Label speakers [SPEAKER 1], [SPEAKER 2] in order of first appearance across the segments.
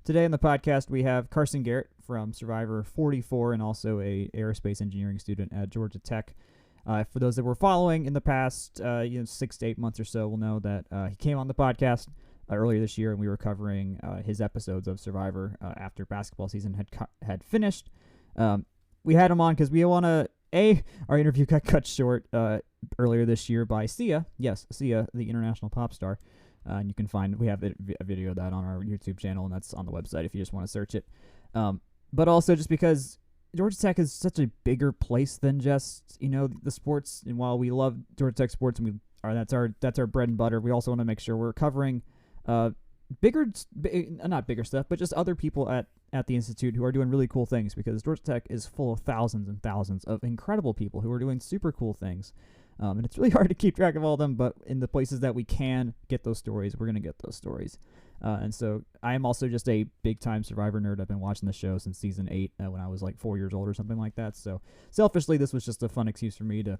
[SPEAKER 1] Today on the podcast, we have Carson Garrett from Survivor 44 and also a aerospace engineering student at Georgia Tech. For those that were following in the past 6 to 8 months or so will know that he came on the podcast earlier this year, and we were covering his episodes of Survivor after basketball season had finished. We had him on because we want to, our interview got cut short earlier this year by Sia. Yes, Sia, the international pop star. And you can we have a video of that on our YouTube channel, and that's on the website if you just want to search it. But also just because Georgia Tech is such a bigger place than just, the sports. And while we love Georgia Tech sports and that's our bread and butter, we also want to make sure we're covering not bigger stuff, but just other people at the Institute who are doing really cool things, because Georgia Tech is full of thousands and thousands of incredible people who are doing super cool things. And it's really hard to keep track of all of them, but in the places that we can get those stories, we're going to get those stories. And so I am also just a big-time Survivor nerd. I've been watching the show since season 8 when I was like 4 years old or something like that. So selfishly, this was just a fun excuse for me to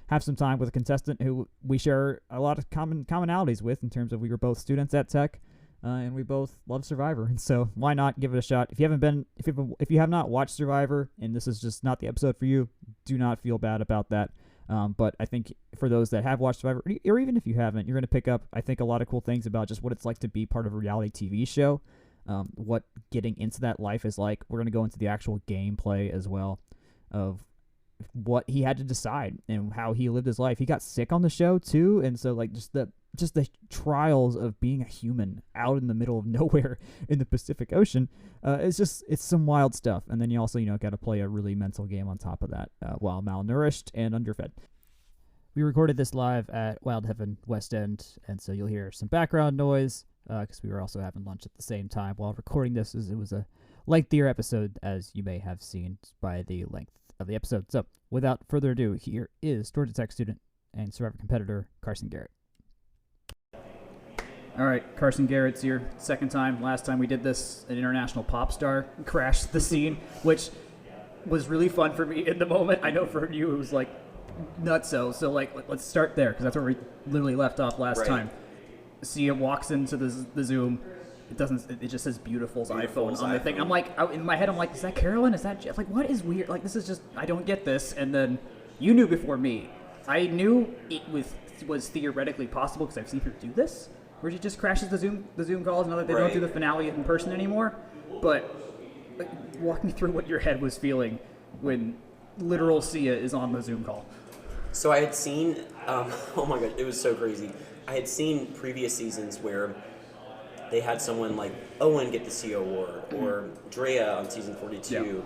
[SPEAKER 1] have some time with a contestant who we share a lot of commonalities with, in terms of we were both students at Tech, and we both love Survivor. And so why not give it a shot? If you have not watched Survivor and this is just not the episode for you, do not feel bad about that. But I think for those that have watched Survivor, or even if you haven't, you're going to pick up, I think, a lot of cool things about just what it's like to be part of a reality TV show, what getting into that life is like. We're going to go into the actual gameplay as well of what he had to decide and how he lived his life. He got sick on the show too, and so like just the trials of being a human out in the middle of nowhere in the Pacific Ocean. It's some wild stuff. And then you also, got to play a really mental game on top of that while malnourished and underfed. We recorded this live at Wild Heaven West End, and so you'll hear some background noise because we were also having lunch at the same time while recording this. It was a lengthier episode, as you may have seen by the length of the episode. So without further ado, here is Georgia Tech student and Survivor competitor Carson Garrett. All right, Carson Garrett's here. Second time. Last time we did this, an international pop star crashed the scene, which was really fun for me in the moment. I know for you it was like nutso. So let's start there, because that's where we literally left off last time. Sia walks into the Zoom. It just says Beautiful's iPhone on the thing. I'm like, in my head, I'm like, is that Carolyn? Is that Jeff? Like, what is weird? Like, this is just, I don't get this. And then you knew before me. I knew it was theoretically possible because I've seen her do this, where she just crashes the Zoom calls, and they don't do the finale in person anymore. But walk me through what your head was feeling when literal Sia is on the Zoom call.
[SPEAKER 2] So I had seen, oh my god, it was so crazy. I had seen previous seasons where they had someone like Owen get the CO award, or Drea on season 42. Yeah.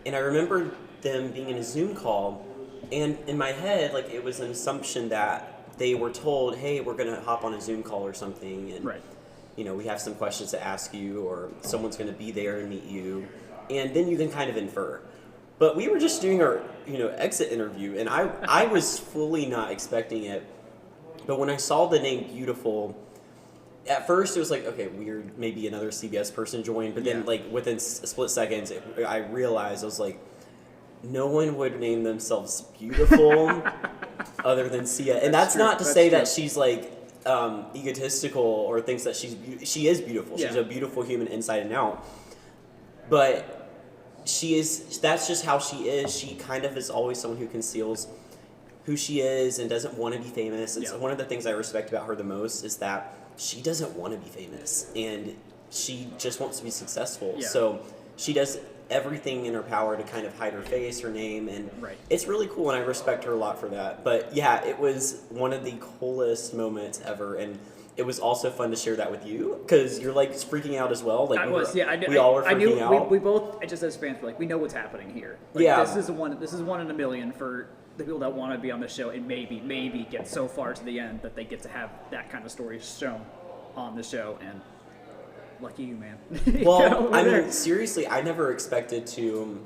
[SPEAKER 2] And I remember them being in a Zoom call, and in my head, it was an assumption that they were told, hey, we're going to hop on a Zoom call or something, and we have some questions to ask you, or someone's going to be there and meet you, and then you can kind of infer. But we were just doing our, exit interview, and I was fully not expecting it. But when I saw the name Beautiful, at first it was like, okay, weird, maybe another CBS person joined, but then within split seconds, I realized, I was like, no one would name themselves Beautiful other than Sia. And that's not to say that she's egotistical or thinks that she is beautiful. She's a beautiful human inside and out. But that's just how she is. She kind of is always someone who conceals who she is and doesn't want to be famous. And so one of the things I respect about her the most is that she doesn't want to be famous, and she just wants to be successful. Yeah. So she does everything in her power to kind of hide her face, her name, and it's really cool, and I respect her a lot for that. But yeah, it was one of the coolest moments ever, and it was also fun to share that with you, because you're freaking out as well.
[SPEAKER 1] I was.
[SPEAKER 2] We all were freaking out.
[SPEAKER 1] We both, just as fans, were we know what's happening here. This is one in a million for the people that want to be on the show and maybe get so far to the end that they get to have that kind of story shown on the show, and lucky you, man.
[SPEAKER 2] Well, seriously, I never expected to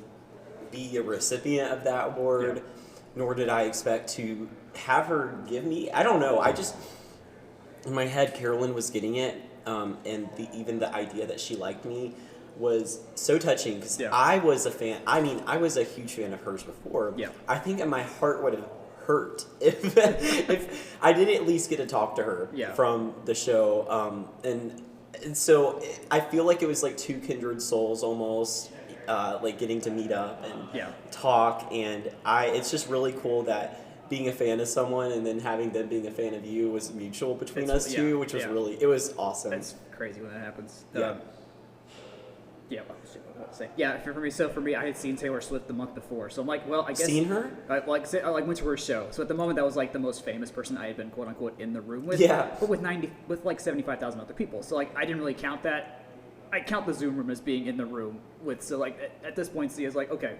[SPEAKER 2] be a recipient of that award, nor did I expect to have her give me, I don't know, I just, in my head, Carolyn was getting it, and even the idea that she liked me was so touching, because I was a fan. I mean, I was a huge fan of hers before. Yeah. I think my heart would have hurt if I didn't at least get to talk to her from the show. And And so I feel like it was like two kindred souls almost, like getting to meet up and talk. And it's just really cool that being a fan of someone and then having them being a fan of you was mutual between us two, which was it was awesome.
[SPEAKER 3] It's crazy when that happens.
[SPEAKER 2] Yeah.
[SPEAKER 3] For me, I had seen Taylor Swift the month before, so I'm like, well, I guess
[SPEAKER 2] seen her.
[SPEAKER 3] I went to her show. So at the moment, that was like the most famous person I had been quote unquote in the room with.
[SPEAKER 2] Yeah.
[SPEAKER 3] But with like 75,000 other people, so like I didn't really count that. I count the Zoom room as being in the room with. So like at this point, Sia is like, okay,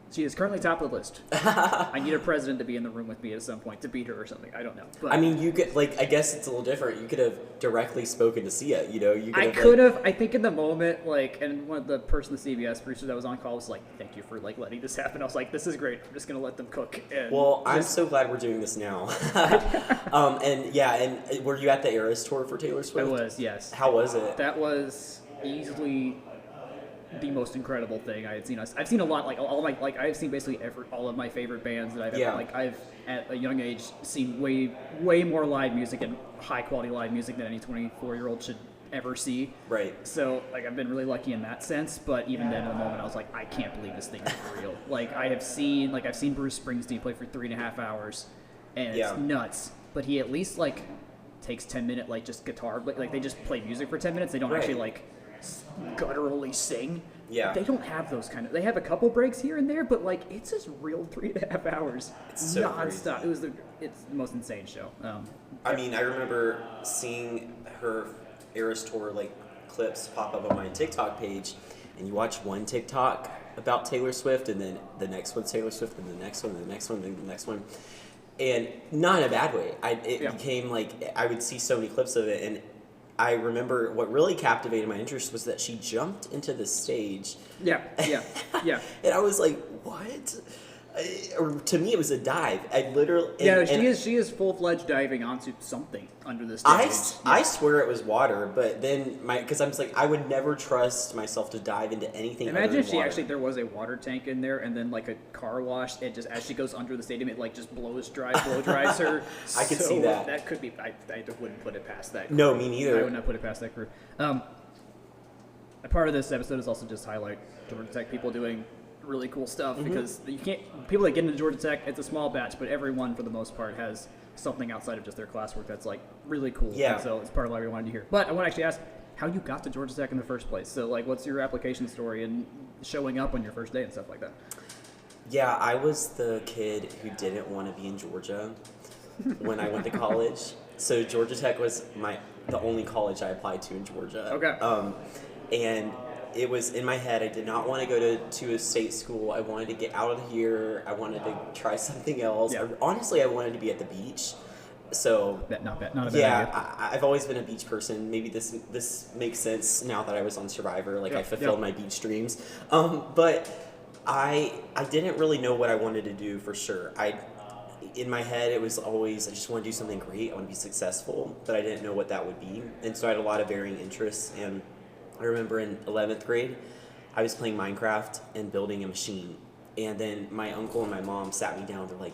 [SPEAKER 3] she is currently top of the list. I need a president to be in the room with me at some point to beat her or something. I don't know. But
[SPEAKER 2] I mean, you could I guess it's a little different. You could have directly spoken to Sia. You know,
[SPEAKER 3] I could have. I think in the moment, and one of the person, the CBS producer that was on call was like, "Thank you for letting this happen." I was like, "This is great. I'm just gonna let them cook."
[SPEAKER 2] I'm so glad we're doing this now. And were you at the Eras tour for Taylor Swift?
[SPEAKER 3] I was. Yes.
[SPEAKER 2] How was it?
[SPEAKER 3] That was easily the most incredible thing I had seen. I've seen a lot, I've seen basically all of my favorite bands that I've ever, I've at a young age seen way more live music and high quality live music than any 24-year-old should ever see.
[SPEAKER 2] Right.
[SPEAKER 3] So I've been really lucky in that sense, but even then in the moment I was like, I can't believe this thing is real. I've seen Bruce Springsteen play for 3.5 hours and it's nuts. But he at least takes 10 minute just guitar, but they just play music for 10 minutes. They don't actually gutturally sing.
[SPEAKER 2] Yeah.
[SPEAKER 3] They don't have those they have a couple breaks here and there, but it's just real 3.5 hours.
[SPEAKER 2] It's so
[SPEAKER 3] nonstop.
[SPEAKER 2] Crazy.
[SPEAKER 3] It's the most insane show.
[SPEAKER 2] I mean, I remember seeing her Eras tour clips pop up on my TikTok page, and you watch one TikTok about Taylor Swift, and then the next one's Taylor Swift, and the next one, and the next one, and the next one. And not in a bad way. It became I would see so many clips of it, and I remember what really captivated my interest was that she jumped into the stage.
[SPEAKER 3] Yeah.
[SPEAKER 2] And I was like, what? Or to me, it was a dive. I literally...
[SPEAKER 3] she is full-fledged diving onto something under the stage.
[SPEAKER 2] I swear it was water, but then because I'm just I would never trust myself to dive into anything.
[SPEAKER 3] Imagine if there was a water tank in there, and then a car wash, and just as she goes under the stadium, it just blow dries her.
[SPEAKER 2] I could see that.
[SPEAKER 3] That could be. I wouldn't put it past that crew.
[SPEAKER 2] No, me neither.
[SPEAKER 3] I would not put it past that crew. A part of this episode is also just highlight Georgia Tech people doing really cool stuff, because you can't. People that get into Georgia Tech, it's a small batch, but everyone for the most part has something outside of just their classwork that's really cool.
[SPEAKER 2] Yeah.
[SPEAKER 3] And so it's part of why we wanted to hear. But I want to actually ask how you got to Georgia Tech in the first place. So what's your application story and showing up on your first day and stuff like that?
[SPEAKER 2] Yeah, I was the kid who didn't want to be in Georgia when I went to college. So Georgia Tech was the only college I applied to in Georgia.
[SPEAKER 3] Okay.
[SPEAKER 2] And it was in my head. I did not want to go to a state school. I wanted to get out of here. I wanted to try something else.
[SPEAKER 3] Yeah.
[SPEAKER 2] Honestly, I wanted to be at the beach. So
[SPEAKER 3] not a bad idea.
[SPEAKER 2] I've always been a beach person. Maybe this makes sense now that I was on Survivor. I fulfilled my beach dreams. But I didn't really know what I wanted to do for sure. In my head, it was always, I just want to do something great. I want to be successful, but I didn't know what that would be. And so I had a lot of varying interests. And I remember in 11th grade, I was playing Minecraft and building a machine. And then my uncle and my mom sat me down. They're like,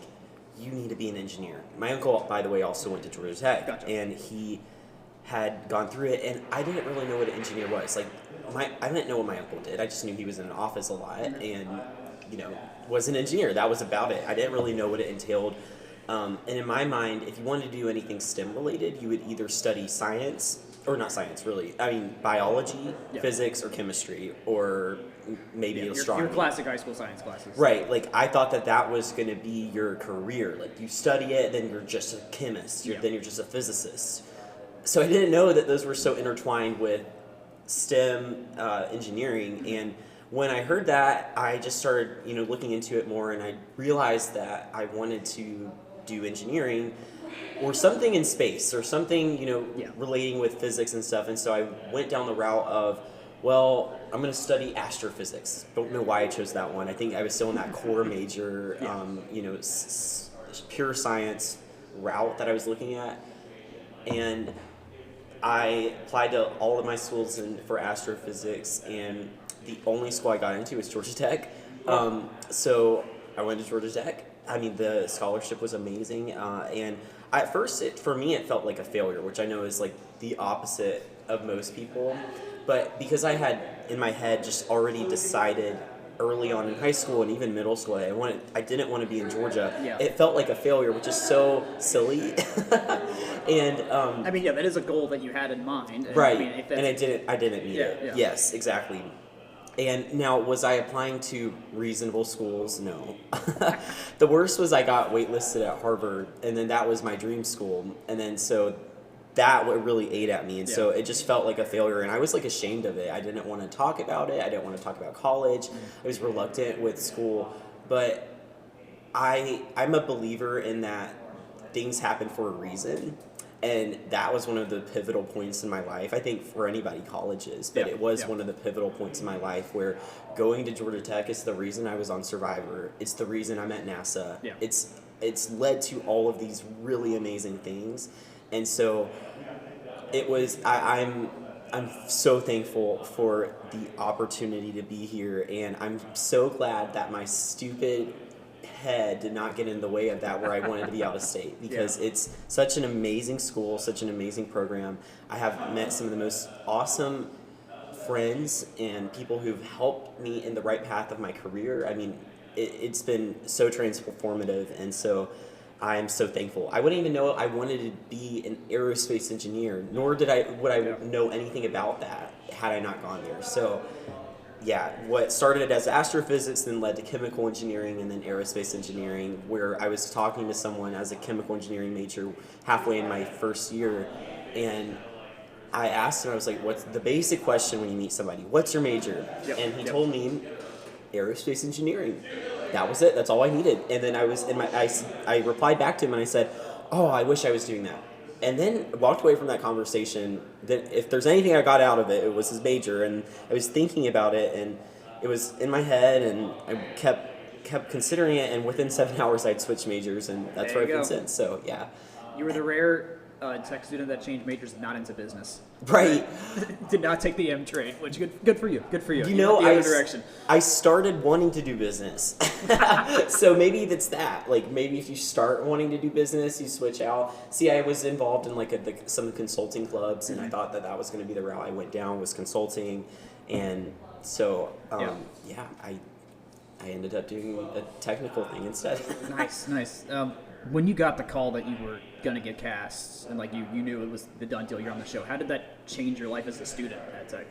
[SPEAKER 2] you need to be an engineer. My uncle, by the way, also went to Georgia Tech.
[SPEAKER 3] Gotcha.
[SPEAKER 2] And he had gone through it. And I didn't really know what an engineer was. I didn't know what my uncle did. I just knew he was in an office a lot and, was an engineer. That was about it. I didn't really know what it entailed. And in my mind, if you wanted to do anything STEM related, you would either study science, or not science really, biology, physics, or chemistry, or maybe astronomy.
[SPEAKER 3] Your classic high school science classes.
[SPEAKER 2] Right. I thought that was going to be your career. You study it, then you're just a chemist, then you're just a physicist. So I didn't know that those were so intertwined with STEM engineering. And when I heard that, I just started, looking into it more, and I realized that I wanted to do engineering or something in space or something, relating with physics and stuff. And so I went down the route of, well, I'm going to study astrophysics. Don't know why I chose that one. I think I was still in that core major, pure science route that I was looking at. And I applied to all of my schools for astrophysics, and the only school I got into was Georgia Tech. So I went to Georgia Tech. The scholarship was amazing. And at first, for me, it felt like a failure, which I know is the opposite of most people. But because I had in my head just already decided early on in high school and even middle school I didn't want to be in Georgia.
[SPEAKER 3] Yeah.
[SPEAKER 2] It felt like a failure, which is so silly. And
[SPEAKER 3] I mean, yeah, that is a goal that you had in mind. And,
[SPEAKER 2] right.
[SPEAKER 3] I mean, if
[SPEAKER 2] and I didn't meet it.
[SPEAKER 3] Yeah.
[SPEAKER 2] Yes, exactly. And now, was I applying to reasonable schools? No. The worst was I got waitlisted at Harvard, and then that was my dream school. And then so that really ate at me, and so it just felt like a failure, and I was like ashamed of it. I didn't want to talk about it. I didn't want to talk about college. I was reluctant with school, but I'm a believer in that things happen for a reason. And that was one of the pivotal points in my life. I think for anybody, college is, but it was one of the pivotal points in my life where going to Georgia Tech is the reason I was on Survivor. It's the reason I'm at NASA.
[SPEAKER 3] Yeah.
[SPEAKER 2] It's led to all of these really amazing things, and so it was. I'm so thankful for the opportunity to be here, and I'm so glad that my stupid head did not get in the way of that where I wanted to be out of state, because it's such an amazing school, such an amazing program. I have met some of the most awesome friends and people who've helped me in the right path of my career. I mean, it's been so transformative, and so I'm so thankful. I wouldn't even know I wanted to be an aerospace engineer, nor would I know anything about that had I not gone there. So yeah, what started as astrophysics then led to chemical engineering and then aerospace engineering, where I was talking to someone as a chemical engineering major halfway in my first year, and I asked him, I was like, what's the basic question when you meet somebody? What's your major? And he told me aerospace engineering. That was it. That's all I needed. And then I replied back to him and I said, oh, I wish I was doing that. And then walked away from that conversation. That if there's anything I got out of it, it was his major. And I was thinking about it, and it was in my head, and I kept considering it. And within 7 hours, I'd switched majors, and that's where I've been since. So yeah.
[SPEAKER 3] You were the rare tech student that changed majors not into business.
[SPEAKER 2] Right.
[SPEAKER 3] Did not take the M trade, which good for you. Good for you.
[SPEAKER 2] You know,
[SPEAKER 3] went the other direction.
[SPEAKER 2] I started wanting to do business. So maybe that's that. Like, maybe if you start wanting to do business, you switch out. See, I was involved in some consulting clubs, and I thought that was going to be the route I went down, was consulting. And so, I ended up doing a technical thing instead.
[SPEAKER 3] Nice. When you got the call that you were going to get cast, and you knew it was the done deal, you're on the show, how did that change your life as a student at Tech?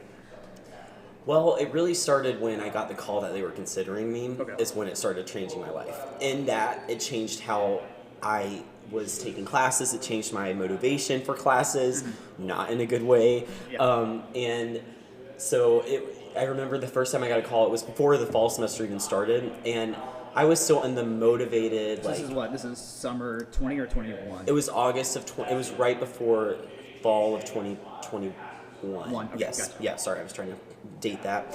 [SPEAKER 2] Well, it really started when I got the call that they were considering me.
[SPEAKER 3] Okay.
[SPEAKER 2] Is when it started changing my life. In that, it changed how I was taking classes. It changed my motivation for classes, not in a good way.
[SPEAKER 3] Yeah.
[SPEAKER 2] And so I remember the first time I got a call, it was before the fall semester even started, and I was still in the motivated.
[SPEAKER 3] This is what? This is summer 20 or 21?
[SPEAKER 2] It was August of 20. It was right before fall of 2021.
[SPEAKER 3] Okay,
[SPEAKER 2] yes.
[SPEAKER 3] gotcha.
[SPEAKER 2] Yeah. Sorry, I was trying to date that.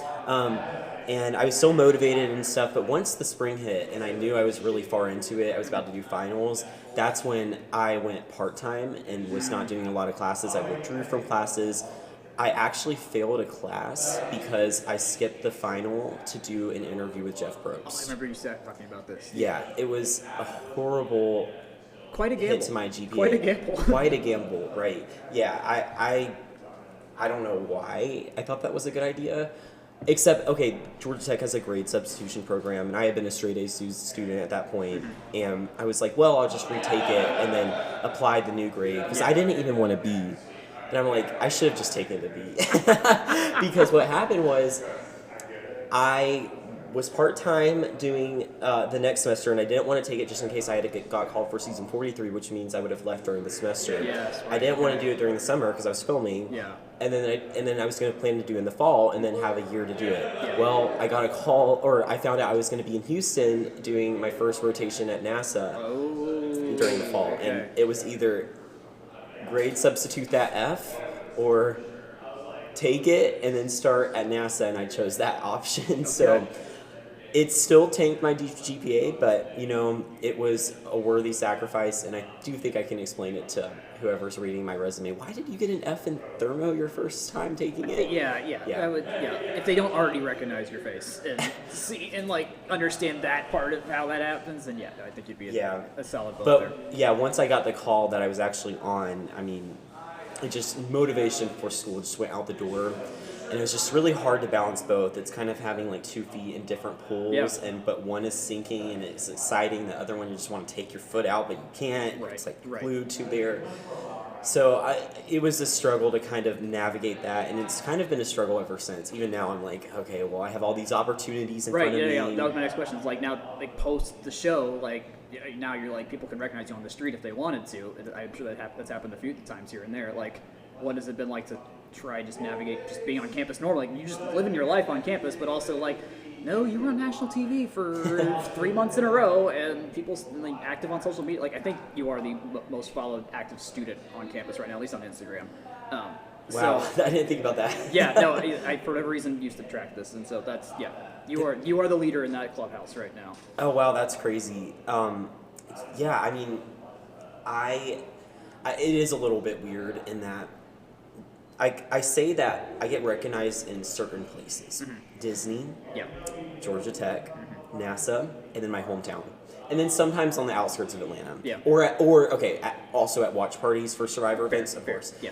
[SPEAKER 2] And I was so motivated and stuff. But once the spring hit, and I knew I was really far into it, I was about to do finals. That's when I went part-time and was not doing a lot of classes. I withdrew from classes. I actually failed a class because I skipped the final to do an interview with Jeff Probst.
[SPEAKER 3] I remember you talking about this.
[SPEAKER 2] Yeah, it was a horrible
[SPEAKER 3] Quite a gamble.
[SPEAKER 2] hit to my GPA.
[SPEAKER 3] Quite a gamble.
[SPEAKER 2] Quite a gamble, right. Yeah, I don't know why I thought that was a good idea. Except, okay, Georgia Tech has a grade substitution program, and I had been a straight A student at that point, and I was like, well, I'll just retake it and then apply the new grade, because I didn't even want a B. And I'm like, I should have just taken the B. Because what happened was I was part-time doing the next semester, and I didn't want to take it just in case I got called for season 43, which means I would have left during the semester.
[SPEAKER 3] Yes, right.
[SPEAKER 2] I didn't want to do it during the summer because I was filming.
[SPEAKER 3] Yeah.
[SPEAKER 2] And then I was going to plan to do it in the fall and then have a year to do it.
[SPEAKER 3] Yeah.
[SPEAKER 2] Well, I got a call, or I found out I was going to be in Houston doing my first rotation at NASA during the fall.
[SPEAKER 3] Okay.
[SPEAKER 2] And it was either grade substitute that F or take it and then start at NASA, and I chose that option. Okay. So it still tanked my GPA, but it was a worthy sacrifice, and I do think I can explain it to whoever's reading my resume. Why did you get an F in thermo your first time taking it?
[SPEAKER 3] Yeah. If they don't already recognize your face and see and understand that part of how that happens, then I think you'd be a solid builder.
[SPEAKER 2] But once I got the call that I was actually on, I mean, it just motivation for school just went out the door. And it was just really hard to balance both. It's kind of having like 2 feet in different pools, but one is sinking and it's exciting. The other one you just want to take your foot out, but you can't. It's like glued to there. So it was a struggle to kind of navigate that, and it's kind of been a struggle ever since. Even now, I'm like, okay, well, I have all these opportunities in front of me.
[SPEAKER 3] Yeah. That was my next question. It's like now, like post the show, like now you're like people can recognize you on the street if they wanted to. I'm sure that's happened a few times here and there. Like, what has it been like to try just navigate just being on campus normally? Like, you just living your life on campus, but also like, no, you were on national TV for 3 months in a row, and people like, active on social media. Like, I think you are the most followed active student on campus right now, at least on Instagram.
[SPEAKER 2] Wow,
[SPEAKER 3] so,
[SPEAKER 2] I didn't think about that.
[SPEAKER 3] Yeah, no, I for whatever reason used to track this, and so that's you are the leader in that clubhouse right now.
[SPEAKER 2] Oh wow, that's crazy. Yeah, I mean, it is a little bit weird in that I say that I get recognized in certain places. Disney, Georgia Tech, NASA, and then my hometown. And then sometimes on the outskirts of Atlanta. Also at watch parties for Survivor events, of course.
[SPEAKER 3] Yeah.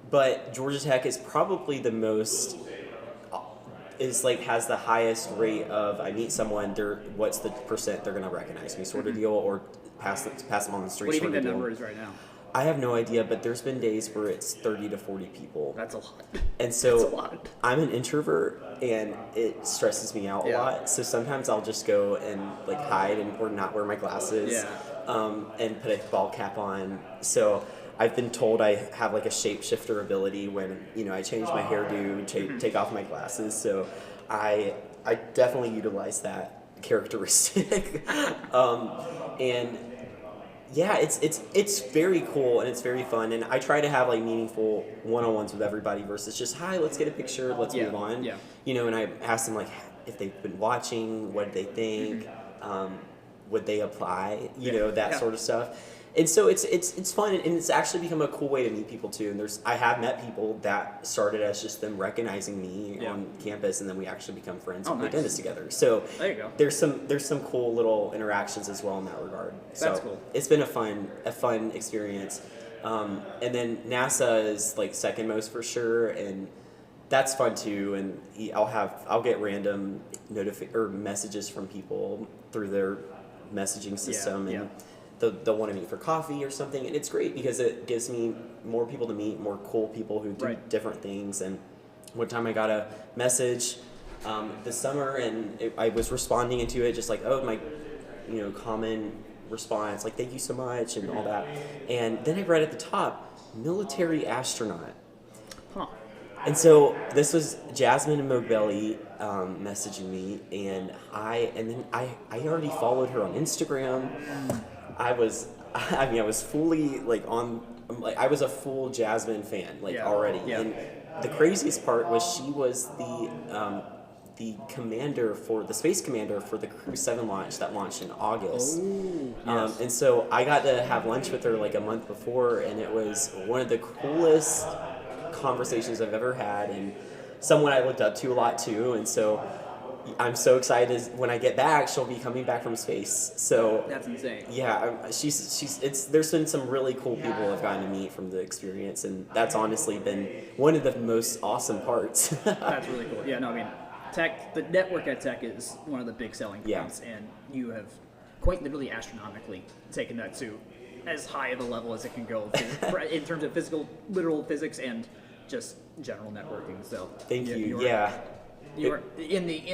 [SPEAKER 2] But Georgia Tech is probably the most has the highest rate of I meet someone, what's the percent they're gonna recognize me sort of deal, or pass them on the street.
[SPEAKER 3] What do you think
[SPEAKER 2] that
[SPEAKER 3] number is right now?
[SPEAKER 2] I have no idea, but there's been days where it's 30 to 40 people.
[SPEAKER 3] That's a lot.
[SPEAKER 2] And so
[SPEAKER 3] that's a lot.
[SPEAKER 2] I'm an introvert, and it stresses me out a lot. So sometimes I'll just go and like hide or not wear my glasses, and put a ball cap on. So I've been told I have like a shapeshifter ability when I change my hairdo, take off my glasses. So I definitely utilize that characteristic, and. Yeah, it's very cool and it's very fun, and I try to have like meaningful one-on-ones with everybody versus just hi, let's get a picture, let's move on.
[SPEAKER 3] Yeah.
[SPEAKER 2] And I ask them like if they've been watching, what did they think, would they apply, that sort of stuff. And so it's fun, and it's actually become a cool way to meet people too. And I have met people that started as just them recognizing me on campus, and then we actually become friends and play tennis together. So
[SPEAKER 3] there you go.
[SPEAKER 2] There's some cool little interactions as well in that regard.
[SPEAKER 3] That's cool. It's
[SPEAKER 2] been a fun experience. And then NASA is like second most for sure, and that's fun too. And I'll get random messages from people through their messaging system, and they'll want to meet for coffee or something, and it's great because it gives me more people to meet, more cool people who do different things. And one time I got a message this summer, and I was responding into it just like, my common response, like thank you so much and all that. And then I read at the top, military astronaut. And so this was Jasmine and Mobelli messaging me, and then I already followed her on Instagram. I was fully I was a full Jasmine fan already. Yeah. And the craziest part was she was the commander the space commander for the Crew 7 launch that launched in August.
[SPEAKER 3] Oh, yes.
[SPEAKER 2] And so I got to have lunch with her like a month before, and it was one of the coolest conversations I've ever had, and someone I looked up to a lot too. And so I'm so excited when I get back, she'll be coming back from space. So
[SPEAKER 3] that's insane.
[SPEAKER 2] Yeah, there's been some really cool people I've gotten to meet from the experience, and that's honestly been one of the most awesome parts.
[SPEAKER 3] That's really cool. Yeah, no, I mean, the network at Tech is one of the big selling points, and you have quite literally astronomically taken that to as high of a level as it can go in terms of literal physics and just general networking. So
[SPEAKER 2] thank you.
[SPEAKER 3] You're in the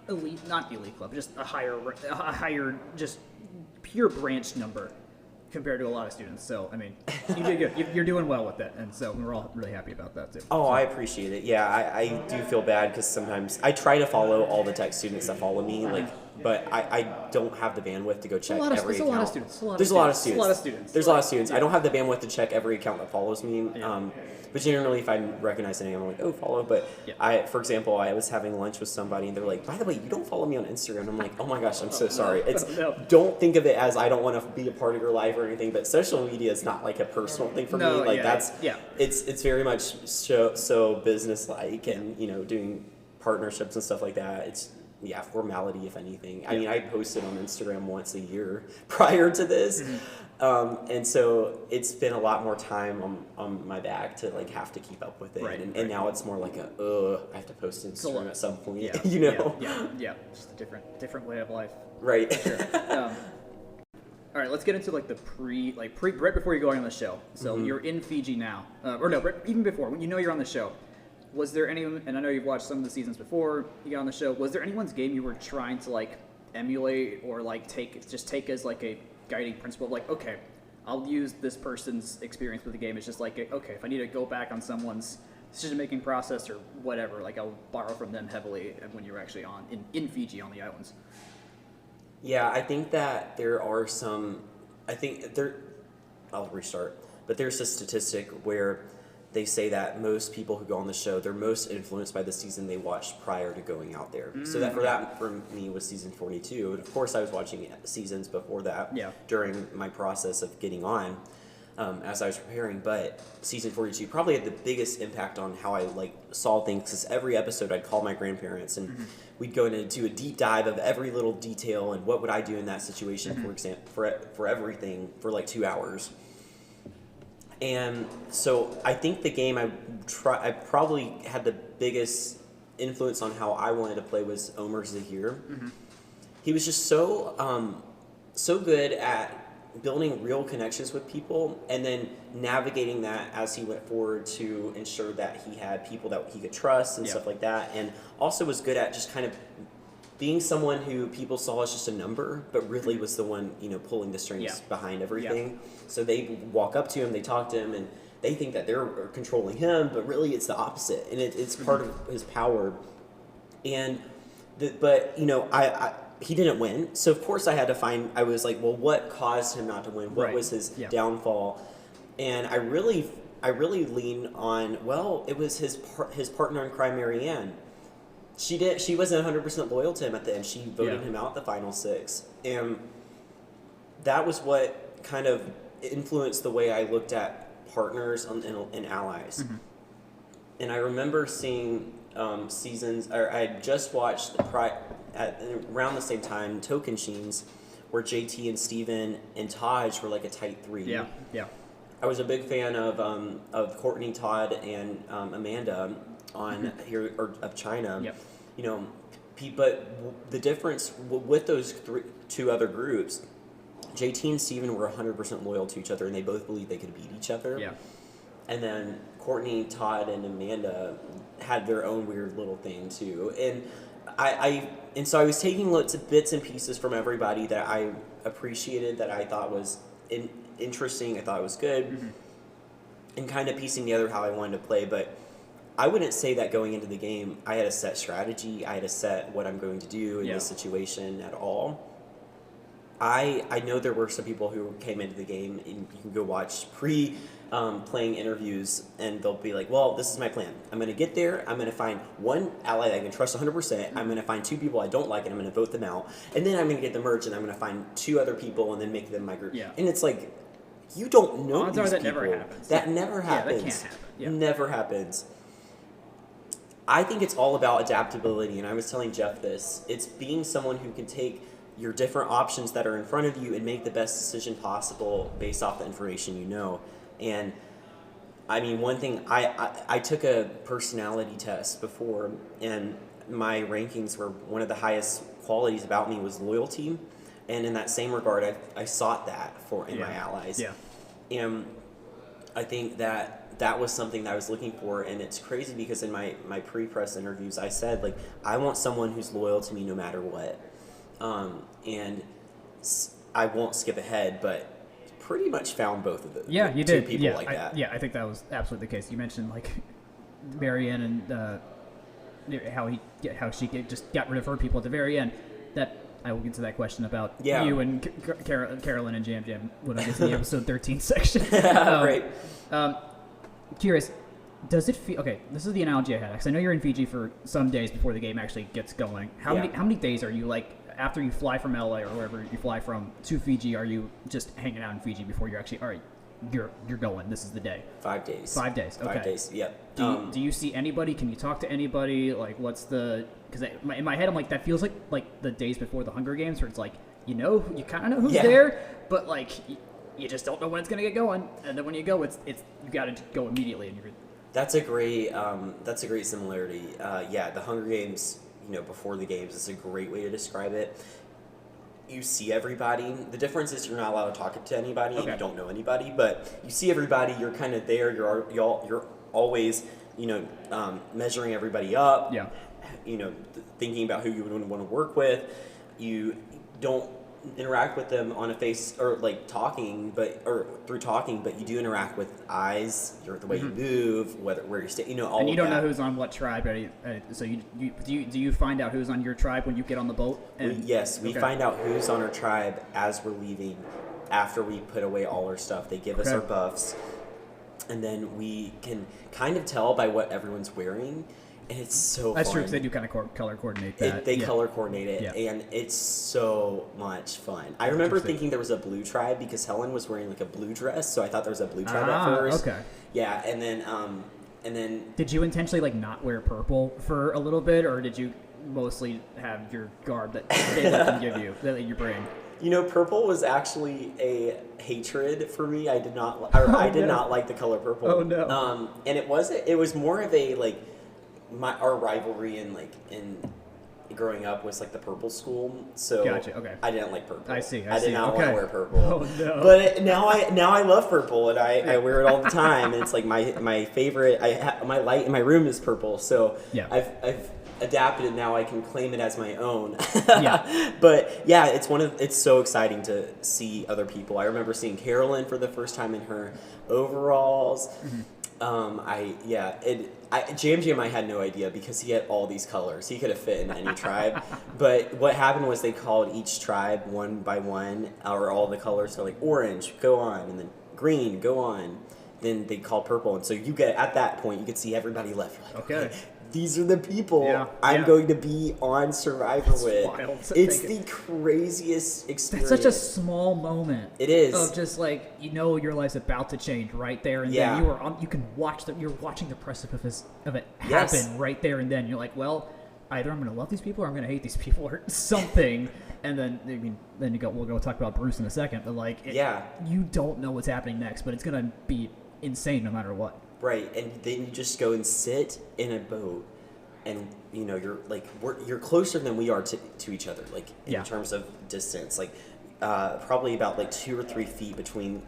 [SPEAKER 3] elite, not elite club, just a higher, just pure branch number compared to a lot of students. So, I mean, you did good. You're doing well with that, and so we're all really happy about that too.
[SPEAKER 2] Oh, I appreciate it. Yeah, I do feel bad because sometimes I try to follow all the Tech students that follow me, but I don't have the bandwidth to go check every account. There's a lot of students. There's a lot of students. I don't have the bandwidth to check every account that follows me. But generally, if I recognize a name, I'm like, oh, follow. But for example, I was having lunch with somebody, and they're like, by the way, you don't follow me on Instagram. I'm like, oh my gosh, I'm so sorry. Don't think of it as I don't want to be a part of your life or anything. But social media is not like a personal thing for me. It's very much so business-like, and doing partnerships and stuff like that. It's formality if anything. I mean, I posted on Instagram once a year prior to this. And so it's been a lot more time on my back to like have to keep up with it.
[SPEAKER 3] Right,
[SPEAKER 2] and now it's more like I have to post Instagram at some point,
[SPEAKER 3] yeah,
[SPEAKER 2] you know?
[SPEAKER 3] Yeah. Just a different way of life.
[SPEAKER 2] Right.
[SPEAKER 3] Sure. All right, let's get into like the right before you're going on the show. So you're in Fiji now, or no, even before, when you know you're on the show. Was there anyone, and I know you've watched some of the seasons before you got on the show, was there anyone's game you were trying to like emulate or like take as like a guiding principle of like, okay, I'll use this person's experience with the game. It's just like, okay, if I need to go back on someone's decision-making process or whatever, like I'll borrow from them heavily when you're actually in Fiji on the islands.
[SPEAKER 2] Yeah, I think that there are some, I'll restart, but there's a statistic where they say that most people who go on the show, they're most influenced by the season they watched prior to going out there. So that for me was season 42. And of course I was watching seasons before that during my process of getting on as I was preparing. But season 42 probably had the biggest impact on how I like saw things, because every episode I'd call my grandparents and we'd go in and do a deep dive of every little detail and what would I do in that situation, for example, for everything for like 2 hours. And so I think the game I probably had the biggest influence on how I wanted to play was Omer Zahir. He was just so good at building real connections with people and then navigating that as he went forward to ensure that he had people that he could trust and stuff like that. And also was good at just kind of being someone who people saw as just a number, but really was the one, pulling the strings behind everything. So they walk up to him, they talk to him, and they think that they're controlling him, but really it's the opposite, and it's part of his power. And he didn't win, so of course I had to find. I was like, well, what caused him not to win? What was his downfall? And I really leaned on. Well, it was his partner in crime, Marianne. She wasn't 100% loyal to him at the end. She voted him out the final 6. And that was what kind of influenced the way I looked at partners and allies. And I remember seeing seasons, or I had just watched around the same time, Token Sheens, where JT and Steven and Taj were like a tight 3.
[SPEAKER 3] Yeah.
[SPEAKER 2] I was a big fan of Courtney, Todd, and Amanda on here of China. But the difference with those 2 other groups, JT and Steven were 100% loyal to each other, and they both believed they could beat each other. And then Courtney, Todd, and Amanda had their own weird little thing too. And so I was taking bits and pieces from everybody that I appreciated, that I thought was interesting, I thought it was good, and kind of piecing together how I wanted to play. But I wouldn't say that going into the game I had a set strategy, I had a set what I'm going to do in this situation at all. I know there were some people who came into the game, and you can go watch playing interviews, and they'll be like, well, this is my plan. I'm going to get there, I'm going to find one ally that I can trust 100%, I'm going to find 2 people I don't like, and I'm going to vote them out, and then I'm going to get the merge, and I'm going to find 2 other people, and then make them my group. And it's like, you don't know these people.
[SPEAKER 3] Never happens.
[SPEAKER 2] That never happens.
[SPEAKER 3] That can't happen.
[SPEAKER 2] Never happens. I think it's all about adaptability, and I was telling Jeff this. It's being someone who can take your different options that are in front of you and make the best decision possible based off the information you know. And I mean, one thing, I took a personality test before, and my rankings were one of the highest qualities about me was loyalty. And in that same regard, I sought that in my allies. And I think that was something that I was looking for. And it's crazy because in my pre-press interviews, I said, like, I want someone who's loyal to me no matter what. And I won't skip ahead, but pretty much found both of them.
[SPEAKER 3] Yeah, you did.
[SPEAKER 2] 2 people like that.
[SPEAKER 3] Yeah, I think that was absolutely the case. You mentioned like Marianne and how she just got rid of her people at the very end. That I will get to that question about you and Carolyn and Jam Jam when I get to the episode 13 section.
[SPEAKER 2] Right.
[SPEAKER 3] Curious, does it feel okay? This is the analogy I had, because I know you're in Fiji for some days before the game actually gets going. How many days are you like after you fly from LA or wherever you fly from to Fiji? Are you just hanging out in Fiji before you're actually all right? You're going. This is the day.
[SPEAKER 2] 5 days.
[SPEAKER 3] 5 days. Okay.
[SPEAKER 2] 5 days. Yep.
[SPEAKER 3] Do you see anybody? Can you talk to anybody? Like, what's the? Because in my head, I'm like, that feels like the days before the Hunger Games, where it's like, you kind of know who's there, but like, you just don't know when it's gonna get going, and then when you go, it's you got to go immediately, and you're.
[SPEAKER 2] That's a great similarity. The Hunger Games, before the games, is a great way to describe it. You see everybody. The difference is you're not allowed to talk to anybody, and you don't know anybody. But you see everybody. You're kind of there. You're always, measuring everybody up.
[SPEAKER 3] Yeah.
[SPEAKER 2] Thinking about who you would want to work with. You don't interact with them on a face or like talking, through talking, but you do interact with eyes, the way you move, where you stay, all.
[SPEAKER 3] And you don't
[SPEAKER 2] know
[SPEAKER 3] who's on what tribe, so do you find out who's on your tribe when you get on the boat?
[SPEAKER 2] We find out who's on our tribe as we're leaving. After we put away all our stuff, they give us our buffs, and then we can kind of tell by what everyone's wearing. And it's so
[SPEAKER 3] That's
[SPEAKER 2] fun.
[SPEAKER 3] true, because they do kind of color coordinate that.
[SPEAKER 2] They color coordinate it, and it's so much fun. I remember thinking there was a blue tribe because Helen was wearing like a blue dress, so I thought there was a blue tribe at first.
[SPEAKER 3] Okay.
[SPEAKER 2] Yeah, and then. Did
[SPEAKER 3] you intentionally like not wear purple for a little bit, or did you mostly have your garb that they let them give you, that you bring?
[SPEAKER 2] Purple was actually a hatred for me. I did not. I did not like the color purple.
[SPEAKER 3] Oh no.
[SPEAKER 2] And it was more of a like. Our rivalry in growing up was like the purple school, so
[SPEAKER 3] gotcha, okay.
[SPEAKER 2] I didn't like purple.
[SPEAKER 3] I see.
[SPEAKER 2] I did not want to wear purple.
[SPEAKER 3] Oh no!
[SPEAKER 2] But now I love purple, and I wear it all the time, and it's like my favorite. My light in my room is purple, so I've adapted it now. I can claim it as my own. But it's so exciting to see other people. I remember seeing Carolyn for the first time in her overalls. Jam Jam, I had no idea because he had all these colors. He could have fit in any tribe. But what happened was they called each tribe one by one, or all the colors. So like orange, go on, and then green, go on. Then they called purple, and so at that point you could see everybody left. Like, okay. These are the people I'm going to be on Survivor with.
[SPEAKER 3] Wild.
[SPEAKER 2] It's the craziest experience.
[SPEAKER 3] That's such a small moment.
[SPEAKER 2] It is.
[SPEAKER 3] Of just like, your life's about to change right there and then. You can watch you're watching the precipice of it happen right there and then. You're like, well, either I'm going to love these people or I'm going to hate these people or something. And then, we'll go talk about Bruce in a second. But you don't know what's happening next, but it's going to be insane no matter what.
[SPEAKER 2] Right, and then you just go and sit in a boat, and you're closer than we are to each other, like in terms of distance, like probably about like 2 or 3 feet between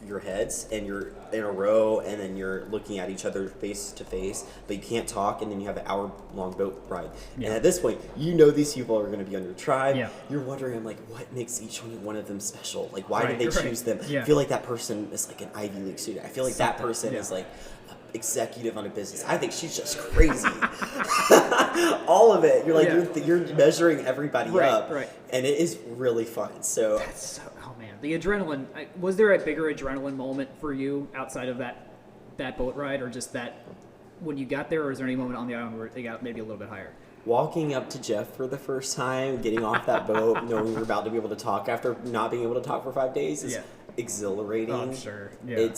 [SPEAKER 2] your heads, and you're in a row, and then you're looking at each other face to face, but you can't talk, and then you have an hour-long boat ride. And at this point, these people are going to be on your tribe. You're wondering, like, what makes each one of them special? Like, why did they choose them? I feel like that person is like an Ivy League student. I feel like that person is like executive on a business. I think she's just crazy. All of it. You're like you're measuring everybody up, and it is really fun. So
[SPEAKER 3] that's so. Oh man, the adrenaline. Was there a bigger adrenaline moment for you outside of that boat ride, or just that when you got there, or is there any moment on the island where they got maybe a little bit higher?
[SPEAKER 2] Walking up to Jeff for the first time, getting off that boat, knowing we're about to be able to talk after not being able to talk for 5 days is exhilarating.
[SPEAKER 3] Oh, I'm sure. Yeah.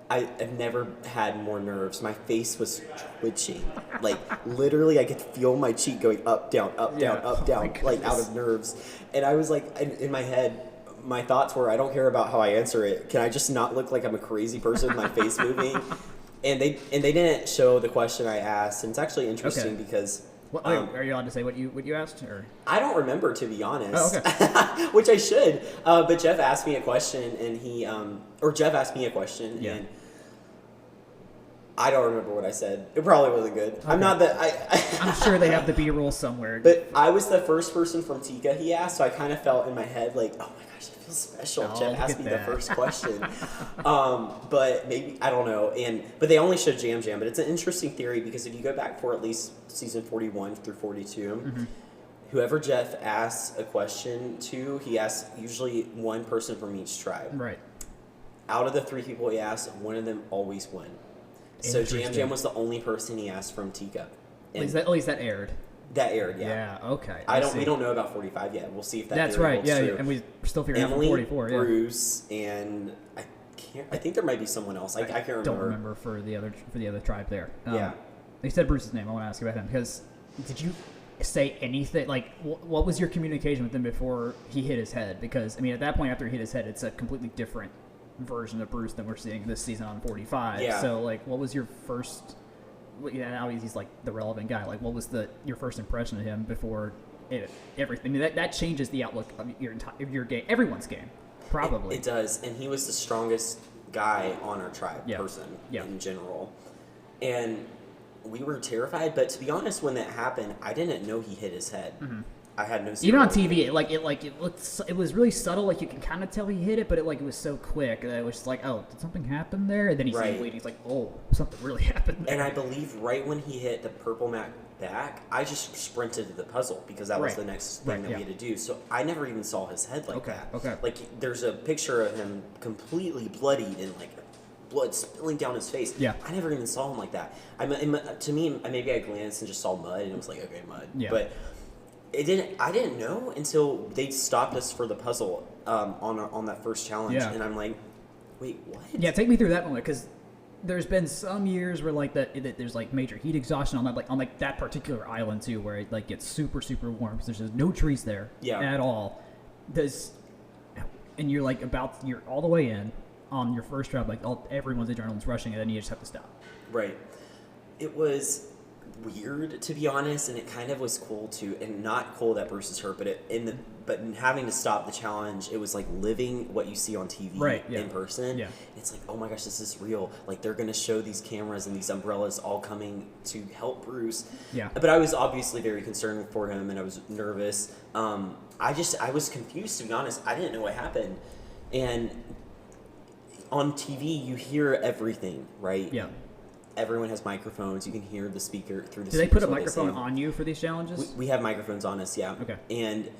[SPEAKER 2] I've never had more nerves. My face was twitching. Like, literally, I could feel my cheek going up, down, up, down, up, down, like, out of nerves. And I was like, in my head, my thoughts were, I don't care about how I answer it. Can I just not look like I'm a crazy person with my face moving? And they didn't show the question I asked. And it's actually interesting because...
[SPEAKER 3] are you allowed to say what you asked? Or?
[SPEAKER 2] I don't remember, to be honest.
[SPEAKER 3] Oh, okay.
[SPEAKER 2] Which I should. But Jeff asked me a question, and Jeff asked me a question, and I don't remember what I said. It probably wasn't good. Okay. I'm not that.
[SPEAKER 3] I'm sure they have the B-roll somewhere.
[SPEAKER 2] But I was the first person from Tika he asked, so I kind of felt in my head like, oh my gosh, I feel special. Jeff asked me the first question. But maybe, I don't know. But they only showed Jam Jam. But it's an interesting theory because if you go back for at least season 41 through 42, whoever Jeff asks a question to, he asks usually one person from each tribe.
[SPEAKER 3] Right.
[SPEAKER 2] Out of the 3 people he asked, one of them always won. So Jam Jam was the only person he asked from Tika.
[SPEAKER 3] At least that aired.
[SPEAKER 2] That aired,
[SPEAKER 3] yeah. Yeah, okay.
[SPEAKER 2] We don't know about 45 yet. We'll see if that
[SPEAKER 3] holds
[SPEAKER 2] true.
[SPEAKER 3] And we're still figuring
[SPEAKER 2] Emily,
[SPEAKER 3] out 44.
[SPEAKER 2] Bruce, and I think there might be someone else. I can't remember.
[SPEAKER 3] Don't remember for the other tribe there.
[SPEAKER 2] Yeah.
[SPEAKER 3] They said Bruce's name. I want to ask you about him because did you say anything? Like, what was your communication with him before he hit his head? Because I mean, at that point, after he hit his head, it's a completely different version of Bruce than we're seeing this season on 45.
[SPEAKER 2] Yeah.
[SPEAKER 3] So, like, what was your first? Yeah, now he's like the relevant guy. Like, what was your first impression of him before everything? I mean, that changes the outlook of your game, everyone's game, probably.
[SPEAKER 2] It does, and he was the strongest guy on our tribe, person in general, and we were terrified. But to be honest, when that happened, I didn't know he hit his head. Mm-hmm. I had no.
[SPEAKER 3] Even on TV, it was really subtle. Like you can kind of tell he hit it, but it was so quick that it was just like, oh, did something happen there? And then he's bleeding. He's like, oh, something really happened there.
[SPEAKER 2] And I believe right when he hit the purple mat back, I just sprinted to the puzzle because that was the next thing that we had to do. So I never even saw his head like that.
[SPEAKER 3] Okay.
[SPEAKER 2] Like there's a picture of him completely bloodied and like blood spilling down his face.
[SPEAKER 3] Yeah.
[SPEAKER 2] I never even saw him like that. To me, maybe I glanced and just saw mud and it was like, okay, mud.
[SPEAKER 3] Yeah.
[SPEAKER 2] But I didn't know until they stopped us for the puzzle on that first challenge, and I'm like, wait, what?
[SPEAKER 3] Yeah, take me through that moment because there's been some years where like that there's like major heat exhaustion on that particular island too, where it like gets super warm because there's just no trees there at all. And you're you're all the way in on your first job, like everyone's adrenaline's rushing, and then you just have to stop.
[SPEAKER 2] Right. It was weird, to be honest, and it kind of was cool too, and not cool that Bruce is hurt, but in having to stop the challenge, it was like living what you see on TV in person. Yeah. It's like, oh my gosh, this is real. Like they're gonna show these cameras and these umbrellas all coming to help Bruce. Yeah. But I was obviously very concerned for him, and I was nervous. I was confused, to be honest. I didn't know what happened, and on TV you hear everything, right? Yeah. Everyone has microphones. You can hear the speaker through the.
[SPEAKER 3] Do they put a microphone on you for these challenges?
[SPEAKER 2] We have microphones on us, yeah.
[SPEAKER 3] Okay.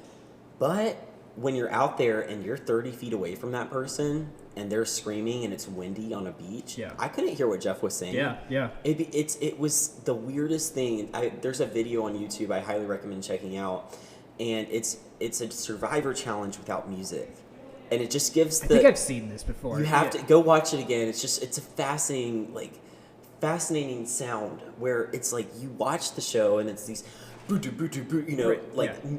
[SPEAKER 2] But when you're out there and you're 30 feet away from that person and they're screaming and it's windy on a beach, I couldn't hear what Jeff was saying.
[SPEAKER 3] Yeah.
[SPEAKER 2] It was the weirdest thing. There's a video on YouTube I highly recommend checking out, and it's a survivor challenge without music. And it just gives
[SPEAKER 3] I think I've seen this before.
[SPEAKER 2] You have to go watch it again. It's a fascinating sound where it's like you watch the show and it's these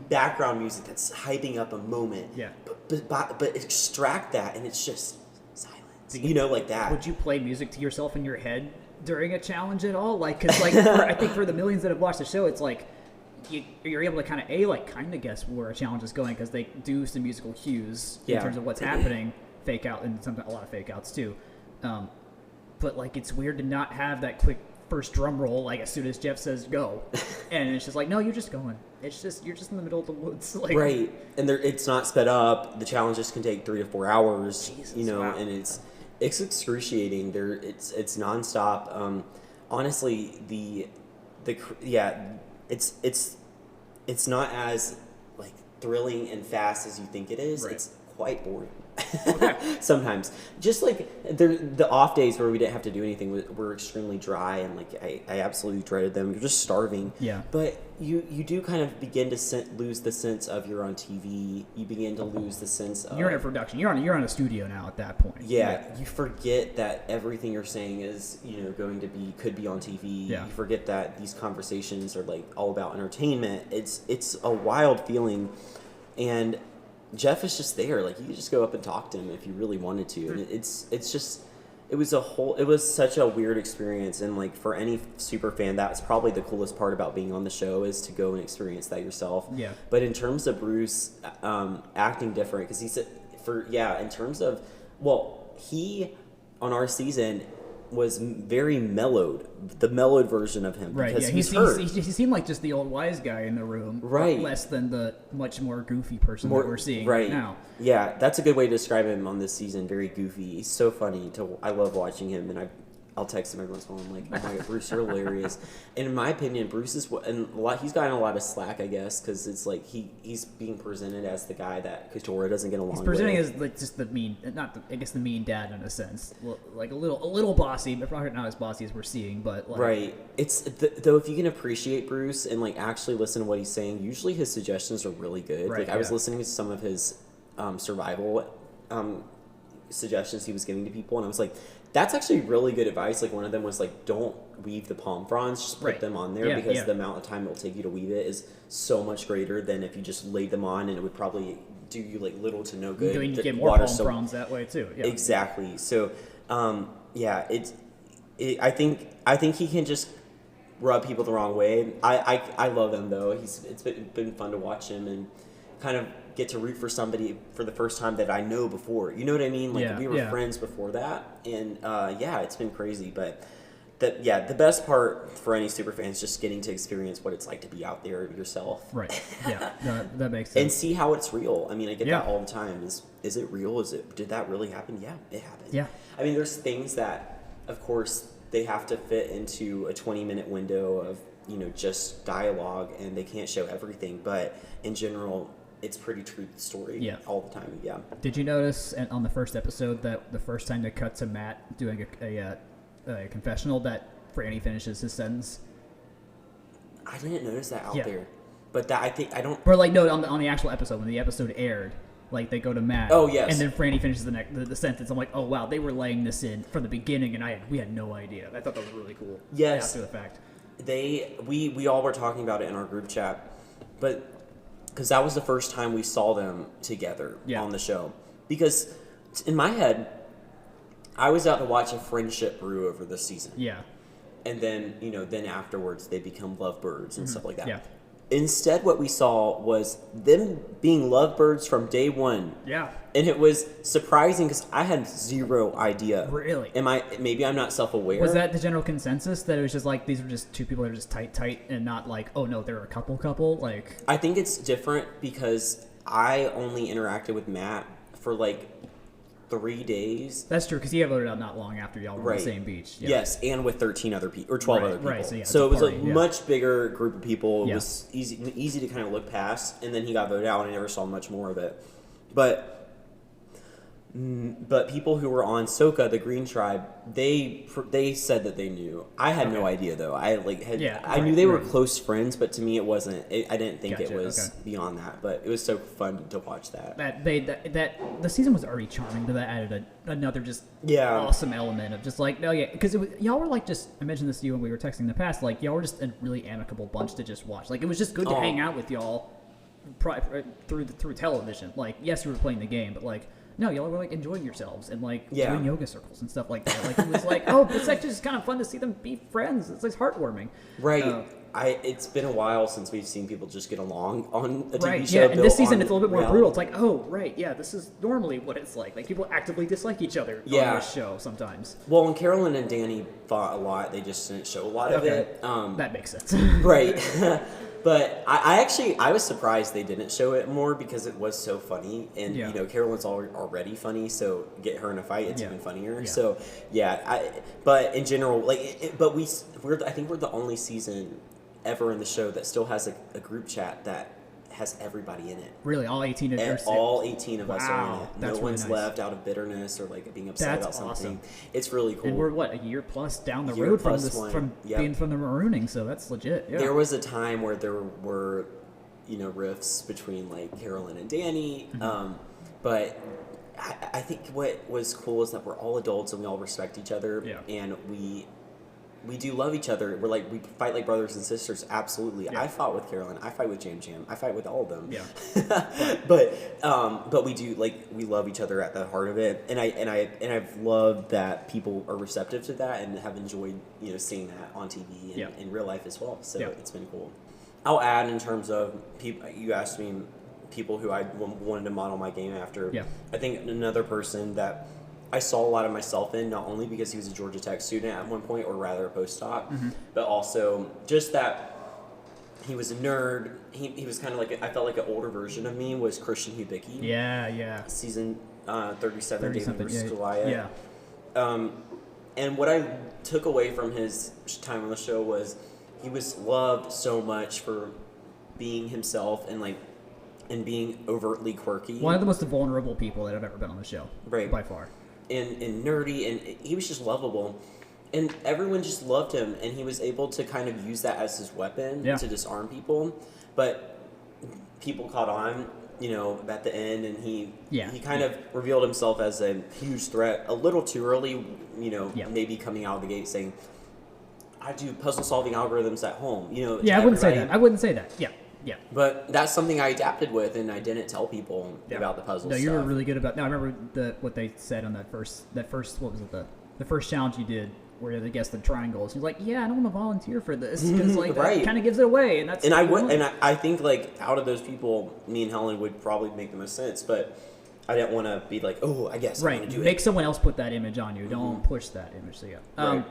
[SPEAKER 2] background music that's hyping up a moment. Yeah. But extract that and it's just silence. Like that.
[SPEAKER 3] Would you play music to yourself in your head during a challenge at all? Like, cause I think for the millions that have watched the show, it's like you're able to kind of guess where a challenge is going because they do some musical cues in terms of what's happening, fake out, and sometimes a lot of fake outs too. But like it's weird to not have that quick first drum roll like as soon as Jeff says go, and it's just like no, you're just going. It's just you're just in the middle of the woods, like
[SPEAKER 2] right. And it's not sped up. The challenges can take 3 to 4 hours, wow. And it's excruciating. It's nonstop. Honestly, it's not as like thrilling and fast as you think it is. Right. It's quite boring. Sometimes just like the off days where we didn't have to do anything were extremely dry and like I absolutely dreaded them. You're just starving, but you do kind of begin to lose the sense of you're on TV. You begin to lose the sense of
[SPEAKER 3] you're in a production. You're on a studio now at that point.
[SPEAKER 2] You forget that everything you're saying is could be on TV. You forget that these conversations are like all about entertainment. It's a wild feeling, and Jeff is just there. Like you could just go up and talk to him if you really wanted to. And it was such a weird experience. And like for any super fan, that's probably the coolest part about being on the show is to go and experience that yourself. Yeah. But in terms of Bruce acting different, because he said in terms of he on our season was very mellowed, the mellowed version of him.
[SPEAKER 3] Right,
[SPEAKER 2] because
[SPEAKER 3] he seemed like just the old wise guy in the room. Right. Less than the much more goofy person that we're seeing right now.
[SPEAKER 2] Yeah, that's a good way to describe him on this season. Very goofy. He's so funny. I love watching him, and I'll text him every once in a while. I'm like, oh my God, Bruce, you're hilarious. And in my opinion, Bruce is he's gotten a lot of slack, I guess, because it's like he's being presented as the guy that Couture doesn't get along with. He's
[SPEAKER 3] presenting as like just the mean, the mean dad in a sense, like a little bossy, but probably not as bossy as we're seeing. But like,
[SPEAKER 2] right, it's though if you can appreciate Bruce and like actually listen to what he's saying, usually his suggestions are really good. Right, like I was listening to some of his survival suggestions he was giving to people, and I was like, that's actually really good advice. Like one of them was like, don't weave the palm fronds, just put them on there because the amount of time it will take you to weave it is so much greater than if you just laid them on, and it would probably do you like little to no good.
[SPEAKER 3] You get more palm fronds that way too. Yeah.
[SPEAKER 2] Exactly. So, I think he can just rub people the wrong way. I love him though. It's been fun to watch him and kind of get to root for somebody for the first time that I know before. You know what I mean? Like we were friends before that, and it's been crazy. But the best part for any super fan is just getting to experience what it's like to be out there yourself.
[SPEAKER 3] Right. Yeah. That makes sense.
[SPEAKER 2] And see how it's real. I mean, I get that all the time. Is it real? Did that really happen? Yeah, it happened.
[SPEAKER 3] Yeah.
[SPEAKER 2] I mean, there's things that, of course, they have to fit into a 20-minute window of, just dialogue, and they can't show everything. But in general, it's pretty true to the story all the time. Yeah.
[SPEAKER 3] Did you notice on the first episode that the first time they cut to Matt doing a confessional that Franny finishes his sentence?
[SPEAKER 2] I didn't notice that out there. But that I don't...
[SPEAKER 3] Or on the actual episode, when the episode aired, like they go to Matt.
[SPEAKER 2] Oh, yes.
[SPEAKER 3] And then Franny finishes the sentence. I'm like, oh, wow, they were laying this in from the beginning, and we had no idea. I thought that was really cool.
[SPEAKER 2] Yes.
[SPEAKER 3] After the fact.
[SPEAKER 2] We all were talking about it in our group chat, but because that was the first time we saw them together on the show. Because in my head, I was out to watch a friendship brew over this season.
[SPEAKER 3] Yeah.
[SPEAKER 2] And then, then afterwards they become lovebirds and stuff like that.
[SPEAKER 3] Yeah.
[SPEAKER 2] Instead, what we saw was them being lovebirds from day one.
[SPEAKER 3] Yeah.
[SPEAKER 2] And it was surprising because I had zero idea.
[SPEAKER 3] Really?
[SPEAKER 2] Maybe I'm not self-aware.
[SPEAKER 3] Was that the general consensus, that it was just like these were just two people that are just tight and not like, oh no, they're a couple? Like,
[SPEAKER 2] I think it's different because I only interacted with Matt for like 3 days.
[SPEAKER 3] That's true, because he got voted out not long after y'all were on the same beach. Yeah.
[SPEAKER 2] Yes, and with 13 other people, or 12 other people.
[SPEAKER 3] Right,
[SPEAKER 2] so it was a much bigger group of people. It was easy to kind of look past, and then he got voted out, and I never saw much more of it. But people who were on Soka, the Green Tribe, they said that they knew. I had no idea though. I knew they were close friends, but to me it wasn't. I didn't think it was beyond that. But it was so fun to watch that.
[SPEAKER 3] That the season was already charming, but that added another just awesome element of just like because y'all were like just, I mentioned this to you when we were texting in the past, like y'all were just a really amicable bunch to just watch. Like it was just good to hang out with y'all through television. Like yes, we were playing the game, but like. No, y'all were like enjoying yourselves and like doing yoga circles and stuff like that. Like it was like, oh, it's actually just kind of fun to see them be friends. It's like heartwarming.
[SPEAKER 2] Right. It's been a while since we've seen people just get along on a TV
[SPEAKER 3] right.
[SPEAKER 2] show.
[SPEAKER 3] Yeah, and this season it's a little bit more brutal. It's like, oh, right, yeah, this is normally what it's like. Like people actively dislike each other on this show sometimes.
[SPEAKER 2] Well, when Carolyn and Danny fought a lot, they just didn't show a lot of it.
[SPEAKER 3] That makes sense.
[SPEAKER 2] Right. But I was surprised they didn't show it more because it was so funny, and Carolyn's already funny, so get her in a fight, it's even funnier. Yeah. So but in general, I think we're the only season ever in the show that still has a group chat that has everybody in it.
[SPEAKER 3] Really, all 18 of us.
[SPEAKER 2] All 18 of us are in it.
[SPEAKER 3] That's
[SPEAKER 2] no one's
[SPEAKER 3] really nice.
[SPEAKER 2] Left out of bitterness or like being upset about something.
[SPEAKER 3] Awesome.
[SPEAKER 2] It's really cool.
[SPEAKER 3] And we're a year plus down the road from being from the marooning, so that's legit. Yeah.
[SPEAKER 2] There was a time where there were, rifts between like Carolyn and Danny, but I think what was cool is that we're all adults and we all respect each other, and we do love each other. We're like, we fight like brothers and sisters. Absolutely. Yeah. I fought with Carolyn. I fight with Jam Jam. I fight with all of them.
[SPEAKER 3] Yeah.
[SPEAKER 2] but we do, like, we love each other at the heart of it. And I've loved that people are receptive to that and have enjoyed, seeing that on TV and in real life as well. So it's been cool. I'll add in terms of people, you asked me people who I wanted to model my game after.
[SPEAKER 3] Yeah.
[SPEAKER 2] I think another person that I saw a lot of myself in, not only because he was a Georgia Tech student at one point, or rather a postdoc, but also just that he was a nerd. He was kind of like, I felt like an older version of me, was Christian Hubicki.
[SPEAKER 3] Yeah.
[SPEAKER 2] Season 37, David versus Goliath.
[SPEAKER 3] Yeah.
[SPEAKER 2] And what I took away from his time on the show was he was loved so much for being himself and being overtly quirky.
[SPEAKER 3] One of the most vulnerable people that have ever been on the show.
[SPEAKER 2] Right.
[SPEAKER 3] By far.
[SPEAKER 2] And nerdy, and he was just lovable, and everyone just loved him, and he was able to kind of use that as his weapon to disarm people. But people caught on, at the end, and he kind of revealed himself as a huge threat a little too early, maybe coming out of the gate saying, I do puzzle solving algorithms at home,
[SPEAKER 3] I wouldn't say that. Yeah. Yeah.
[SPEAKER 2] But that's something I adapted with, and I didn't tell people about the puzzle
[SPEAKER 3] No,
[SPEAKER 2] stuff.
[SPEAKER 3] you were really good about. No, I remember what they said on that first. What was it? The first challenge you did, where they guessed the triangles. He's like, "Yeah, I don't want to volunteer for this because like
[SPEAKER 2] Right.
[SPEAKER 3] that kind of gives it away." And that's.
[SPEAKER 2] And I think like out of those people, me and Helen would probably make the most sense, but I didn't want to be like, oh, I guess I'm going to do it.
[SPEAKER 3] Make someone else put that image on you. Don't push that image. So yeah.
[SPEAKER 2] Right.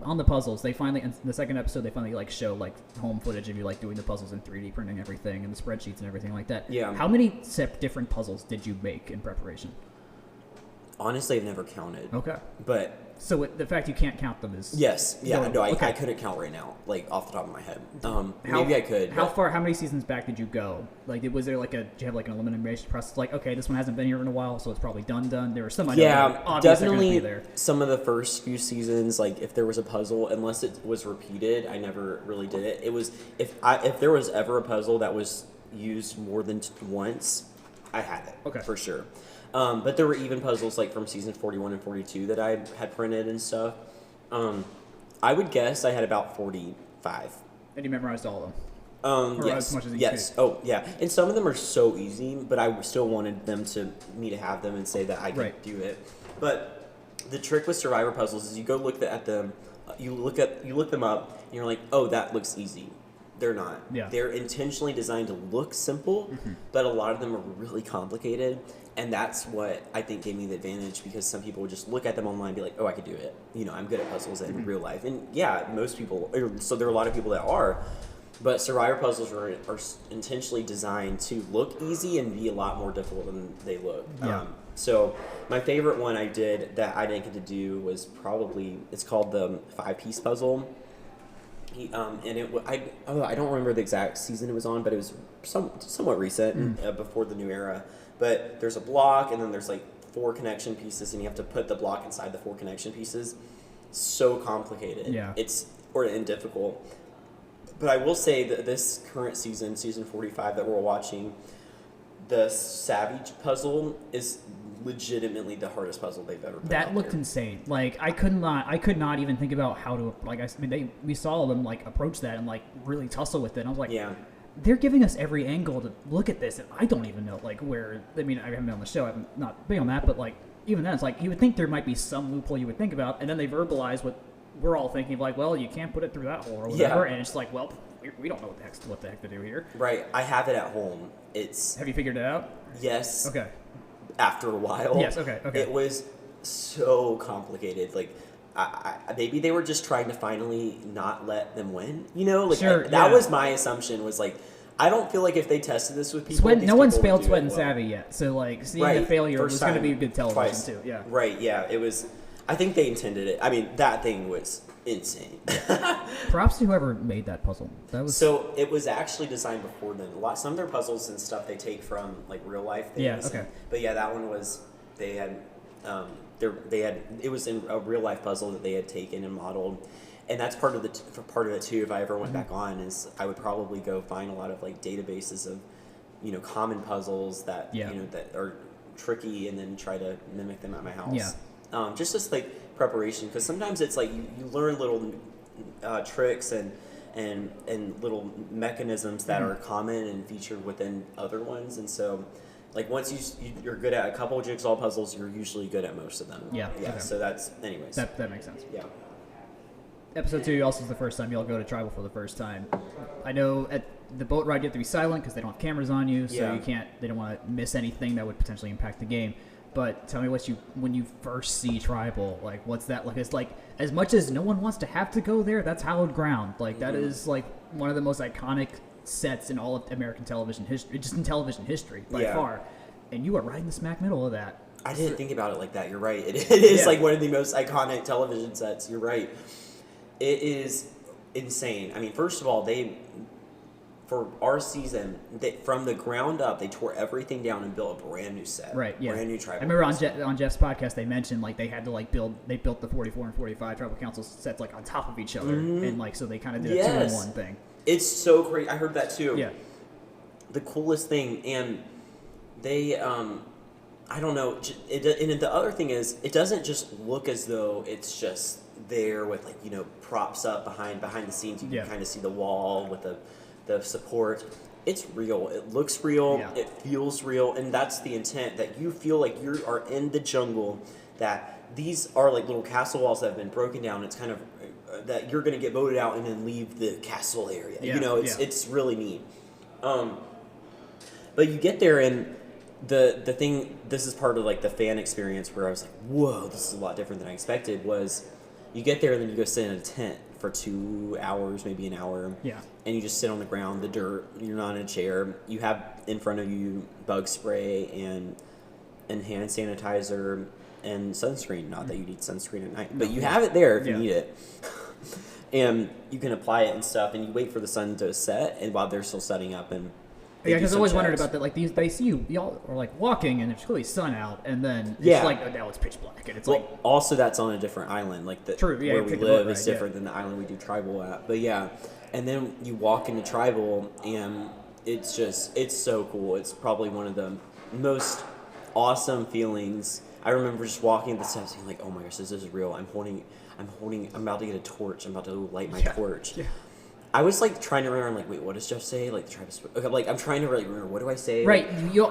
[SPEAKER 3] On the puzzles, they finally in the second episode they finally like show like home footage of you like doing the puzzles in 3D printing everything and the spreadsheets and everything like that.
[SPEAKER 2] Yeah.
[SPEAKER 3] How many different puzzles did you make in preparation?
[SPEAKER 2] Honestly, I've never counted.
[SPEAKER 3] Okay.
[SPEAKER 2] But
[SPEAKER 3] so the fact you can't count them is
[SPEAKER 2] yes, yeah,
[SPEAKER 3] no,
[SPEAKER 2] I
[SPEAKER 3] okay.
[SPEAKER 2] couldn't count right now, like off the top of my head. Maybe I could.
[SPEAKER 3] How many seasons back did you go? Like, was there like did you have like an elimination process? Like, okay, this one hasn't been here in a while, so it's probably done. There were some I know that obviously are gonna be there.
[SPEAKER 2] Some of the first few seasons, like if there was a puzzle, unless it was repeated, I never really did it. It was if there was ever a puzzle that was used more than once, I had it.
[SPEAKER 3] Okay.
[SPEAKER 2] For sure. But there were even puzzles like from season 41 and 42 that I had printed and stuff. I would guess I had about 45.
[SPEAKER 3] And you memorized all of them?
[SPEAKER 2] Yes.
[SPEAKER 3] As much as you
[SPEAKER 2] yes.
[SPEAKER 3] could.
[SPEAKER 2] Oh, yeah. And some of them are so easy, but I still wanted me to have them and say that I could do it. But the trick with survivor puzzles is you go look at them, you look them up, and you're like, oh, that looks easy. They're not.
[SPEAKER 3] Yeah.
[SPEAKER 2] They're intentionally designed to look simple, but a lot of them are really complicated. And that's what I think gave me the advantage, because some people would just look at them online and be like, oh, I could do it. I'm good at puzzles in real life. And yeah, most people, so there are a lot of people that are, but survivor puzzles are intentionally designed to look easy and be a lot more difficult than they look.
[SPEAKER 3] Yeah.
[SPEAKER 2] So my favorite one I did that I didn't get to do was it's called the 5-piece puzzle. I don't remember the exact season it was on, but it was somewhat recent, before the new era. But there's a block, and then there's like 4 connection pieces, and you have to put the block inside the 4 connection pieces. So complicated.
[SPEAKER 3] Yeah.
[SPEAKER 2] And difficult. But I will say that this current season 45 that we're watching, the Savage puzzle is legitimately the hardest puzzle they've ever put
[SPEAKER 3] That looked
[SPEAKER 2] there.
[SPEAKER 3] insane. Like I could not even think about how to we saw them like approach that and like really tussle with it. And I was like,
[SPEAKER 2] yeah.
[SPEAKER 3] They're giving us every angle to look at this, and I don't even know like where. I mean, I haven't been on the show. I'm not big on that, but like even then, it's like you would think there might be some loophole you would think about, and then they verbalize what we're all thinking of, like, well, you can't put it through that hole or whatever, and it's like, well, we don't know what the heck to do here.
[SPEAKER 2] Right. I have it at home.
[SPEAKER 3] Have you figured it out?
[SPEAKER 2] Yes.
[SPEAKER 3] Okay.
[SPEAKER 2] After a while.
[SPEAKER 3] Yes. Okay.
[SPEAKER 2] It was so complicated. Like, maybe they were just trying to finally not let them win.
[SPEAKER 3] Sure,
[SPEAKER 2] that was my assumption. Was like, I don't feel like if they tested this with people,
[SPEAKER 3] no one's failed Sweat and Savvy yet. So like, seeing the failure was going to be good television
[SPEAKER 2] twice.
[SPEAKER 3] too. Yeah.
[SPEAKER 2] Right. Yeah. It was. I think they intended it. I mean, that thing was insane.
[SPEAKER 3] Props to whoever made that puzzle.
[SPEAKER 2] So it was actually designed before then. Some of their puzzles and stuff they take from like real life things.
[SPEAKER 3] Yeah. Okay.
[SPEAKER 2] But yeah, that one was they had it was in a real life puzzle that they had taken and modeled. And that's part of it too. If I ever went back on, is I would probably go find a lot of like databases of, common puzzles that that are tricky, and then try to mimic them at my house.
[SPEAKER 3] Yeah.
[SPEAKER 2] Just as like preparation, because sometimes it's like you learn little tricks and little mechanisms that are common and featured within other ones, and so. Like, once you're good at a couple of jigsaw puzzles, you're usually good at most of them.
[SPEAKER 3] Yeah.
[SPEAKER 2] Yeah.
[SPEAKER 3] Okay.
[SPEAKER 2] So that's, anyways.
[SPEAKER 3] That makes sense.
[SPEAKER 2] Yeah.
[SPEAKER 3] Episode 2 also is the first time y'all go to tribal for the first time. I know at the boat ride you have to be silent because they don't have cameras on you, so they don't want to miss anything that would potentially impact the game. But tell me when you first see tribal, like, what's that like? It's like, as much as no one wants to have to go there, that's hallowed ground. Like, that is like one of the most iconic sets in all of American television history, just in television history by far, and you are right in the smack middle of that.
[SPEAKER 2] I didn't think about it like that. You're right. It is like one of the most iconic television sets. You're right. It is insane. I mean, first of all, for our season, from the ground up, they tore everything down and built a brand new set.
[SPEAKER 3] Right. Yeah.
[SPEAKER 2] Brand new tribal.
[SPEAKER 3] I remember on Jeff's podcast they mentioned like they had to like build the 44 and 45 tribal council sets like on top of each other, and like so they kind of did a 2-in-1 thing.
[SPEAKER 2] It's so great. I heard that too.
[SPEAKER 3] Yeah.
[SPEAKER 2] The coolest thing, and they, I don't know. And the other thing is, it doesn't just look as though it's just there with like props up behind the scenes. You can kind of see the wall with the support. it's real. It looks real.
[SPEAKER 3] Yeah.
[SPEAKER 2] It feels real, and that's the intent, that you feel like you are in the jungle, that these are like little castle walls that have been broken down. It's kind of that you're going to get voted out and then leave the castle area.
[SPEAKER 3] Yeah,
[SPEAKER 2] you know, it's really neat. But you get there, and the thing, this is part of like the fan experience where I was like, whoa, this is a lot different than I expected, was you get there and then you go sit in a tent for 2 hours, maybe an hour.
[SPEAKER 3] Yeah.
[SPEAKER 2] And you just sit on the ground, the dirt, you're not in a chair. You have in front of you bug spray and hand sanitizer and sunscreen. Not that you need sunscreen at night, but you have it there if you need it. And you can apply it and stuff, and you wait for the sun to set, and while they're still setting up, and
[SPEAKER 3] because I always wondered about that. Like they see you, y'all are like walking, and there's clearly sun out, and then it's like, oh, now it's pitch black, and it's like.
[SPEAKER 2] Also, that's on a different island. Like where we live is different than the island we do tribal at. But yeah, and then you walk into tribal, and it's so cool. It's probably one of the most awesome feelings. I remember just walking the steps, being like, oh my gosh, this is real. I'm about to get a torch. I'm about to light my torch. Yeah. I was like trying to remember, like, wait, what does Jeff say? Like the tribe is, okay, like I'm trying to really remember, what do I say?
[SPEAKER 3] Right,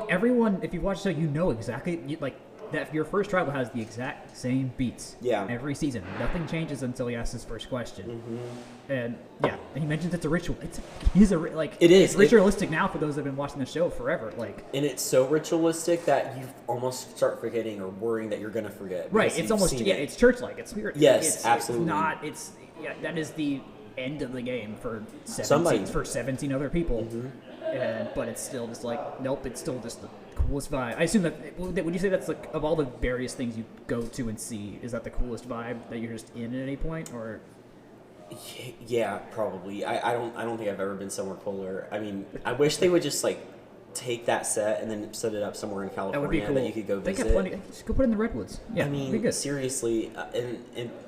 [SPEAKER 3] everyone, if you watch the show, you know exactly like that. Your first tribal has the exact same beats.
[SPEAKER 2] Yeah.
[SPEAKER 3] Every season, nothing changes until he asks his first question. And and he mentions it's a ritual. It is It's ritualistic now for those that have been watching the show forever. Like,
[SPEAKER 2] and it's so ritualistic that you almost start forgetting or worrying that you're gonna forget.
[SPEAKER 3] Right, it's almost it's church-like. It's spirit.
[SPEAKER 2] Yes, absolutely.
[SPEAKER 3] It's not. That is the end of the game for 17 other people, but it's still just like, nope, it's still just the coolest vibe. I assume would you say that's like, of all the various things you go to and see, is that the coolest vibe that you're just in at any point? Or
[SPEAKER 2] yeah, probably. I don't think I've ever been somewhere cooler. I mean, I wish they would just like take that set and then set it up somewhere in California that would be cool. That you could go visit.
[SPEAKER 3] They got plenty. Just go put it in the redwoods. Yeah,
[SPEAKER 2] I mean, seriously,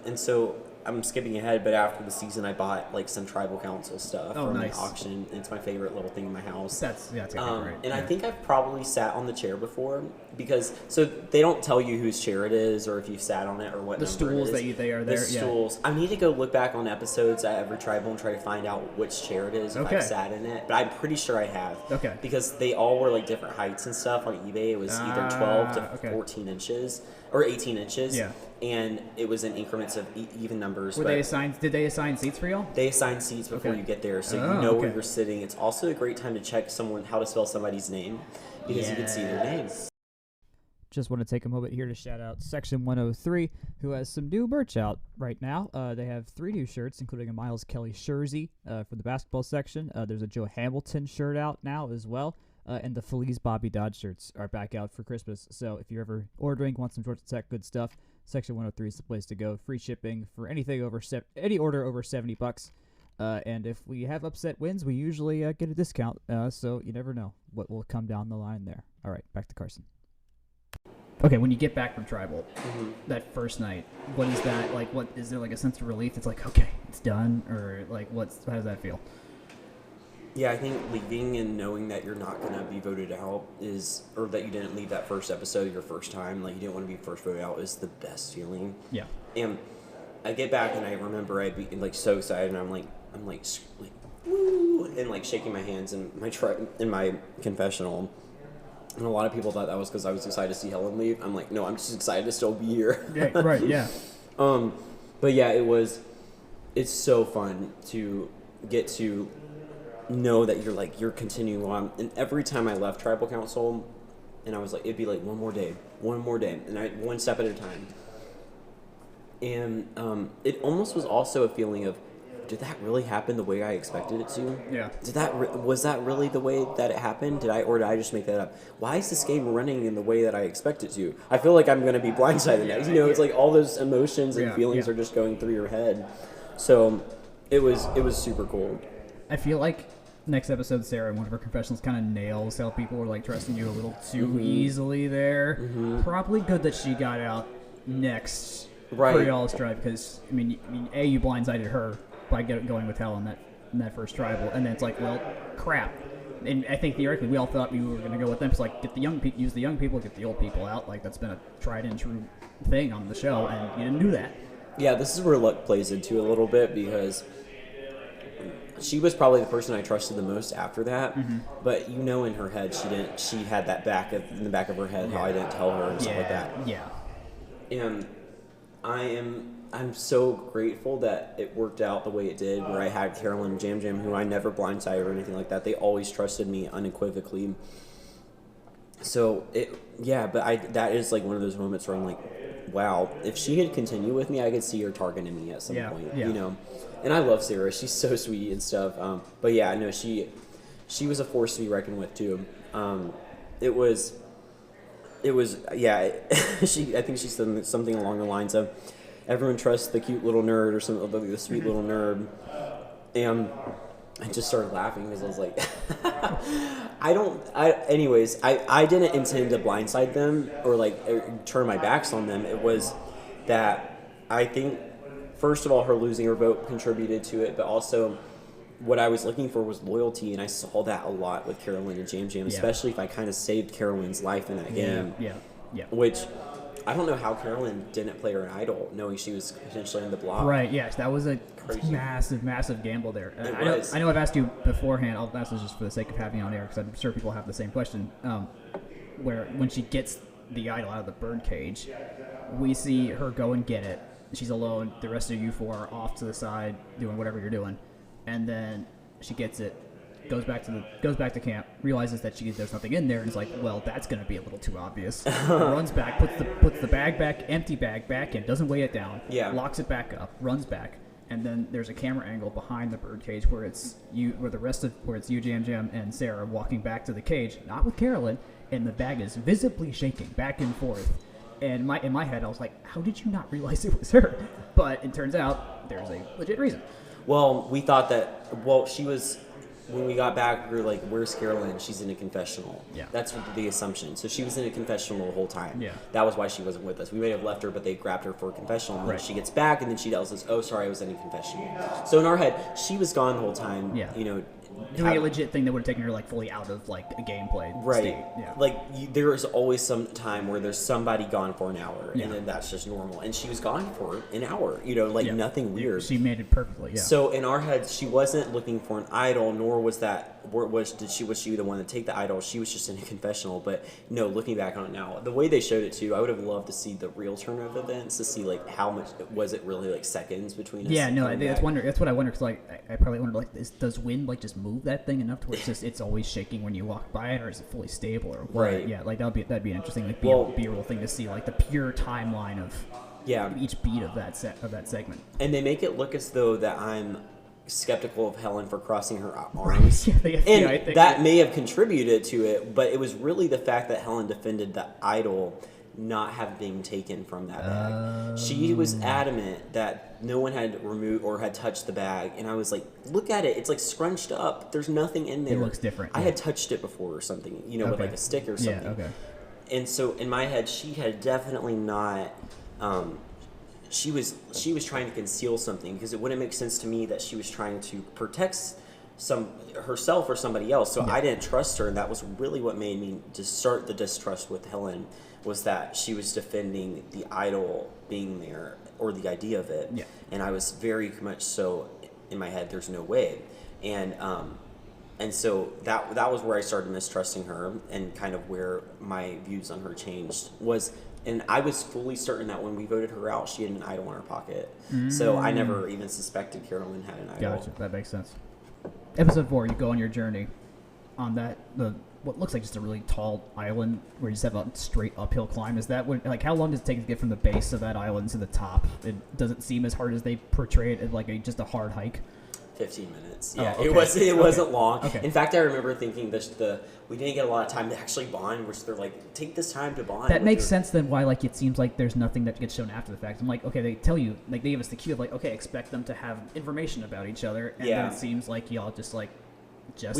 [SPEAKER 2] and so I'm skipping ahead, but after the season, I bought like some tribal council stuff from the auction. It's my favorite little thing in my house.
[SPEAKER 3] That's great.
[SPEAKER 2] And I think I've probably sat on the chair before, because so they don't tell you whose chair it is or if you've sat on it or what.
[SPEAKER 3] The stools they are there.
[SPEAKER 2] The stools. I need to go look back on episodes at every tribal and try to find out which chair it is if I've sat in it. But I'm pretty sure I have.
[SPEAKER 3] Okay.
[SPEAKER 2] Because they all were like different heights and stuff on eBay. It was either 12 to 14 inches or 18 inches.
[SPEAKER 3] Yeah.
[SPEAKER 2] And it was in increments of even numbers.
[SPEAKER 3] Did they assign seats for y'all?
[SPEAKER 2] They assign seats before you get there, so you know where you're sitting. It's also a great time to check how to spell somebody's name, because you can see their names.
[SPEAKER 1] Just want to take a moment here to shout out Section 103, who has some new merch out right now. They have 3 new shirts, including a Miles Kelly jersey for the basketball section. There's a Joe Hamilton shirt out now as well. And the Feliz Bobby Dodd shirts are back out for Christmas. So if you're ever ordering, want some Georgia Tech good stuff, Section 103 is the place to go. Free shipping for anything over any order over $70. And if we have upset wins, we usually get a discount. So you never know what will come down the line there. All right, back to Carson.
[SPEAKER 3] Okay, when you get back from tribal, that first night, what is that like? What is there like a sense of relief? It's like, okay, it's done, or like how does that feel?
[SPEAKER 2] Yeah, I think leaving and knowing that you're not going to be voted out or that you didn't leave that first episode your first time, like you didn't want to be first voted out, is the best feeling.
[SPEAKER 3] Yeah.
[SPEAKER 2] And I get back and I remember I'd be like so excited, and I'm like woo, and like shaking my hands in my confessional. And a lot of people thought that was because I was excited to see Helen leave. I'm like, no, I'm just excited to still be here.
[SPEAKER 3] Yeah, right, yeah.
[SPEAKER 2] But yeah, it's so fun to get to know that you're continuing on. And every time I left tribal council, and I was like, it'd be like one more day, and one step at a time. And it almost was also a feeling of, did that really happen the way I expected it to?
[SPEAKER 3] Yeah.
[SPEAKER 2] Was that really the way that it happened? Did I just make that up? Why is this game running in the way that I expect it to? I feel like I'm going to be blindsided next. It's like all those emotions and feelings are just going through your head. So it was super cool.
[SPEAKER 3] I feel like next episode, Sarah, in one of her confessionals, kind of nails how people were like trusting you a little too easily there. Mm-hmm. Probably good that she got out next for y'all's tribe, because I mean, you blindsided her by going with Helen in that first tribal, and then it's like, well, crap. And I think theoretically we all thought we were going to go with them. It's like, use the young people, get the old people out. Like, that's been a tried and true thing on the show, and you didn't do that.
[SPEAKER 2] Yeah, this is where luck plays into a little bit, because she was probably the person I trusted the most after that. But in her head, she had that in the back of her head how I didn't tell her and stuff like that.
[SPEAKER 3] Yeah.
[SPEAKER 2] And I'm so grateful that it worked out the way it did, where I had Carolyn and Jam, who I never blindsided or anything like that. They always trusted me unequivocally. So that is like one of those moments where I'm like, wow, if she had continued with me, I could see her targeting me at some point, And I love Sarah; she's so sweet and stuff. But yeah, no, she was a force to be reckoned with too. It was I think she said something along the lines of, everyone trusts the cute little nerd or something, the sweet little nerd, and I just started laughing because I was like, I didn't intend to blindside them or turn my backs on them. It was that I think, first of all, her losing her vote contributed to it, but also what I was looking for was loyalty, and I saw that a lot with Carolyn and Jam, especially if I kind of saved Carolyn's life in that game.
[SPEAKER 3] Yeah.
[SPEAKER 2] Which, I don't know how Carolyn didn't play her idol, knowing she was potentially in the block.
[SPEAKER 3] Right, yes, that was a massive gamble there. I know I've asked you beforehand, I'll ask this just for the sake of having you on air, because I'm sure people have the same question, where when she gets the idol out of the bird cage, we see her go and get it. She's alone, the rest of you four are off to the side doing whatever you're doing. And then she gets it, goes back to camp, realizes that there's nothing in there, and is like, well, that's going to be a little too obvious. Runs back, puts the bag back, empty bag back in, doesn't weigh it down, locks it back up, runs back, and then there's a camera angle behind the birdcage where it's you, Jam, and Sarah walking back to the cage, not with Carolyn, and the bag is visibly shaking back and forth. And in my head, I was like, how did you not realize it was her? But it turns out there's a legit reason.
[SPEAKER 2] Well, we thought that, she was, when we got back, we were like, where's Carolyn? She's in a confessional.
[SPEAKER 3] Yeah.
[SPEAKER 2] That's the assumption. So she was in a confessional the whole time.
[SPEAKER 3] Yeah.
[SPEAKER 2] That was why she wasn't with us. We may have left her, but they grabbed her for a confessional. And then she gets back, and then she tells us, oh, sorry, I was in a confessional. So in our head, she was gone the whole time,
[SPEAKER 3] doing a legit thing that would have taken her fully out of a gameplay state. Yeah.
[SPEAKER 2] There is always some time where there's somebody gone for an hour, and then that's just normal. And she was gone for an hour, nothing weird.
[SPEAKER 3] She made it perfectly. Yeah.
[SPEAKER 2] So in our heads, she wasn't looking for an idol, nor was she the one to take the idol. She was just in a confessional. But no, looking back on it now, the way they showed it too, I would have loved to see the real turn of events to see how much was it really seconds between us.
[SPEAKER 3] Yeah, no, that's what I wonder, because I probably wonder does wind just move that thing enough to where it's always shaking when you walk by it, or is it fully stable or what?
[SPEAKER 2] Right?
[SPEAKER 3] Yeah, that'd be an interesting B-roll thing to see, the pure timeline of each beat of that segment.
[SPEAKER 2] And they make it look as though that I'm skeptical of Helen for crossing her arms. And that may have contributed to it, but it was really the fact that Helen defended the idol not have been taken from that bag. She was adamant that no one had removed or had touched the bag, and I was like, look at it, it's scrunched up, there's nothing in there.
[SPEAKER 3] It looks different.
[SPEAKER 2] I had touched it before or something, with a stick or something.
[SPEAKER 3] Yeah, okay.
[SPEAKER 2] And so in my head, she had definitely not she was trying to conceal something, because it wouldn't make sense to me that she was trying to protect herself or somebody else. So I didn't trust her, and that was really what made me just start the distrust with Helen, was that she was defending the idol being there, or the idea of it.
[SPEAKER 3] Yeah.
[SPEAKER 2] And I was very much so in my head, there's no way. And so that was where I started mistrusting her, and kind of where my views on her changed was. And I was fully certain that when we voted her out, she had an idol in her pocket. So I never even suspected Carolyn had an idol.
[SPEAKER 3] Gotcha. That makes sense. Episode 4, you go on your journey on what looks like just a really tall island where you just have a straight uphill climb. Is that how long does it take to get from the base of that island to the top? It doesn't seem as hard as they portray it as just a hard hike.
[SPEAKER 2] 15 minutes.
[SPEAKER 3] Oh,
[SPEAKER 2] Yeah,
[SPEAKER 3] okay.
[SPEAKER 2] It wasn't long.
[SPEAKER 3] Okay.
[SPEAKER 2] In fact, I remember thinking we didn't get a lot of time to actually bond, which they're take this time to bond.
[SPEAKER 3] That makes sense then why it seems like there's nothing that gets shown after the fact. I'm okay, they tell you, they give us the cue of okay, expect them to have information about each other, and then it seems like y'all just
[SPEAKER 2] we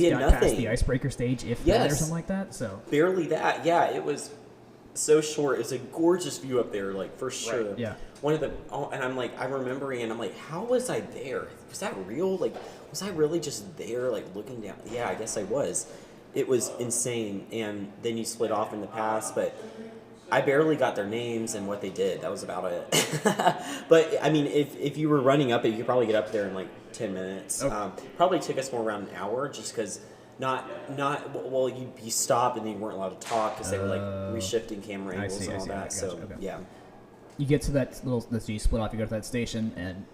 [SPEAKER 2] had
[SPEAKER 3] got
[SPEAKER 2] nothing.
[SPEAKER 3] past the icebreaker stage, if that, or something like that. So
[SPEAKER 2] barely that. Yeah, it was so short. It's a gorgeous view up there, for sure.
[SPEAKER 3] Right, yeah.
[SPEAKER 2] And I'm remembering, and I'm how was I there? Was that real? Was I really just there, looking down? Yeah, I guess I was. It was insane. And then you split off in the past, but I barely got their names and what they did. That was about it. But I mean, if you were running up it, you could probably get up there in 10 10 minutes.
[SPEAKER 3] Okay.
[SPEAKER 2] Probably took us more around an hour, just because well, you stopped and you weren't allowed to talk because they were like reshifting camera angles and all that. So
[SPEAKER 3] okay.
[SPEAKER 2] yeah.
[SPEAKER 3] You get to that little, so you split off, you go to that station, and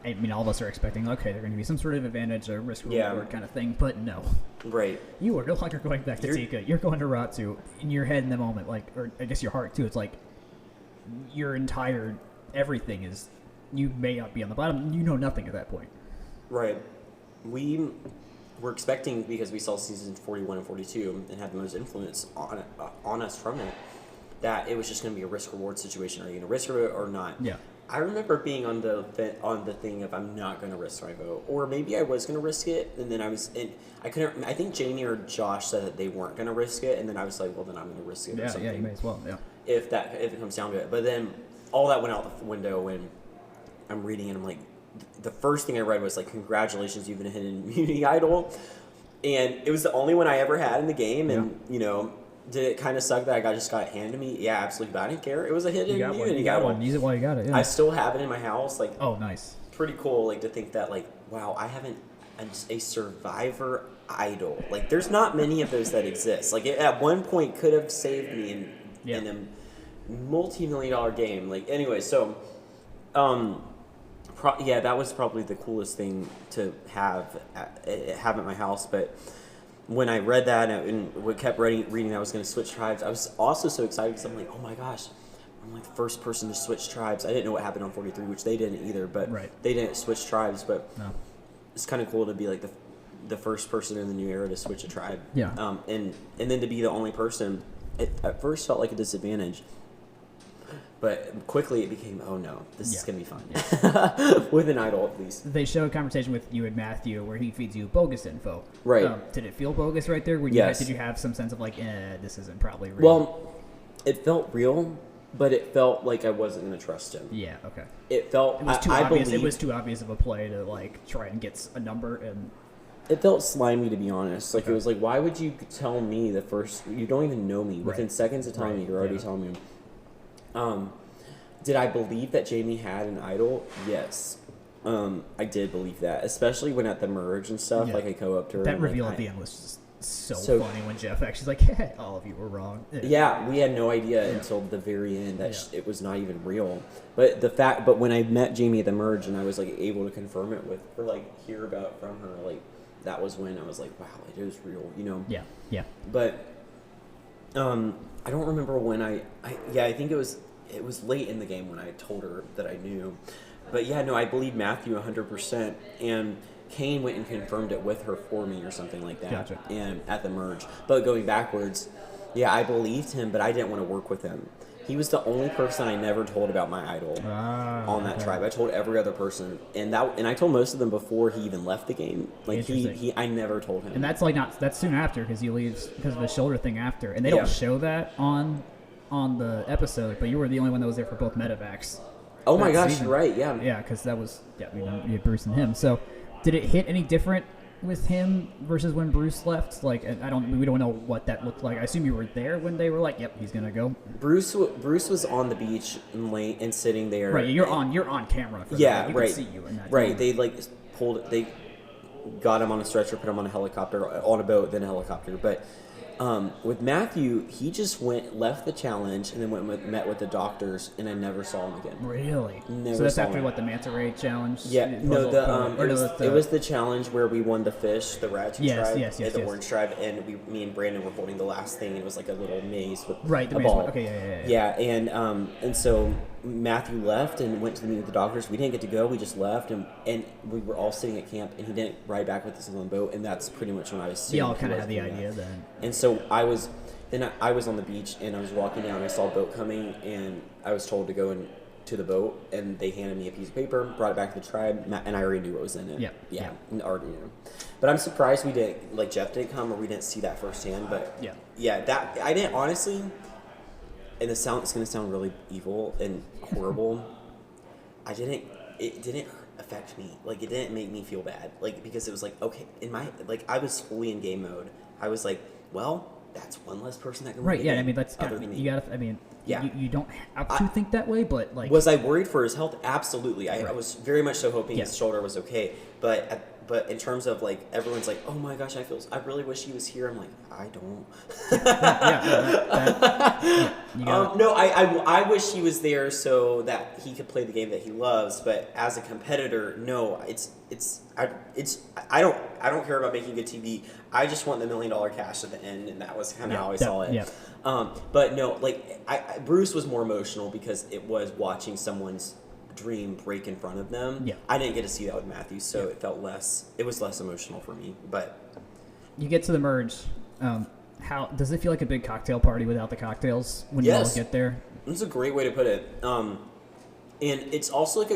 [SPEAKER 3] I mean, all of us are expecting, okay, there's going to be some sort of advantage or risk reward kind of thing, but no.
[SPEAKER 2] Right.
[SPEAKER 3] You are no longer going back to Tika. You're going to Ratu. In your head in the moment, like, or I guess your heart too, it's like your entire everything is, you may not be on the bottom, you know nothing at that point.
[SPEAKER 2] Right. We were expecting, because we saw seasons 41 and 42 and had the most influence on us from it, that it was just going to be a risk-reward situation. Are you going to risk it or not?
[SPEAKER 3] Yeah.
[SPEAKER 2] I remember being on the thing of I'm not going to risk my vote, or maybe I was going to risk it, and then I couldn't. I think Jamie or Josh said that they weren't going to risk it, and then I was like, well, then I'm going to risk it.
[SPEAKER 3] Yeah,
[SPEAKER 2] or something.
[SPEAKER 3] yeah, you may as well. Yeah.
[SPEAKER 2] If it comes down to it, but then all that went out the window when I'm reading, and I'm like, the first thing I read was like, congratulations, you've been a hidden immunity idol, and it was the only one I ever had in the game, and did it kind of suck that I just got it handed to me? Yeah, absolutely. But I didn't care. It was a hidden immunity.
[SPEAKER 3] You got one. Use it while you got it. Yeah.
[SPEAKER 2] I still have it in my house. Like,
[SPEAKER 3] oh, nice.
[SPEAKER 2] Pretty cool. Like to think that, like, wow, I haven't a Survivor idol. Like, there's not many of those that exist. Like, it at one point could have saved me in a multi-million-dollar game. Like, anyway, so, that was probably the coolest thing to have at my house, but. When I read that and kept reading that I was going to switch tribes, I was also so excited because I'm like, oh my gosh, I'm like the first person to switch tribes. I didn't know what happened on 43, which they didn't either, but they didn't switch tribes. But it's kind of cool to be like the first person in the new era to switch a tribe.
[SPEAKER 3] Yeah.
[SPEAKER 2] And then to be the only person, it at first felt like a disadvantage. But quickly it became, oh no, this is going to be fun. Yeah. With an idol, at least.
[SPEAKER 3] They show a conversation with you and Matthew where he feeds you bogus info.
[SPEAKER 2] Right.
[SPEAKER 3] Did it feel bogus right there?
[SPEAKER 2] Yes.
[SPEAKER 3] Did you have some sense of like, this isn't probably real?
[SPEAKER 2] Well, it felt real, but it felt like I wasn't going to trust him.
[SPEAKER 3] Yeah, okay.
[SPEAKER 2] It felt,
[SPEAKER 3] it was too obvious. It was too obvious of a play to like try and get a number and...
[SPEAKER 2] It felt slimy, to be honest. Like, it was like, why would you tell me the first... You don't even know me. Within seconds of telling me, you're already telling me... Did I believe that Jamie had an idol? Yes. I did believe that, especially when at the merge and stuff, like I go up to her.
[SPEAKER 3] That reveal at the end was just so funny when Jeff actually's like, hey, all of you were wrong.
[SPEAKER 2] Yeah, we had no idea until the very end that it was not even real. But when I met Jamie at the merge and I was like able to confirm it with, or like hear about it from her, like that was when I was like, wow, it is real, you know?
[SPEAKER 3] Yeah, yeah.
[SPEAKER 2] But I don't remember when I think it was late in the game when I told her that I knew. But yeah, no, I believe Matthew 100%. And Kane went and confirmed it with her for me or something like that.
[SPEAKER 3] Gotcha.
[SPEAKER 2] And at the merge. But going backwards, yeah, I believed him, but I didn't want to work with him. He was the only person I never told about my idol on that tribe. I told every other person, and I told most of them before he even left the game. Like I never told him.
[SPEAKER 3] And that's like that's soon after because he leaves because of the shoulder thing after, and they don't show that on the episode. But you were the only one that was there for both medevacs.
[SPEAKER 2] Oh my gosh, you're right. Yeah.
[SPEAKER 3] Yeah, because that was you had Bruce and him. So did it hit any different with him versus when Bruce left? Like, we don't know what that looked like. I assume you were there when they were like, "Yep, he's gonna go."
[SPEAKER 2] Bruce was on the beach and sitting there.
[SPEAKER 3] Right, you're on camera. For that. You
[SPEAKER 2] right.
[SPEAKER 3] Could see you in that.
[SPEAKER 2] Right,
[SPEAKER 3] moment.
[SPEAKER 2] they like they got him on a stretcher, put him on a helicopter, on a boat, then a helicopter. But with Matthew, he just left the challenge, and then met with the doctors, and I never saw him again.
[SPEAKER 3] Really?
[SPEAKER 2] Never.
[SPEAKER 3] So that's
[SPEAKER 2] saw
[SPEAKER 3] after
[SPEAKER 2] him.
[SPEAKER 3] What, the manta ray challenge?
[SPEAKER 2] Yeah. No, it was the challenge where we won the fish, the Ratu tribe, the orange tribe, and me and Brandon were holding the last thing. It was like a little maze with
[SPEAKER 3] the
[SPEAKER 2] a
[SPEAKER 3] maze
[SPEAKER 2] ball.
[SPEAKER 3] One. Okay,
[SPEAKER 2] yeah. And so Matthew left and went to meet with the doctors. We didn't get to go. We just left, and we were all sitting at camp, and he didn't ride back with us on the boat, and that's pretty much when I was sitting.
[SPEAKER 3] Y'all kind of had the idea then.
[SPEAKER 2] And so I was on the beach, and I was walking down, and I saw a boat coming, and I was told to go to the boat, and they handed me a piece of paper, brought it back to the tribe, and I already knew what was in it. Yeah, already knew. But I'm surprised we didn't, like Jeff didn't come, or we didn't see that firsthand. But that I didn't honestly. And it's going to sound really evil and horrible. It didn't affect me. Like, it didn't make me feel bad. Like, because it was like, okay, I was fully in game mode. I was like, well, that's one less person that can
[SPEAKER 3] right.
[SPEAKER 2] win.
[SPEAKER 3] Yeah, I mean that's you got to. I mean, you don't have to think that way, but like,
[SPEAKER 2] was I worried for his health? Absolutely. I was very much so hoping his shoulder was okay, but in terms of like everyone's like, oh my gosh, I really wish he was here. I'm like, I don't. No, I wish he was there so that he could play the game that he loves. But as a competitor, no, I don't care about making good TV. I just want the $1 million cash at the end, and that was kind of how I saw it. Yeah. But no, like Bruce was more emotional because it was watching someone's dream break in front of them.
[SPEAKER 3] Yeah.
[SPEAKER 2] I didn't get to see that with Matthew, so it was less emotional for me. But
[SPEAKER 3] you get to the merge. How does it feel like a big cocktail party without the cocktails when you all get there?
[SPEAKER 2] That's a great way to put it. And it's also like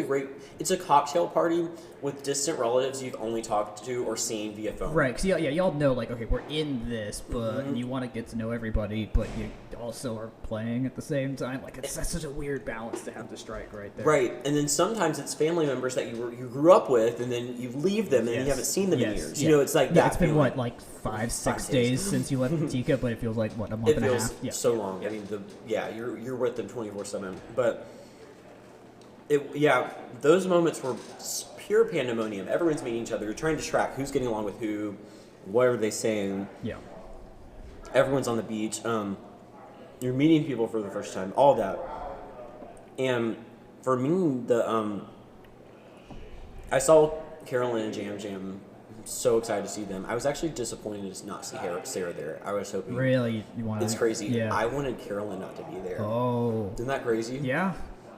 [SPEAKER 2] it's a cocktail party with distant relatives you've only talked to or seen via phone.
[SPEAKER 3] Right, because y'all know, like, okay, we're in this, but you want to get to know everybody, but you also are playing at the same time. Like, that's such a weird balance to have to strike right there.
[SPEAKER 2] Right, and then sometimes it's family members that you grew up with, and then you leave them, and you haven't seen them in years. You know, it's like that.
[SPEAKER 3] It's been, what, like 5-6 days since you left Tika, but it feels like, what, a month and a half?
[SPEAKER 2] It feels so long. I mean, you're with them 24/7, but... those moments were pure pandemonium. Everyone's meeting each other. You're trying to track who's getting along with who, what are they saying.
[SPEAKER 3] Yeah.
[SPEAKER 2] Everyone's on the beach. You're meeting people for the first time. All that. And for me, I saw Carolyn and Jam Jam. I'm so excited to see them. I was actually disappointed to not see Sarah there. I was hoping.
[SPEAKER 3] Really, you wanted?
[SPEAKER 2] It's crazy.
[SPEAKER 3] Yeah.
[SPEAKER 2] I wanted Carolyn not to be there.
[SPEAKER 3] Oh.
[SPEAKER 2] Isn't that crazy?
[SPEAKER 3] Yeah.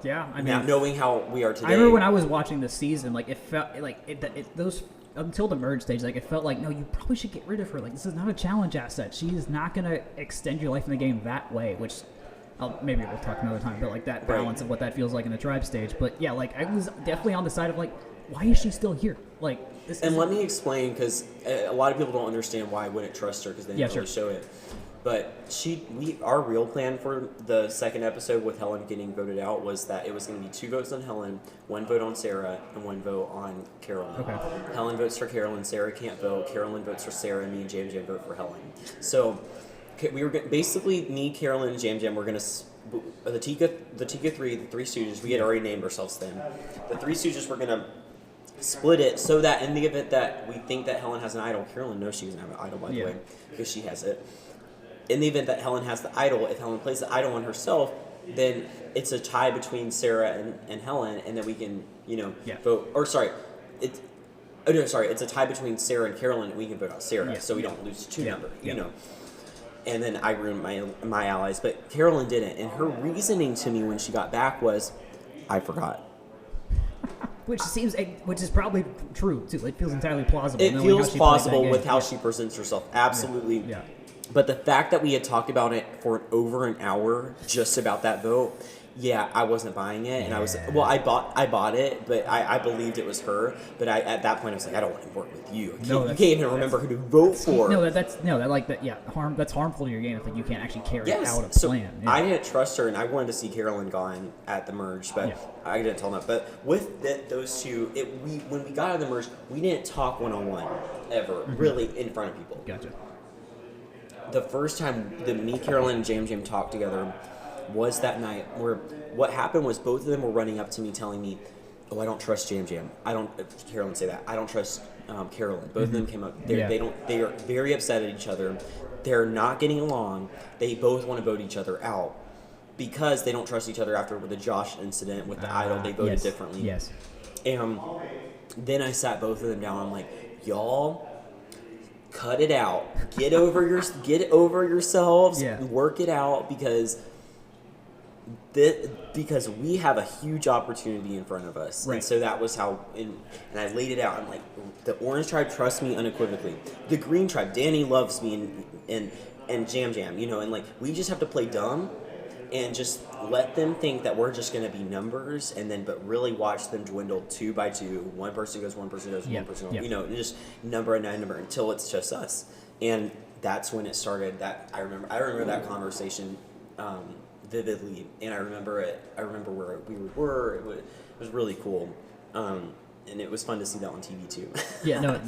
[SPEAKER 3] Yeah, I mean,
[SPEAKER 2] now, knowing how we are today.
[SPEAKER 3] I remember when I was watching the season, like it felt like those until the merge stage, like it felt like no, you probably should get rid of her. Like this is not a challenge asset. She is not going to extend your life in the game that way. Which maybe we'll talk another time. But like that balance of what that feels like in the tribe stage. But yeah, like I was definitely on the side of like, why is she still here? Like this.
[SPEAKER 2] And let me explain because a lot of people don't understand why I wouldn't trust her because they didn't really show it. But our real plan for the second episode with Helen getting voted out was that it was going to be 2 votes on Helen, 1 vote on Sarah, and 1 vote on Carolyn. Okay. Helen votes for Carolyn, Sarah can't vote. Carolyn votes for Sarah, and me and Jam Jam vote for Helen. So we were basically me, Carolyn, and Jam Jam were going to the Tika 3, the Three Stooges. We had already named ourselves then. The Three Stooges were going to split it so that in the event that we think that Helen has an idol, Carolyn knows she doesn't have an idol by the way because she has it. In the event that Helen has the idol, if Helen plays the idol on herself, then it's a tie between Sarah and Helen, and then we can, vote. Or sorry, it's a tie between Sarah and Carolyn, and we can vote out Sarah, so we don't lose 2 number, And then I ruined my allies, but Carolyn didn't, and her reasoning to me when she got back was, I forgot.
[SPEAKER 3] Which is probably true too. It feels entirely plausible.
[SPEAKER 2] It feels plausible with how she presents herself. Absolutely. Yeah. But the fact that we had talked about it for over an hour just about that vote, I wasn't buying it, and I was I bought it, but I believed it was her. But at that point I was like, I don't want to work with you. You can't even remember who to vote for.
[SPEAKER 3] That's harmful to your game. If you can't actually carry out a plan.
[SPEAKER 2] Yeah. I didn't trust her, and I wanted to see Carolyn gone at the merge, but I didn't tell them. But with those two, when we got out of the merge, we didn't talk one-on-one ever, really in front of people.
[SPEAKER 3] Gotcha.
[SPEAKER 2] The first time that me, Carolyn, and Jam Jam talked together was that night where what happened was both of them were running up to me telling me, I don't trust Jam Jam. Carolyn say that. I don't trust Carolyn. Both of them came up. They are very upset at each other. They're not getting along. They both want to vote each other out because they don't trust each other after the Josh incident with the idol. They voted differently.
[SPEAKER 3] Yes.
[SPEAKER 2] And then I sat both of them down. I'm like, y'all, cut it out. Get over yourselves. Work it out because we have a huge opportunity in front of us. Right. And so that was how. And I laid it out. I'm like, the Orange Tribe trusts me unequivocally. The Green Tribe, Danny loves me and Jam Jam. And like we just have to play dumb and just let them think that we're just going to be numbers, but really watch them dwindle 2 by 2. One person goes, one person goes, one person goes. And just number until it's just us. And that's when it started. That I remember that conversation vividly, and I remember it. I remember where we were. It was really cool, and it was fun to see that on TV too.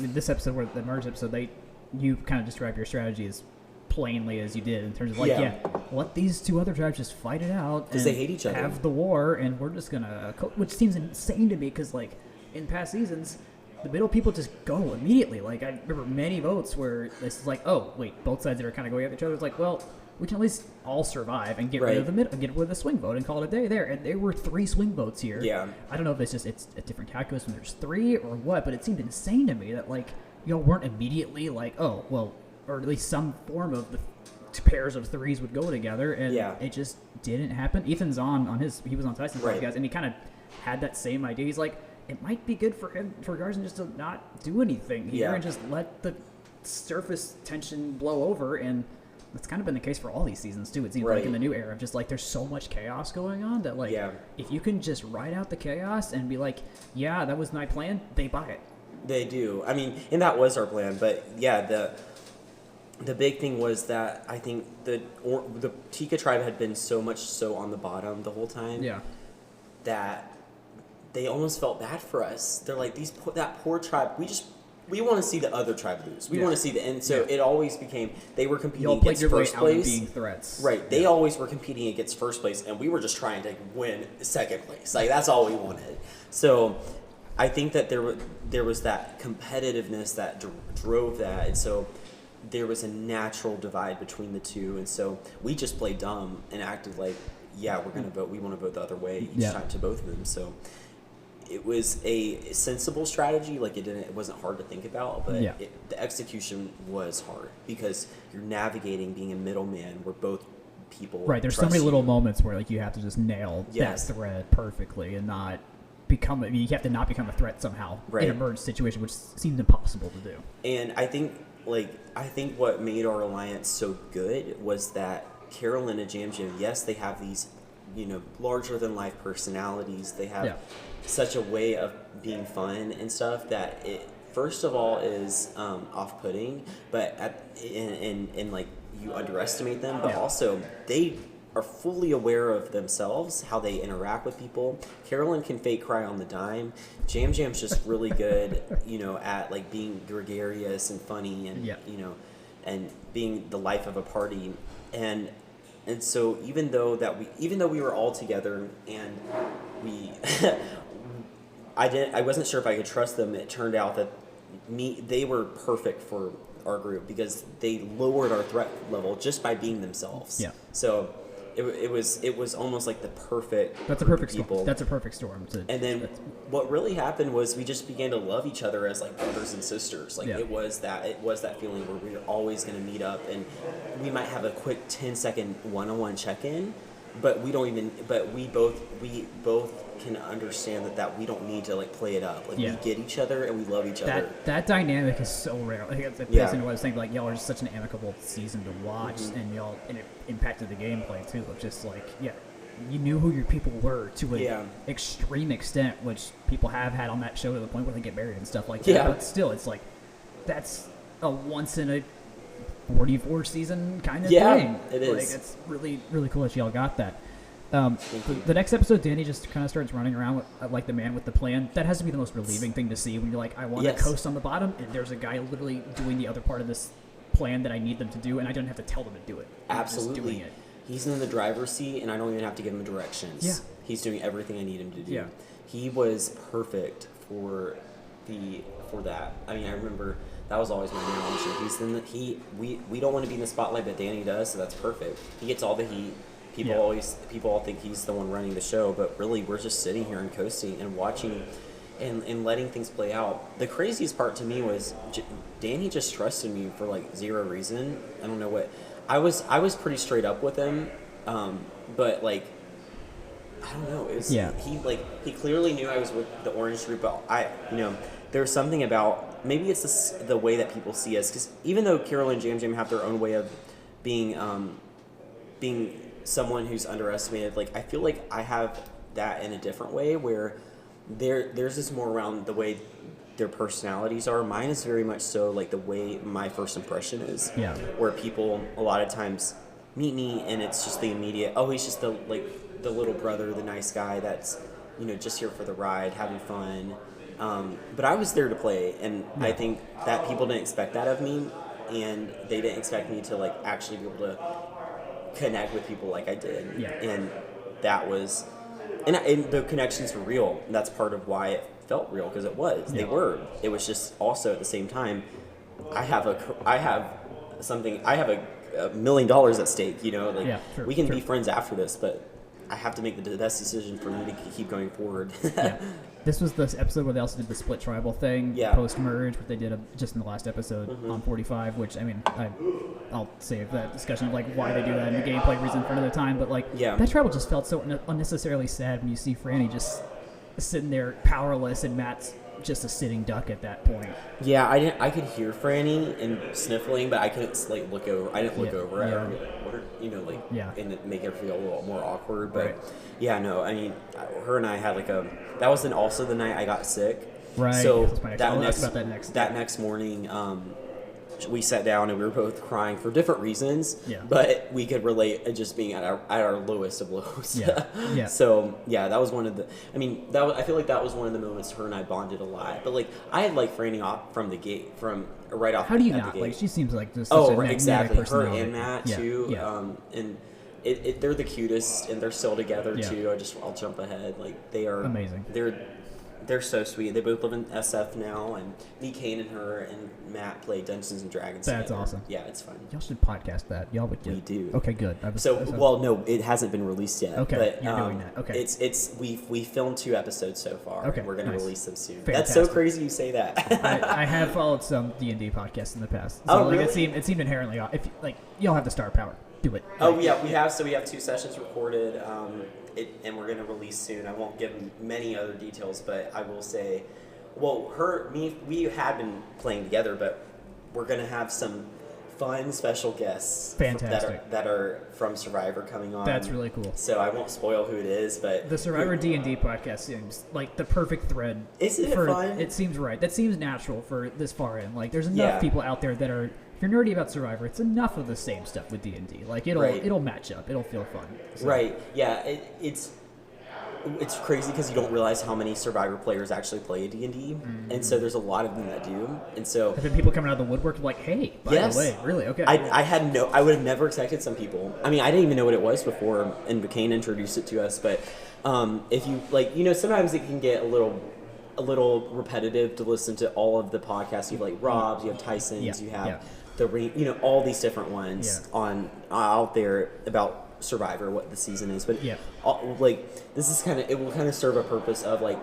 [SPEAKER 3] This episode, where the merge episode, you kind of describe your strategy as plainly as you did in terms of like, let these two other tribes just fight it out
[SPEAKER 2] because they hate each other,
[SPEAKER 3] have the war, and we're just gonna, which seems insane to me because like in past seasons, the middle people just go immediately. Like I remember many votes where this is like, oh wait, both sides that are kind of going at each other. It's like, well, we can at least all survive and get rid of the middle, get rid of the swing vote and call it a day there. And there were 3 swing votes here.
[SPEAKER 2] Yeah,
[SPEAKER 3] I don't know if it's a different calculus when there's 3 or what, but it seemed insane to me that like y'all weren't immediately like, oh well, or at least some form of the pairs of 3s would go together, and it just didn't happen. Ethan's he was on Tyson's podcast, and he kind of had that same idea. He's like, it might be good for him, for Garson, just to not do anything here and just let the surface tension blow over, and that's kind of been the case for all these seasons too. It seems like in the new era of just like there's so much chaos going on that like if you can just ride out the chaos and be like, yeah, that was my plan, they buy it.
[SPEAKER 2] They do. I mean, and that was our plan, but the big thing was that I think the Tika tribe had been so much so on the bottom the whole time that they almost felt bad for us. They're like, that poor tribe, we want to see the other tribe lose. We want to see and so it always became, they were competing against first place.
[SPEAKER 3] Being threats.
[SPEAKER 2] Right. They always were competing against first place, and we were just trying to win second place. Like, that's all we wanted. So I think that there was that competitiveness that drove that, and so there was a natural divide between the two, and so we just played dumb and acted like, we're going to vote. We want to vote the other way each time to both of them. So it was a sensible strategy. Like it wasn't hard to think about, but the execution was hard because you're navigating being a middleman where both people
[SPEAKER 3] there's so many little moments where like you have to just nail that thread perfectly and not become. I mean, you have to not become a threat somehow in a merge situation, which seems impossible to do.
[SPEAKER 2] And I think what made our alliance so good was that Carolyn and Jam Jam, yes, they have these, larger than life personalities. They have such a way of being fun and stuff that it, first of all, is off-putting, but in like you underestimate them, but also they are fully aware of themselves, how they interact with people. Carolyn can fake cry on the dime. Jam Jam's just really good, at like being gregarious and funny and and being the life of a party. And so even though we were all together and we I wasn't sure if I could trust them, it turned out that they were perfect for our group because they lowered our threat level just by being themselves. Yeah. So it was almost like the perfect.
[SPEAKER 3] That's a perfect people. That's a perfect storm.
[SPEAKER 2] And then what really happened was we just began to love each other as like brothers and sisters. Like it was that feeling where we were always going to meet up, and we might have a quick 10-second one-on-one check-in, but we both can understand that we don't need to like play it up. Like we get each other and we love each other.
[SPEAKER 3] That dynamic is so rare. I think it plays into what I was saying. Like y'all are just such an amicable season to watch, and it impacted the gameplay too. Of just like you knew who your people were to an extreme extent, which people have had on that show to the point where they get married and stuff like that. Yeah. But still, it's like that's a once in a 44 season kind of thing.
[SPEAKER 2] It is.
[SPEAKER 3] Like it's really really cool that y'all got that. The next episode, Danny just kind of starts running around with, like the man with the plan. That has to be the most relieving thing to see when you're like, I want to coast on the bottom, and there's a guy literally doing the other part of this plan that I need them to do, and I don't have to tell them to do it.
[SPEAKER 2] Absolutely.
[SPEAKER 3] Just doing it.
[SPEAKER 2] He's in the driver's seat, and I don't even have to give him directions. Yeah. He's doing everything I need him to do.
[SPEAKER 3] Yeah.
[SPEAKER 2] He was perfect for that. I mean, I remember that was always my analogy. We don't want to be in the spotlight, but Danny does, so that's perfect. He gets all the heat. People all think he's the one running the show, but really we're just sitting here and coasting and watching and letting things play out. The craziest part to me was Danny just trusted me for like zero reason. I don't know what. I was pretty straight up with him, but like I don't know. It was, he clearly knew I was with the Orange Group, but there's something about maybe it's the way that people see us, because even though Carol and Jam Jam have their own way of being someone who's underestimated, like I feel like I have that in a different way where there's this more around the way their personalities are. Mine is very much so like the way my first impression is. Yeah. Where people a lot of times meet me and it's just the immediate, he's just the little brother, the nice guy that's just here for the ride, having fun. But I was there to play, and I think that people didn't expect that of me. and they didn't expect me to like actually be able to connect with people like I did.
[SPEAKER 3] Yeah.
[SPEAKER 2] And that was, and the connections were real. And that's part of why it felt real, because it was.
[SPEAKER 1] Yeah.
[SPEAKER 2] They were. It was just also at the same time, I have $1 million at stake. You know, like we can be friends after this, but I have to make the best decision for me to keep going forward.
[SPEAKER 3] This was the episode where they also did the split tribal thing post-merge, what they did just in the last episode on 45, which, I mean, I'll save that discussion of, like, why they do that and the gameplay reason for another time, but, like, that tribal just felt so unnecessarily sad when you see Franny just sitting there powerless and Matt's just a sitting duck at that point.
[SPEAKER 2] Yeah, I could hear Franny and sniffling, but I couldn't, like, look over. I didn't look over at her and be like, what are, you know, like, and it make her feel a little more awkward, but I mean, her and I had like that was then also the night I got sick.
[SPEAKER 3] Right.
[SPEAKER 2] So
[SPEAKER 3] that
[SPEAKER 2] next morning, we sat down and we were both crying for different reasons.
[SPEAKER 3] Yeah.
[SPEAKER 2] But we could relate at just being at our lowest of lows.
[SPEAKER 3] Yeah.
[SPEAKER 2] So that was one of the. I mean, I feel like that was one of the moments her and I bonded a lot. But like I had like Franny off from the gate, from right off.
[SPEAKER 3] How do you
[SPEAKER 2] at
[SPEAKER 3] not?
[SPEAKER 2] The gate.
[SPEAKER 3] Like she seems like just such a
[SPEAKER 2] exactly. Her
[SPEAKER 3] personality.
[SPEAKER 2] and Matt too.
[SPEAKER 3] Yeah.
[SPEAKER 2] And they're the cutest, and they're still together too. I'll jump ahead. Like they are
[SPEAKER 3] amazing.
[SPEAKER 2] They're so sweet. They both live in SF now, and me, Kane, and her, and Matt play Dungeons and Dragons.
[SPEAKER 3] That's
[SPEAKER 2] together.
[SPEAKER 3] awesome.
[SPEAKER 2] Yeah, it's fun.
[SPEAKER 3] Y'all should podcast that. Y'all would get.
[SPEAKER 2] We do.
[SPEAKER 3] Okay, good.
[SPEAKER 2] No, it hasn't been released yet.
[SPEAKER 3] Okay,
[SPEAKER 2] but,
[SPEAKER 3] you're doing that. Okay.
[SPEAKER 2] It's we filmed 2 episodes so far.
[SPEAKER 3] Okay,
[SPEAKER 2] and we're gonna
[SPEAKER 3] nice.
[SPEAKER 2] release them soon.
[SPEAKER 3] Fantastic.
[SPEAKER 2] That's so crazy you say that.
[SPEAKER 3] I have followed some D&D podcasts in the past. So
[SPEAKER 2] really?
[SPEAKER 3] It seemed inherently off. If like y'all have the star power, do it.
[SPEAKER 2] We have 2 sessions recorded, and we're gonna release soon. I won't give many other details, but I will say, we had been playing together, but we're gonna have some fun special guests.
[SPEAKER 3] Fantastic.
[SPEAKER 2] That are from Survivor coming on.
[SPEAKER 3] That's really cool.
[SPEAKER 2] So I won't spoil who it is, but
[SPEAKER 3] the Survivor D&D podcast seems like the perfect thread.
[SPEAKER 2] Isn't it fun?
[SPEAKER 3] It seems right. That seems natural for this far in. Like there's enough people out there that are. If you're nerdy about Survivor, it's enough of the same stuff with D&D. Like it'll match up. It'll feel fun. So.
[SPEAKER 2] Right. Yeah. It's crazy because you don't realize how many Survivor players actually play a D&D, and so there's a lot of them that do, and so
[SPEAKER 3] have been people coming out of the woodwork like, hey, by the way, really? Okay.
[SPEAKER 2] I would have never expected some people. I mean, I didn't even know what it was before, and McCain introduced it to us. But if you like, sometimes it can get a little repetitive to listen to all of the podcasts. You have like Rob's, you have Tyson's, you have the all these different ones out there about Survivor, what the season is, but this is it will kind of serve a purpose of like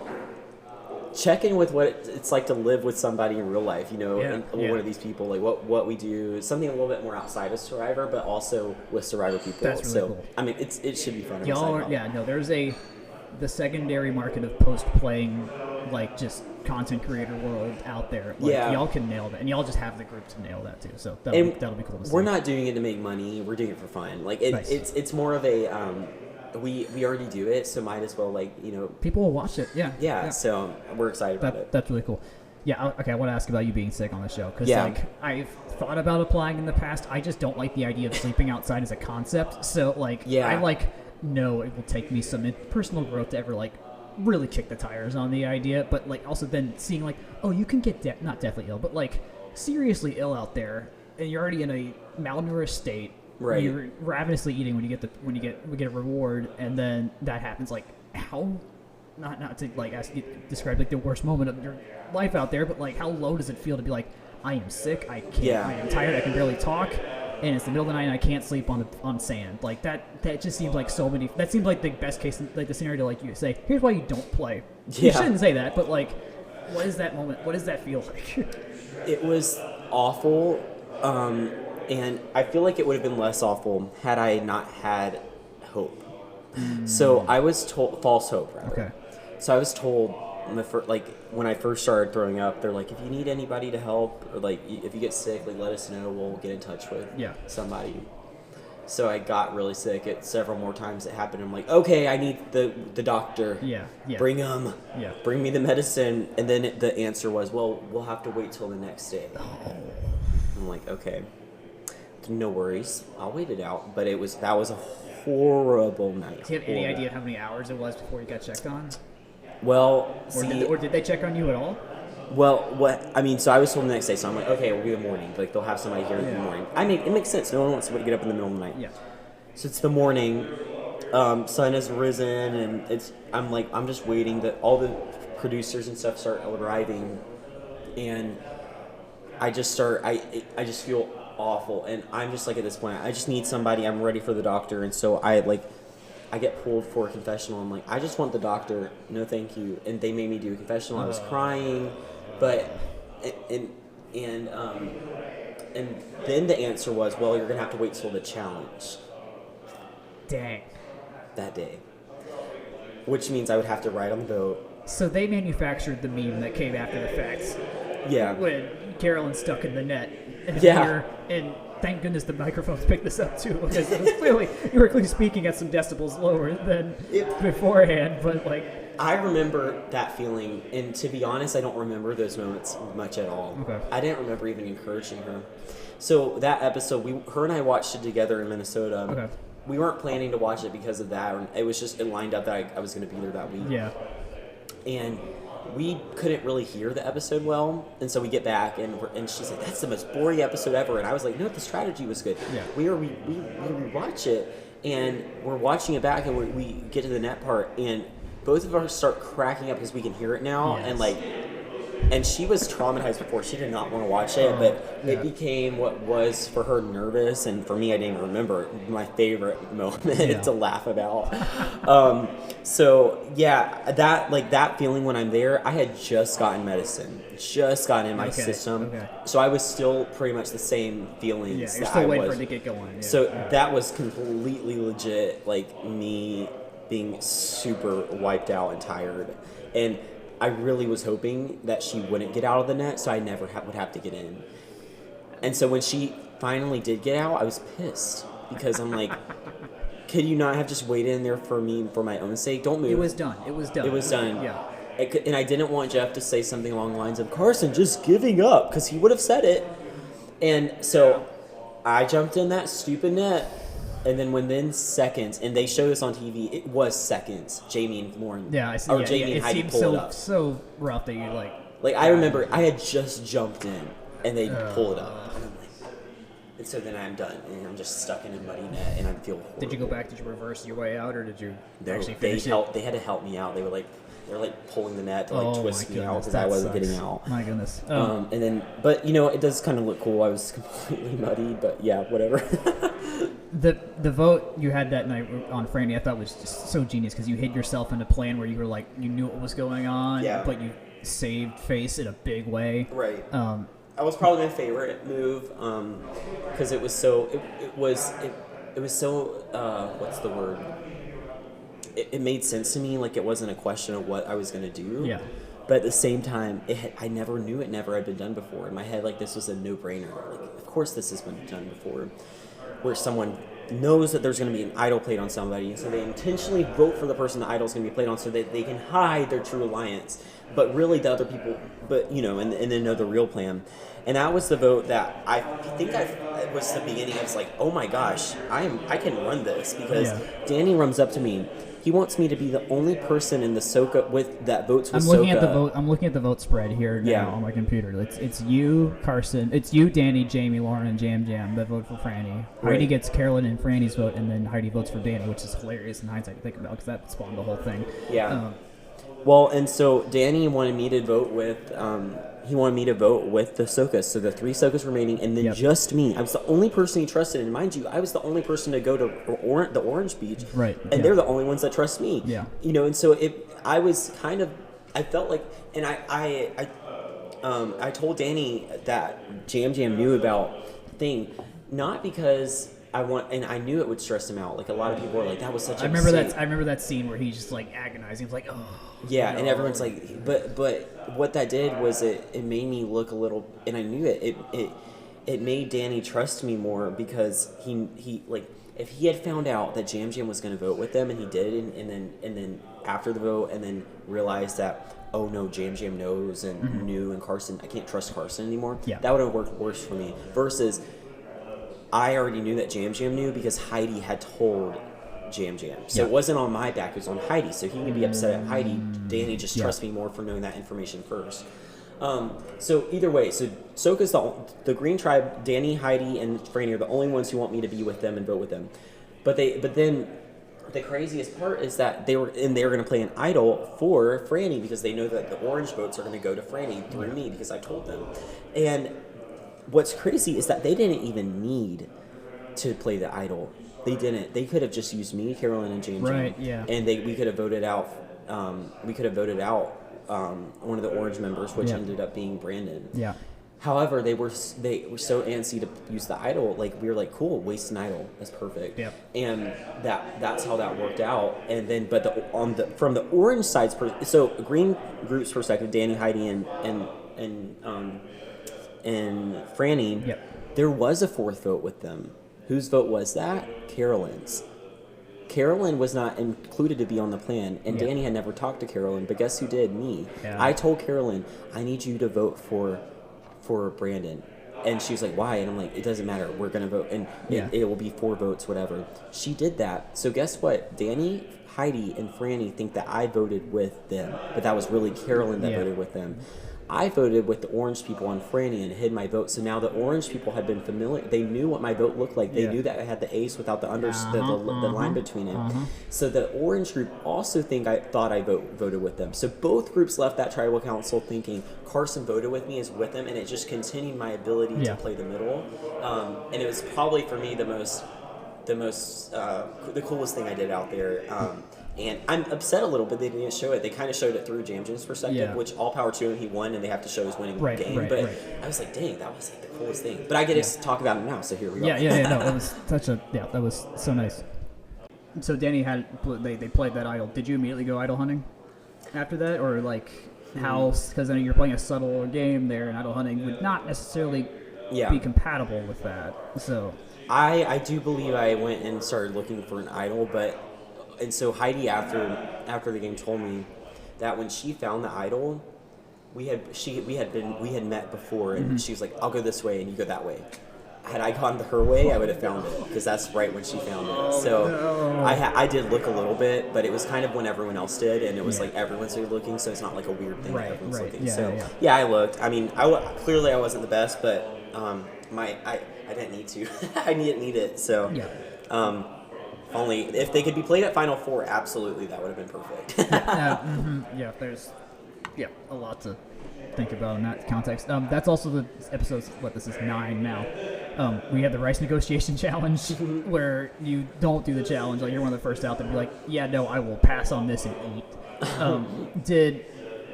[SPEAKER 2] checking with what it's like to live with somebody in real life, and one of these people, like what we do, something a little bit more outside of Survivor, but also with Survivor people.
[SPEAKER 3] That's really cool.
[SPEAKER 2] I mean, it should be fun.
[SPEAKER 3] There's the secondary market of post-playing, like just content creator world out there. Like, y'all can nail that, and y'all just have the group to nail that too. So that'll be cool to see.
[SPEAKER 2] We're not doing it to make money. We're doing it for fun. Like it's more of a we already do it, so might as well
[SPEAKER 3] people will watch it. Yeah.
[SPEAKER 2] So we're excited about it.
[SPEAKER 3] That's really cool. Yeah. Okay. I want to ask about you being sick on the show because I've thought about applying in the past. I just don't like the idea of sleeping outside as a concept. So I know it will take me some personal growth to ever really kick the tires on the idea, but also then seeing you can get not deathly ill, but seriously ill out there, and you're already in a malnourished state.
[SPEAKER 2] Right.
[SPEAKER 3] You're ravenously eating when you get a reward, and then that happens. How not to ask you describe the worst moment of your life out there, but how low does it feel to be I am sick, I can't, I am tired, I can barely talk, and it's the middle of the night and I can't sleep on sand. That just seems like so many. That seems like the best case, the scenario you say. Here's why you don't play. You shouldn't say that, but what is that moment? What does that feel like?
[SPEAKER 2] It was awful, and I feel like it would have been less awful had I not had hope. So I was told false hope, rather.
[SPEAKER 3] Okay.
[SPEAKER 2] So I was told when I first started throwing up, they're like, if you need anybody to help, or if you get sick, let us know. We'll get in touch with somebody. So I got really sick. Several more times it happened. I'm like, okay, I need the doctor.
[SPEAKER 3] Yeah.
[SPEAKER 2] Bring him.
[SPEAKER 3] Yeah.
[SPEAKER 2] Bring me the medicine. And then the answer was, well, we'll have to wait till the next day.
[SPEAKER 3] Oh.
[SPEAKER 2] I'm like, okay, no worries. I'll wait it out. But that was a horrible night.
[SPEAKER 3] Do you have any idea how many hours it was before you got checked on?
[SPEAKER 2] Well,
[SPEAKER 3] or did they check on you at all?
[SPEAKER 2] So I was told the next day, so I'm like, okay, we'll be the morning. Like, they'll have somebody here in the morning. It makes sense. No one wants somebody to get up in the middle of the night.
[SPEAKER 3] Yeah.
[SPEAKER 2] So it's the morning. Sun has risen, and I'm just waiting that all the producers and stuff start arriving, and I just feel awful, and I'm just like, at this point, I just need somebody. I'm ready for the doctor, and so I get pulled for a confessional. I'm like, I just want the doctor. No, thank you. And they made me do a confessional. I was crying, but and then the answer was, well, you're gonna have to wait till the challenge.
[SPEAKER 3] Dang.
[SPEAKER 2] That day, which means I would have to ride on the boat.
[SPEAKER 3] So they manufactured the meme that came after the fact.
[SPEAKER 2] Yeah.
[SPEAKER 3] When Carolyn's stuck in the net. And thank goodness the microphones picked this up too, because it was clearly you were clearly speaking at some decibels lower than beforehand. But like,
[SPEAKER 2] I remember that feeling, and to be honest, I don't remember those moments much at all.
[SPEAKER 3] Okay.
[SPEAKER 2] I didn't remember even encouraging her. So that episode, her and I watched it together in Minnesota.
[SPEAKER 3] Okay.
[SPEAKER 2] We weren't planning to watch it because of that. It was just, it lined up that I was going to be there that week.
[SPEAKER 3] Yeah.
[SPEAKER 2] And we couldn't really hear the episode well, and so we get back, and she's like, "That's the most boring episode ever." And I was like, "No, the strategy was good."
[SPEAKER 3] Yeah.
[SPEAKER 2] We watch it, and we're watching it back, and we get to the net part, and both of us start cracking up because we can hear it now,
[SPEAKER 3] yes.
[SPEAKER 2] And she was traumatized before. She did not want to watch it, but it became what was for her nervous, and for me, I didn't even remember my favorite moment to laugh about. That feeling when I'm there, I had just gotten medicine, in my system.
[SPEAKER 3] Okay.
[SPEAKER 2] So I was still pretty much the same feelings.
[SPEAKER 3] Yeah, you're still waiting for it to get going. Yeah.
[SPEAKER 2] So that was completely legit, like me being super wiped out and tired, and I really was hoping that she wouldn't get out of the net, so I never would have to get in. And so when she finally did get out, I was pissed because I'm like, could you not have just waited in there for me for my own sake? Don't move.
[SPEAKER 3] It was done.
[SPEAKER 2] Yeah. And I didn't want Jeff to say something along the lines of, Carson just giving up, because he would have said it. And so I jumped in that stupid net. And then within seconds, and they show this on TV, it was seconds. Jamie and Lauren, Jamie and Heidi pulled it up.
[SPEAKER 3] So rough that you
[SPEAKER 2] I remember I had just jumped in, and they pull it up, and I'm like, and so then I'm done, and I'm just stuck in a muddy net, and I feel horrible.
[SPEAKER 3] Did you go back? Did you reverse your way out, or did you actually
[SPEAKER 2] finish
[SPEAKER 3] it?
[SPEAKER 2] They had to help me out. They were pulling the net to twist me out because I wasn't getting out.
[SPEAKER 3] My goodness.
[SPEAKER 2] And then, but it does kind of look cool. I was completely muddy, but yeah, whatever.
[SPEAKER 3] The vote you had that night on Franny, I thought was just so genius because you hid yourself in a plan where you were like, you knew what was going on, but you saved face in a big way.
[SPEAKER 2] Right. That was probably my favorite move because it was so. It was so. What's the word? It made sense to me. Like, it wasn't a question of what I was gonna do.
[SPEAKER 3] Yeah.
[SPEAKER 2] But at the same time, I never knew it never had been done before. In my head, this was a no-brainer. Of course this has been done before. Where someone knows that there's going to be an idol played on somebody, and so they intentionally vote for the person the idol's going to be played on so that they can hide their true alliance. But really the other people, and then know the real plan. And that was the vote that I think it was the beginning. I was like, oh my gosh, I can run this, because Danny runs up to me. He wants me to be the only person in the Soka that votes with Soka.
[SPEAKER 3] I'm looking at the vote spread here now on my computer. It's you, Carson. It's you, Danny, Jamie, Lauren, and Jam that vote for Franny.
[SPEAKER 2] Right.
[SPEAKER 3] Heidi gets Carolyn and Franny's vote, and then Heidi votes for Danny, which is hilarious in hindsight to think about because that spawned the whole thing.
[SPEAKER 2] Yeah. Well, and so Danny wanted me to vote with. He wanted me to vote with the Sokas, so the 3 Sokas remaining, and then just me. I was the only person he trusted, and mind you, I was the only person to go to the Orange Beach,
[SPEAKER 3] right?
[SPEAKER 2] And they're the only ones that trust me,
[SPEAKER 3] yeah.
[SPEAKER 2] And so I was kind of, I felt like, and I told Danny that Jam knew about thing, not because I knew it would stress him out. Like, a lot of people were like, that was such a mistake.
[SPEAKER 3] I remember that scene where he's just like agonizing. He's like, oh.
[SPEAKER 2] Yeah, no. And everyone's like, but what that did was it made me look a little, and I knew it made Danny trust me more, because he like, if he had found out that Jam was going to vote with them, and he did, and then after the vote, and then realized that, oh no, Jam knows and knew, and Carson, I can't trust Carson anymore.
[SPEAKER 3] Yeah.
[SPEAKER 2] That would have worked worse for me. Versus, I already knew that Jam knew because Heidi had told Jam. So it wasn't on my back, it was on Heidi. So he could be upset at Heidi. Danny just trusts me more for knowing that information first. So either way, so Soka's the Green Tribe, Danny, Heidi, and Franny are the only ones who want me to be with them and vote with them. But then the craziest part is that they were going to play an idol for Franny because they know that the orange votes are going to go to Franny through me because I told them. And what's crazy is that they didn't even need to play the idol. They didn't. They could have just used me, Carolyn, and James.
[SPEAKER 3] Right. Yeah.
[SPEAKER 2] And we could have voted out. We could have voted out one of the orange members, which ended up being Brandon.
[SPEAKER 3] Yeah.
[SPEAKER 2] However, they were so antsy to use the idol. Like we were like, cool, waste an idol. That's perfect.
[SPEAKER 3] Yeah.
[SPEAKER 2] And that's how that worked out. And then, but from the orange side's so green group's perspective, Danny, Heidi, and Franny.
[SPEAKER 3] Yep.
[SPEAKER 2] There was a fourth vote with them. Whose vote was that? Carolyn's. Carolyn was not included to be on the plan, and Danny had never talked to Carolyn, but guess who did? Me.
[SPEAKER 3] Yeah.
[SPEAKER 2] I told Carolyn, I need you to vote for Brandon. And she was like, why? And I'm like, it doesn't matter. We're going to vote, and it will be 4 votes, whatever. She did that. So guess what? Danny, Heidi, and Franny think that I voted with them, but that was really Carolyn that voted with them. I voted with the orange people on Franny and hid my vote. So now the orange people had been familiar. They knew what my vote looked like. They knew that I had the ace without the the line between it. So the orange group also thought I voted with them. So both groups left that tribal council thinking Carson voted with me is with them, and it just continued my ability to play the middle. And it was probably for me the coolest thing I did out there. And I'm upset a little bit they didn't show it. They kind of showed it through Jam Jam's perspective, which all power to him. He won, and they have to show his winning game. But I was like, dang, that was like the coolest thing. But I get to talk about it now, so here we go.
[SPEAKER 3] No, it was that was so nice. So Danny they played that idol. Did you immediately go idol hunting after that, or like how? Because you're playing a subtle game there, and idol hunting would not necessarily be compatible with that. So
[SPEAKER 2] I do believe I went and started looking for an idol, and so Heidi after the game told me that when she found the idol, we had met before, and she was like, I'll go this way and you go that way. Had I gone her way, I would have found it because that's right when she found it. I did look a little bit, but it was kind of when everyone else did, and it was like everyone started looking, so it's not like a weird thing that everyone's looking. I looked. I mean, clearly I wasn't the best, but I didn't need to. I didn't need it. So only if they could be played at Final Four, absolutely that would have been perfect.
[SPEAKER 3] There's a lot to think about in that context. That's also the episode's this is 9 now. We had the rice negotiation challenge where you don't do the challenge, like you're one of the first out there, be like, I will pass on this and eat.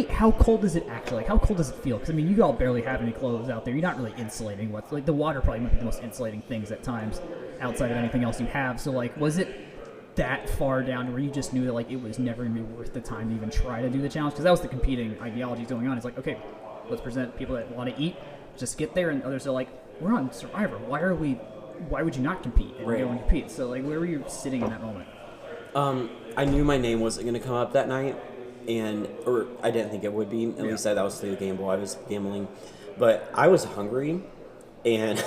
[SPEAKER 3] How cold is it actually? Like, how cold does it feel? Because you all barely have any clothes out there. You're not really insulating. The water probably might be the most insulating things at times outside of anything else you have. So was it that far down where you just knew that it was never going to be worth the time to even try to do the challenge? Because that was the competing ideology going on. It's like, okay, let's present people that want to eat, just get there, and others are like, we're on Survivor. Why would you not compete and go and compete? So where were you sitting in that moment?
[SPEAKER 2] I knew my name wasn't going to come up that night. Or I didn't think it would be. At least that was the gamble I was gambling. But I was hungry, and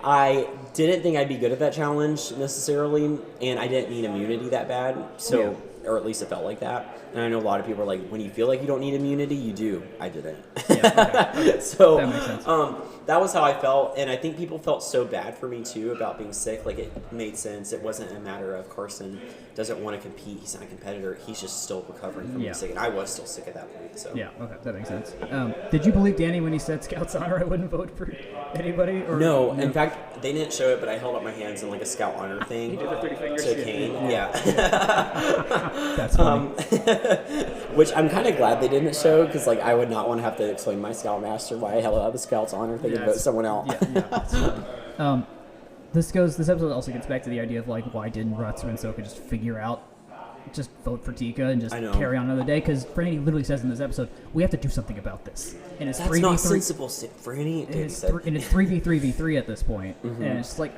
[SPEAKER 2] I didn't think I'd be good at that challenge necessarily, and I didn't need immunity that bad. So, or at least it felt like that. And I know a lot of people are like, when you feel like you don't need immunity, you do. I didn't. Okay. So
[SPEAKER 3] that makes sense.
[SPEAKER 2] That was how I felt, and I think people felt so bad for me too about being sick. It made sense. It wasn't a matter of Carson doesn't want to compete. He's not a competitor. He's just still recovering from being sick, and I was still sick at that point. So
[SPEAKER 3] that makes sense. Did you believe Danny when he said Scout's honor I wouldn't vote for anybody? Or
[SPEAKER 2] no, in fact, they didn't show it, but I held up my hands in a Scout honor thing.
[SPEAKER 3] He did the 30 fingers.
[SPEAKER 2] To Kane,
[SPEAKER 3] That's funny.
[SPEAKER 2] Which I'm kind of glad they didn't show, because I would not want to have to explain my Scoutmaster why I held up the Scout's honor thing and vote someone else.
[SPEAKER 3] This episode also gets back to the idea of why didn't Rutzer and Soka just vote for Tika and just carry on another day? Because Franny literally says in this episode, we have to do something about this. And it's
[SPEAKER 2] That's
[SPEAKER 3] 3v3.
[SPEAKER 2] Not sensible, Franny.
[SPEAKER 3] And it's 3v3v3 at this point. And it's just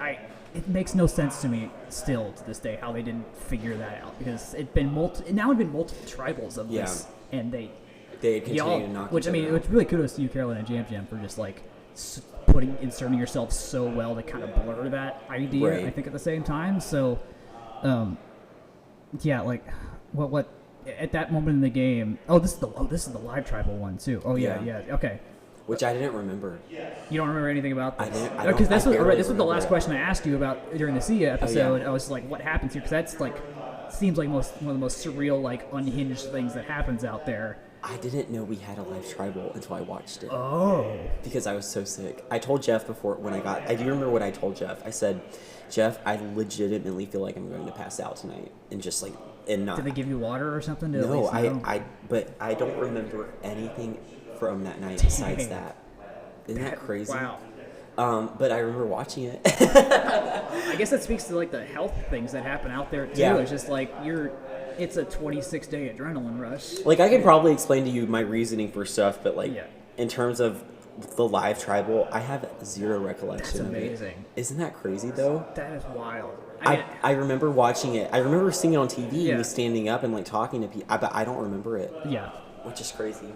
[SPEAKER 3] it makes no sense to me still to this day how they didn't figure that out, because it'd been multiple tribals of this, and they
[SPEAKER 2] continue to knock
[SPEAKER 3] which
[SPEAKER 2] each other out.
[SPEAKER 3] Which really kudos to you, Carolyn and Jam Jam, for just inserting yourself so well to kind of blur that idea. I think at the same time. So, what at that moment in the game. This is the live tribal one too. Oh yeah. Okay.
[SPEAKER 2] Which I didn't remember.
[SPEAKER 3] You don't remember anything about this?
[SPEAKER 2] I don't.
[SPEAKER 3] Because this was the last
[SPEAKER 2] it.
[SPEAKER 3] question I asked you about during the Sia episode.
[SPEAKER 2] Oh, yeah.
[SPEAKER 3] I was like, what happens here? Because that's like seems like one of the most surreal, like unhinged things that happens out there.
[SPEAKER 2] I didn't know we had a live tribal until I watched it.
[SPEAKER 3] Oh.
[SPEAKER 2] Because I was so sick. I told Jeff before I do remember what I told Jeff. I said, Jeff, I legitimately feel like I'm going to pass out tonight, and just like and not.
[SPEAKER 3] Did they give you water or something?
[SPEAKER 2] No, but I don't remember anything from that night besides that. Isn't that crazy?
[SPEAKER 3] Wow.
[SPEAKER 2] But I remember watching it.
[SPEAKER 3] I guess that speaks to like the health things that happen out there too.
[SPEAKER 2] Yeah.
[SPEAKER 3] It's just like it's a 26-day adrenaline rush.
[SPEAKER 2] Like I could probably explain to you my reasoning for stuff, but like in terms of the live tribal, I have zero recollection.
[SPEAKER 3] That's amazing.
[SPEAKER 2] Of it. Isn't that crazy though?
[SPEAKER 3] That is wild.
[SPEAKER 2] I remember watching it. I remember seeing it on TV and me standing up and like talking to people, but I don't remember it.
[SPEAKER 3] Yeah.
[SPEAKER 2] Which is crazy.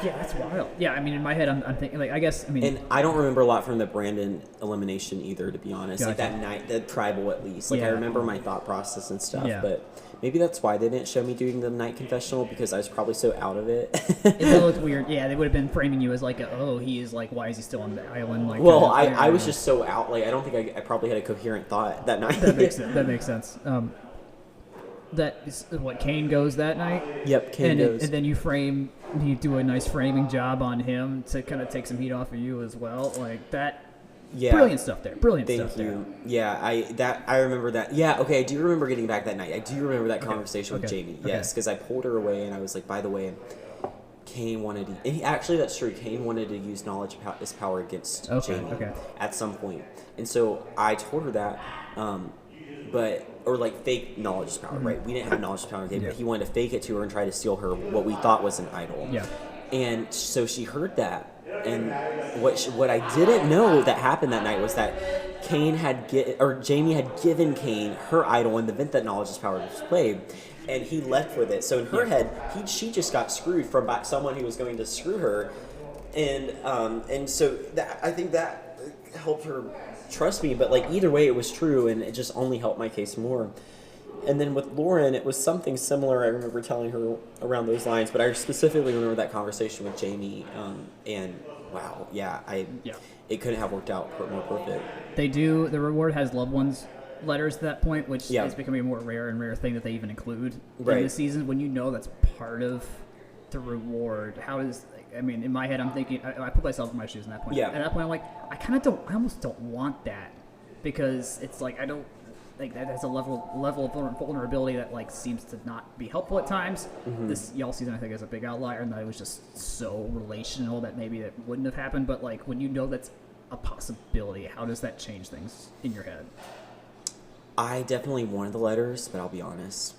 [SPEAKER 3] Yeah, that's wild. Yeah, I mean, in my head, I'm thinking, like, I guess, I mean...
[SPEAKER 2] And I don't remember a lot from the Brandon elimination either, to be honest.
[SPEAKER 3] Gotcha.
[SPEAKER 2] Like, that night, the tribal at least. Like, I remember my thought process and stuff, but maybe that's why they didn't show me doing the night confessional, because I was probably so out of it.
[SPEAKER 3] It looked weird. Yeah, they would have been framing you as, like, he is, like, why is he still on the island? Like,
[SPEAKER 2] well, I was just so out. Like, I don't think I probably had a coherent thought that night.
[SPEAKER 3] That makes sense. That is what Kane goes that night.
[SPEAKER 2] Yep, Kane goes.
[SPEAKER 3] And then you do a nice framing job on him to kind of take some heat off of you as well. Like that. Yeah. Brilliant stuff there.
[SPEAKER 2] Thank you. Yeah, I remember that. Yeah, okay, I do remember getting back that night. I do remember that conversation with Jamie. Yes, because I pulled her away and I was like, by the way, Kane wanted to... And actually, that's true. Kane wanted to use knowledge of his power against Jamie at some point. And so I told her that... or like fake knowledge of power, right? We didn't have knowledge of power, but he wanted to fake it to her and try to steal her what we thought was an idol.
[SPEAKER 3] Yeah.
[SPEAKER 2] And so she heard that, and what I didn't know that happened that night was that Jamie had given Kane her idol in the event that knowledge of power was played, and he left with it. So in her head, she just got screwed from someone who was going to screw her, and so that I think that helped her trust me, but like either way it was true, and it just only helped my case more. And then with Lauren, it was something similar. I remember telling her around those lines, but I specifically remember that conversation with Jamie, and wow, it couldn't have worked out more perfect.
[SPEAKER 3] The reward has loved ones letters at that point, which is becoming a more rare thing that they even include in the season. When you know that's part of the reward, I mean, in my head, I'm thinking, I put myself in my shoes in that point.
[SPEAKER 2] Yeah.
[SPEAKER 3] At that point, I'm like, I almost don't want that, because it's like, I don't, like, that has a level of vulnerability that, like, seems to not be helpful at times. Mm-hmm. This y'all season, I think, is a big outlier, and that it was just so relational that maybe that wouldn't have happened. But, like, when you know that's a possibility, how does that change things in your head?
[SPEAKER 2] I definitely wanted the letters, but I'll be honest,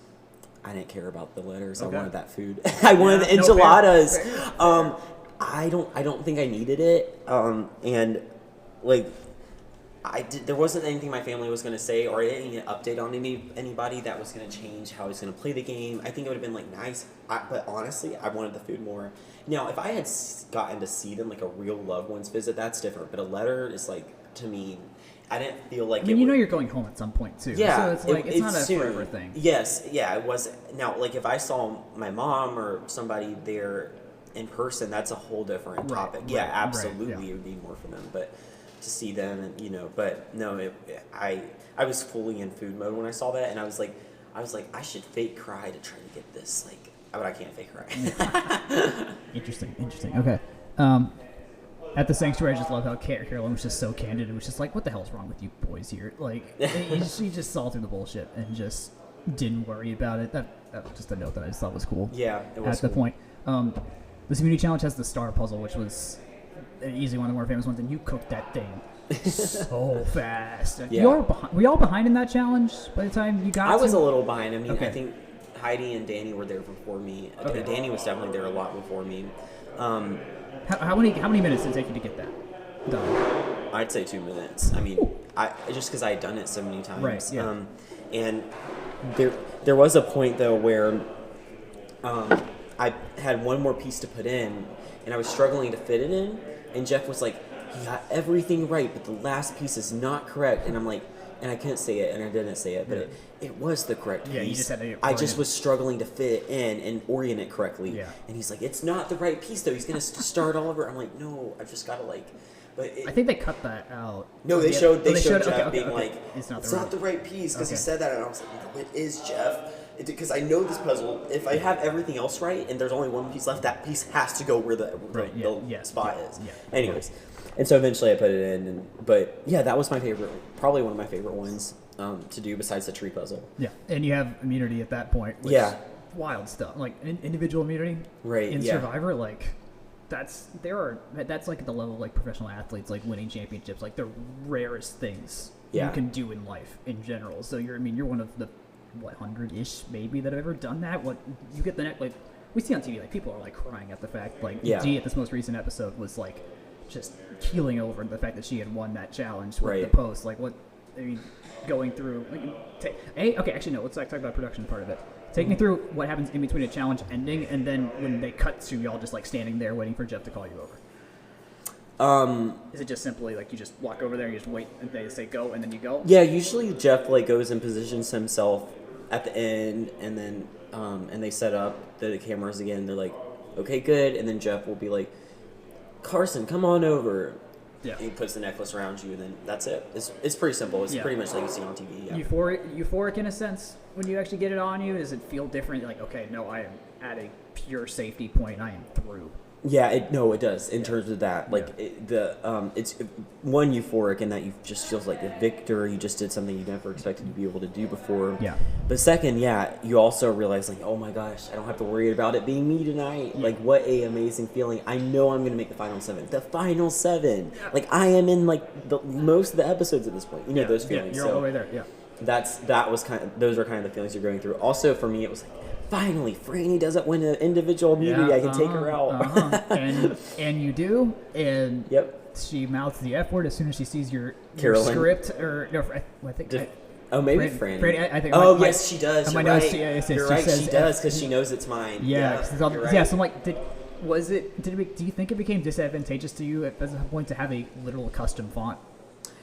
[SPEAKER 2] I didn't care about the letters.
[SPEAKER 3] Okay.
[SPEAKER 2] I wanted that food. I wanted the enchiladas. I don't think I needed it. And like, there wasn't anything my family was going to say or any update on anybody that was going to change how I was going to play the game. I think it would have been like nice, but honestly, I wanted the food more. Now, if I had gotten to see them like a real loved one's visit, that's different. But a letter is like, to me, I didn't feel like
[SPEAKER 3] you're going home at some point too.
[SPEAKER 2] Yeah,
[SPEAKER 3] so it's like it's not a forever thing.
[SPEAKER 2] Yes, yeah, it was. Now, like if I saw my mom or somebody there in person, that's a whole different topic. Yeah, absolutely, it would be more for them. But to see them, and but no, I was fully in food mode when I saw that, and I was like, I should fake cry to try to get this, like, but I can't fake cry.
[SPEAKER 3] Interesting. Okay. At the sanctuary, I just love how Carolyn was just so candid. It was just like, what the hell's wrong with you boys here? Like, she just saw through the bullshit and just didn't worry about it. That was just a note that I just thought was cool.
[SPEAKER 2] Yeah, it was
[SPEAKER 3] at the point. This community challenge has the star puzzle, which was easily one of the more famous ones, and you cooked that thing so fast.
[SPEAKER 2] Yeah.
[SPEAKER 3] Were y'all behind in that challenge by the time you got
[SPEAKER 2] I was a little behind. I mean,
[SPEAKER 3] okay.
[SPEAKER 2] I think Heidi and Danny were there before me.
[SPEAKER 3] Okay.
[SPEAKER 2] Danny was definitely there a lot before me.
[SPEAKER 3] How many minutes did it take you to get that done?
[SPEAKER 2] I'd say 2 minutes. I mean, just because I had done it so many times.
[SPEAKER 3] Right. Yeah.
[SPEAKER 2] And there was a point though where I had one more piece to put in, and I was struggling to fit it in. And Jeff was like, "He got everything right, but the last piece is not correct." And I'm like, and I couldn't say it, and I didn't say it, but it was the correct piece.
[SPEAKER 3] Yeah, you just had to
[SPEAKER 2] I just was struggling to fit it in and orient it correctly.
[SPEAKER 3] Yeah.
[SPEAKER 2] And he's like, it's not the right piece, though. He's going to start all over. I'm like, no, I've just got to, like... But
[SPEAKER 3] I think they cut that out.
[SPEAKER 2] No, they showed Jeff
[SPEAKER 3] okay,
[SPEAKER 2] being like,
[SPEAKER 3] it's not
[SPEAKER 2] the right piece, because he said that, and I was like, no, it is, Jeff. Because I know this puzzle, if I have everything else right, and there's only one piece left, that piece has to go where the spot is.
[SPEAKER 3] Yeah.
[SPEAKER 2] Anyways, and so eventually I put it in, but yeah, that was my favorite, probably one of my favorite ones to do besides the tree puzzle.
[SPEAKER 3] Yeah, and you have immunity at that point. Which wild stuff, like individual immunity.
[SPEAKER 2] Right.
[SPEAKER 3] In Survivor, like that's like the level of like professional athletes, like winning championships, like the rarest things you can do in life in general. So you're one of the 100-ish maybe that have ever done that. What you get the next, like we see on TV, like people are like crying at the fact, like Dee at this most recent episode was like just keeling over the fact that she had won that challenge with the post. Like what, I mean, going through actually no, let's talk about production part of it. Take me through what happens in between a challenge ending and then when they cut to y'all just like standing there waiting for Jeff to call you over. Is it just simply like you just walk over there and you just wait and they say go and then you go?
[SPEAKER 2] Yeah, usually Jeff like goes and positions himself at the end, and then and they set up the cameras again. They're like, okay, good, and then Jeff will be like, Carson, come on over. Yeah. He puts the necklace around you, and then that's it. It's pretty simple. It's pretty much like you see on TV. Yeah.
[SPEAKER 3] Euphoric in a sense when you actually get it on you. Does it feel different? Like, okay, no, I am at a pure safety point. I am through.
[SPEAKER 2] Yeah, it does in terms of that. Like it's one euphoric in that you just feels like a victor. You just did something you never expected to be able to do before.
[SPEAKER 3] Yeah.
[SPEAKER 2] But second, you also realize like, oh my gosh, I don't have to worry about it being me tonight. Yeah. Like what a amazing feeling. I know I'm gonna make the final 7. The final 7. Yeah. Like I am in like the most of the episodes at this point. You know those feelings.
[SPEAKER 3] You're all the way there. Yeah.
[SPEAKER 2] Those are kind of the feelings you're going through. Also for me, it was like, finally, Franny doesn't win an individual immunity. I can take her out.
[SPEAKER 3] And you do. And she mouths the F word as soon as she sees your script. Or no, I think.
[SPEAKER 2] Maybe Franny.
[SPEAKER 3] I think.
[SPEAKER 2] Yes, she does. You're right. You're right. She does because she knows it's mine.
[SPEAKER 3] Yeah.
[SPEAKER 2] Right.
[SPEAKER 3] Yeah. So I'm like, do you think it became disadvantageous to you at some point to have a literal custom font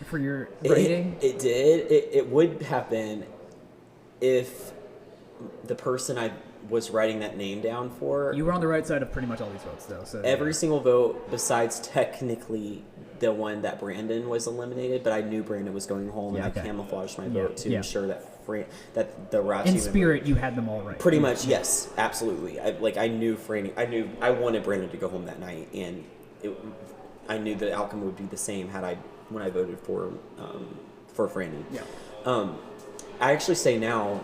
[SPEAKER 3] for your rating?
[SPEAKER 2] It did. It would have been if the person I was writing that name down for.
[SPEAKER 3] You were on the right side of pretty much all these votes, though. So
[SPEAKER 2] every single vote, besides technically the one that Brandon was eliminated, but I knew Brandon was going home, and I camouflaged my vote to ensure that the Rashi
[SPEAKER 3] in spirit you had them all right.
[SPEAKER 2] Pretty much, yes, absolutely. I knew Franny. I wanted Brandon to go home that night, and I knew the outcome would be the same when I voted for Franny.
[SPEAKER 3] Yeah.
[SPEAKER 2] I actually say now,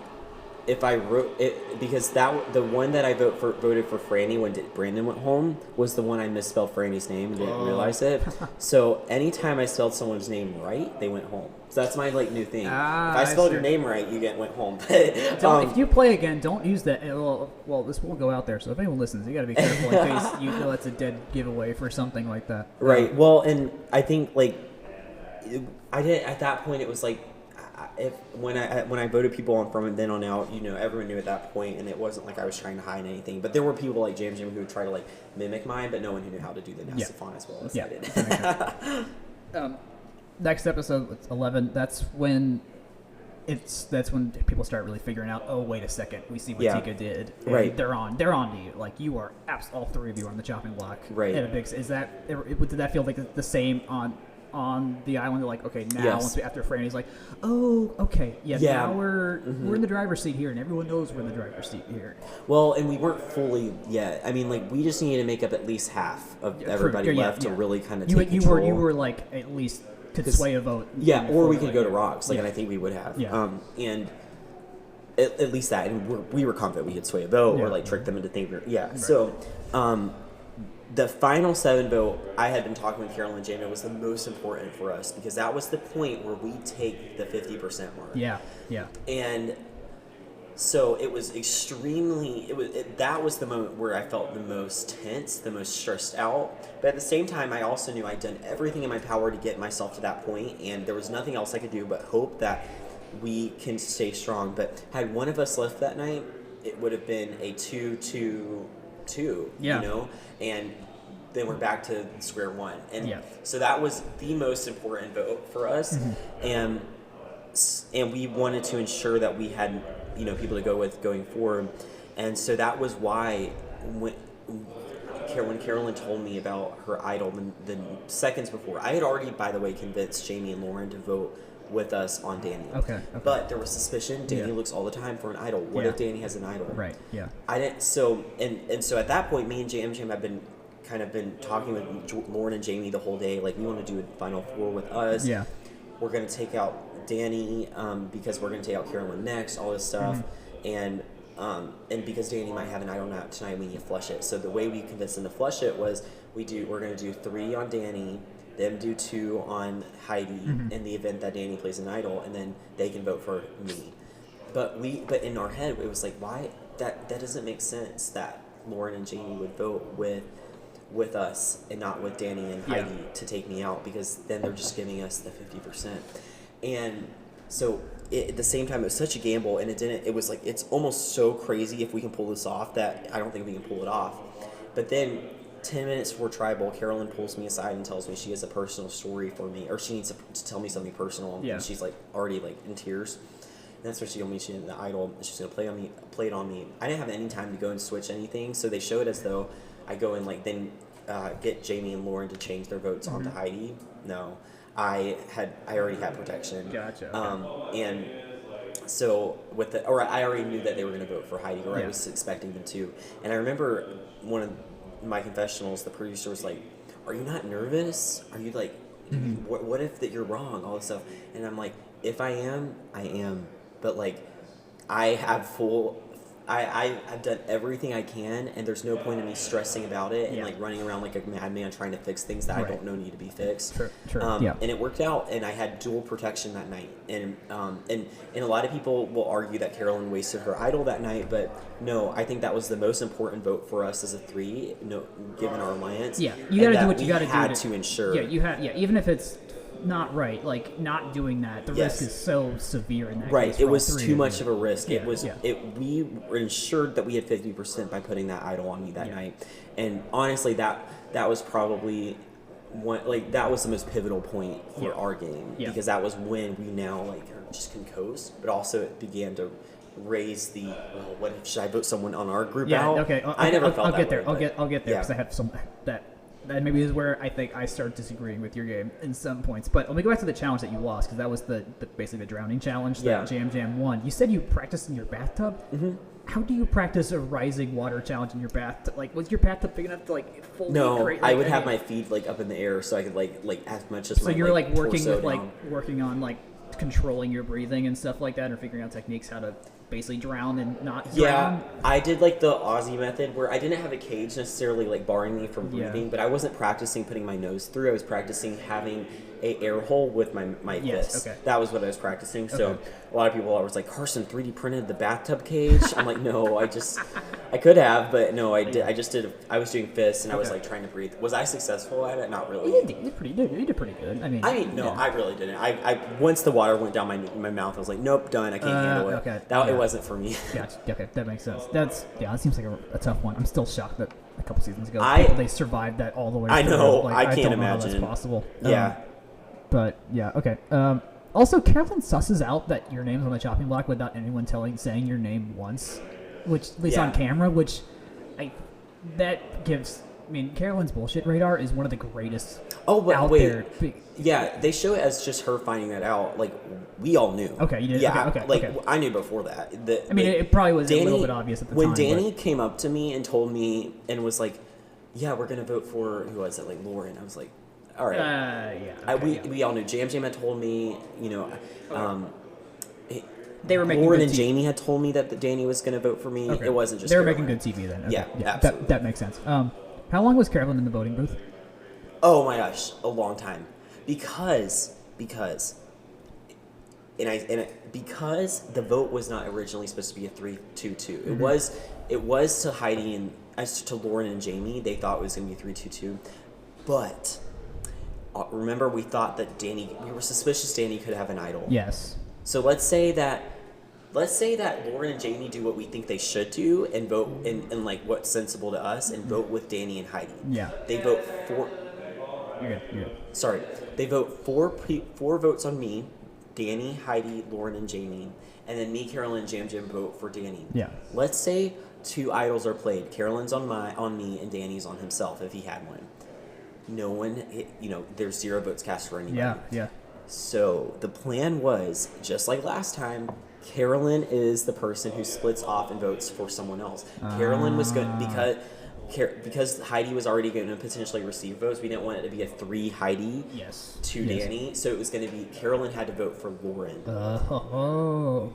[SPEAKER 2] if I wrote it, because the one that I voted for Franny when Brandon went home was the one I misspelled Franny's name and didn't realize it. So anytime I spelled someone's name right, they went home. So that's my new thing. If I spelled your name right, you went home.
[SPEAKER 3] If you play again, don't use that. Well, this won't go out there. So if anyone listens, you got to be careful in case you feel that's a dead giveaway for something like that.
[SPEAKER 2] Right. Well, and I think I didn't at that point. It was like. When I voted people on from then on out, everyone knew at that point, and it wasn't like I was trying to hide anything. But there were people like Jam who would try to mimic mine, but no one who knew how to do the nasty font as well as I did.
[SPEAKER 3] Next episode, 11. That's when people start really figuring out. Oh, wait a second, we see what Tika did. And
[SPEAKER 2] right,
[SPEAKER 3] they're on to you. Like you are, all 3 of you are on the chopping block.
[SPEAKER 2] Right.
[SPEAKER 3] Did that feel like the same on the island? They're like, okay, now after Franny's like, oh, okay, now we're in the driver's seat here, and everyone knows we're in the driver's seat here.
[SPEAKER 2] Well, and we weren't fully yet. I mean, we just needed to make up at least half of everybody left to really kind of take control.
[SPEAKER 3] You were like at least could sway a vote.
[SPEAKER 2] Yeah, or we could go to rocks, and I think we would have. Yeah. And at least that, and we were confident we could sway a vote or trick them into thinking. Yeah. Right. So. The final 7 vote, I had been talking with Carol and Jamie, was the most important for us because that was the point where we take the 50% mark.
[SPEAKER 3] Yeah.
[SPEAKER 2] And so it was that was the moment where I felt the most tense, the most stressed out. But at the same time, I also knew I'd done everything in my power to get myself to that point, and there was nothing else I could do but hope that we can stay strong. But had one of us left that night, it would have been a 2-2-2, and then we're back to square one. And so that was the most important vote for us. Mm-hmm. And and we wanted to ensure that we had, people to go with going forward. And so that was why when Carolyn told me about her idol the seconds before, I had already, by the way, convinced Jamie and Lauren to vote with us on Danny.
[SPEAKER 3] Okay.
[SPEAKER 2] But there was suspicion. Danny looks all the time for an idol. What if Danny has an idol?
[SPEAKER 3] Right. Yeah.
[SPEAKER 2] I didn't. So and so at that point, me and Jam have been talking with Lauren and Jamie the whole day. Like, we want to do a Final Four with us.
[SPEAKER 3] Yeah.
[SPEAKER 2] We're gonna take out Danny because we're gonna take out Carolyn next. All this stuff, and because Danny might have an idol now tonight, we need to flush it. So the way we convinced them to flush it was we're gonna do 3 on Danny, then do 2 on Heidi in the event that Danny plays an idol, and then they can vote for me. But in our head it was like, why that doesn't make sense that Lauren and Jamie would vote with us and not with Danny and Heidi to take me out, because then they're just giving us the 50%. And so at the same time, it was such a gamble, and it was like, it's almost so crazy if we can pull this off that I don't think we can pull it off. But then 10 minutes before Tribal, Carolyn pulls me aside and tells me she has a personal story for me, or she needs to tell me something personal.
[SPEAKER 3] Yeah.
[SPEAKER 2] And she's like already like in tears. And that's where she told me she had the idol, and she's gonna play it on me. I didn't have any time to go and switch anything, so they show it as though I go and like then get Jamie and Lauren to change their votes onto Heidi. No, I already had protection.
[SPEAKER 3] Gotcha. Okay.
[SPEAKER 2] And so I already knew that they were going to vote for Heidi, or I was expecting them to. And I remember one of my confessionals, the producer was like, "Are you not nervous? Are you like, what if that you're wrong? All this stuff." And I'm like, "If I am, I am. But like, I've done everything I can, and there's no point in me stressing about it and like running around like a madman trying to fix things that I don't know need to be fixed."
[SPEAKER 3] True.
[SPEAKER 2] And it worked out, and I had dual protection that night. And a lot of people will argue that Carolyn wasted her idol that night, but no, I think that was the most important vote for us as a 3, given our alliance.
[SPEAKER 3] Yeah, you got to do what you got to do.
[SPEAKER 2] Had to ensure.
[SPEAKER 3] Yeah, you have. Yeah, even if it's not right, like not doing that, the risk is so severe in that case.
[SPEAKER 2] It was too much of a risk.
[SPEAKER 3] Yeah,
[SPEAKER 2] we were ensured that we had 50% by putting that idol on me that night. And honestly, that was probably that was the most pivotal point for our game, because that was when we now just can coast, but also it began to raise the what if, should I vote someone on our group out?
[SPEAKER 3] Okay.
[SPEAKER 2] I never felt
[SPEAKER 3] I'll
[SPEAKER 2] that
[SPEAKER 3] get there.
[SPEAKER 2] way,
[SPEAKER 3] I'll get there because I have some that maybe is where I think I start disagreeing with your game in some points. But let me go back to the challenge that you lost, because that was the basically the drowning challenge that Jam won. You said you practiced in your bathtub. How do you practice a rising water challenge in your bathtub? Like, was your bathtub big enough to fully?
[SPEAKER 2] No, I would have my feet up in the air so I could like as much as.
[SPEAKER 3] So you're working with
[SPEAKER 2] down.
[SPEAKER 3] working on controlling your breathing and stuff like that, or figuring out techniques how to basically drown and not drown.
[SPEAKER 2] Yeah, I did the Aussie method where I didn't have a cage necessarily barring me from breathing, but I wasn't practicing putting my nose through. I was practicing having a air hole with my fist. Okay. That was what I was practicing. So a lot of people always like, Carson 3D printed the bathtub cage. I'm like, no, I could have, but no, I did. I was doing fists, and I was trying to breathe. Was I successful at it? Not really.
[SPEAKER 3] You did pretty good. I mean,
[SPEAKER 2] no, I really didn't. I once the water went down my mouth, I was like, nope, done. I can't handle it.
[SPEAKER 3] Okay.
[SPEAKER 2] It wasn't for me.
[SPEAKER 3] Gotcha. Okay, that makes sense. That seems like a tough one. I'm still shocked that a couple seasons ago they survived that all the way.
[SPEAKER 2] I know.
[SPEAKER 3] Through.
[SPEAKER 2] I can't
[SPEAKER 3] don't know
[SPEAKER 2] imagine.
[SPEAKER 3] How that's possible.
[SPEAKER 2] Yeah.
[SPEAKER 3] But yeah, okay. Also, Carolyn susses out that your name's on the chopping block without anyone saying your name once, which at least on camera, which that gives. I mean, Carolyn's bullshit radar is one of the greatest. Out there.
[SPEAKER 2] Yeah, they show it as just her finding that out. We all knew.
[SPEAKER 3] Okay, you did.
[SPEAKER 2] Yeah,
[SPEAKER 3] okay.
[SPEAKER 2] I knew before that.
[SPEAKER 3] It probably was a little bit obvious at the time.
[SPEAKER 2] When Danny came up to me and told me and was like, "Yeah, we're gonna vote for who was it? Lauren." I was like, all right. We all knew. Jam had told me,
[SPEAKER 3] they were making
[SPEAKER 2] Lauren
[SPEAKER 3] good
[SPEAKER 2] and Jamie had told me that Danny was going to vote for me.
[SPEAKER 3] Okay.
[SPEAKER 2] It wasn't just
[SPEAKER 3] they were
[SPEAKER 2] Carolyn.
[SPEAKER 3] making good TV then. Okay.
[SPEAKER 2] Yeah, absolutely.
[SPEAKER 3] That makes sense. How long was Carolyn in the voting booth?
[SPEAKER 2] Oh my gosh, a long time. Because the vote was not originally supposed to be a 3-2-2. It was to Heidi and to Lauren and Jamie. They thought it was going to be 3-2-2. But remember, we thought that we were suspicious Danny could have an idol.
[SPEAKER 3] Yes.
[SPEAKER 2] So let's say that Lauren and Jamie do what we think they should do and vote in what's sensible to us and vote with Danny and Heidi.
[SPEAKER 3] Yeah.
[SPEAKER 2] They vote for.
[SPEAKER 3] You're good.
[SPEAKER 2] Sorry. They vote four votes on me, Danny, Heidi, Lauren, and Jamie, and then me, Carolyn, and Jam Jam vote for Danny.
[SPEAKER 1] Yeah.
[SPEAKER 2] Let's say 2 idols are played. Carolyn's on me, and Danny's on himself if he had one. No one, there's 0 votes cast for anybody.
[SPEAKER 1] Yeah.
[SPEAKER 2] So the plan was, just like last time, Carolyn is the person who splits off and votes for someone else. Carolyn was going because Heidi was already going to potentially receive votes. We didn't want it to be a 3 Heidi to Danny, so it was going to be Carolyn had to vote for Lauren.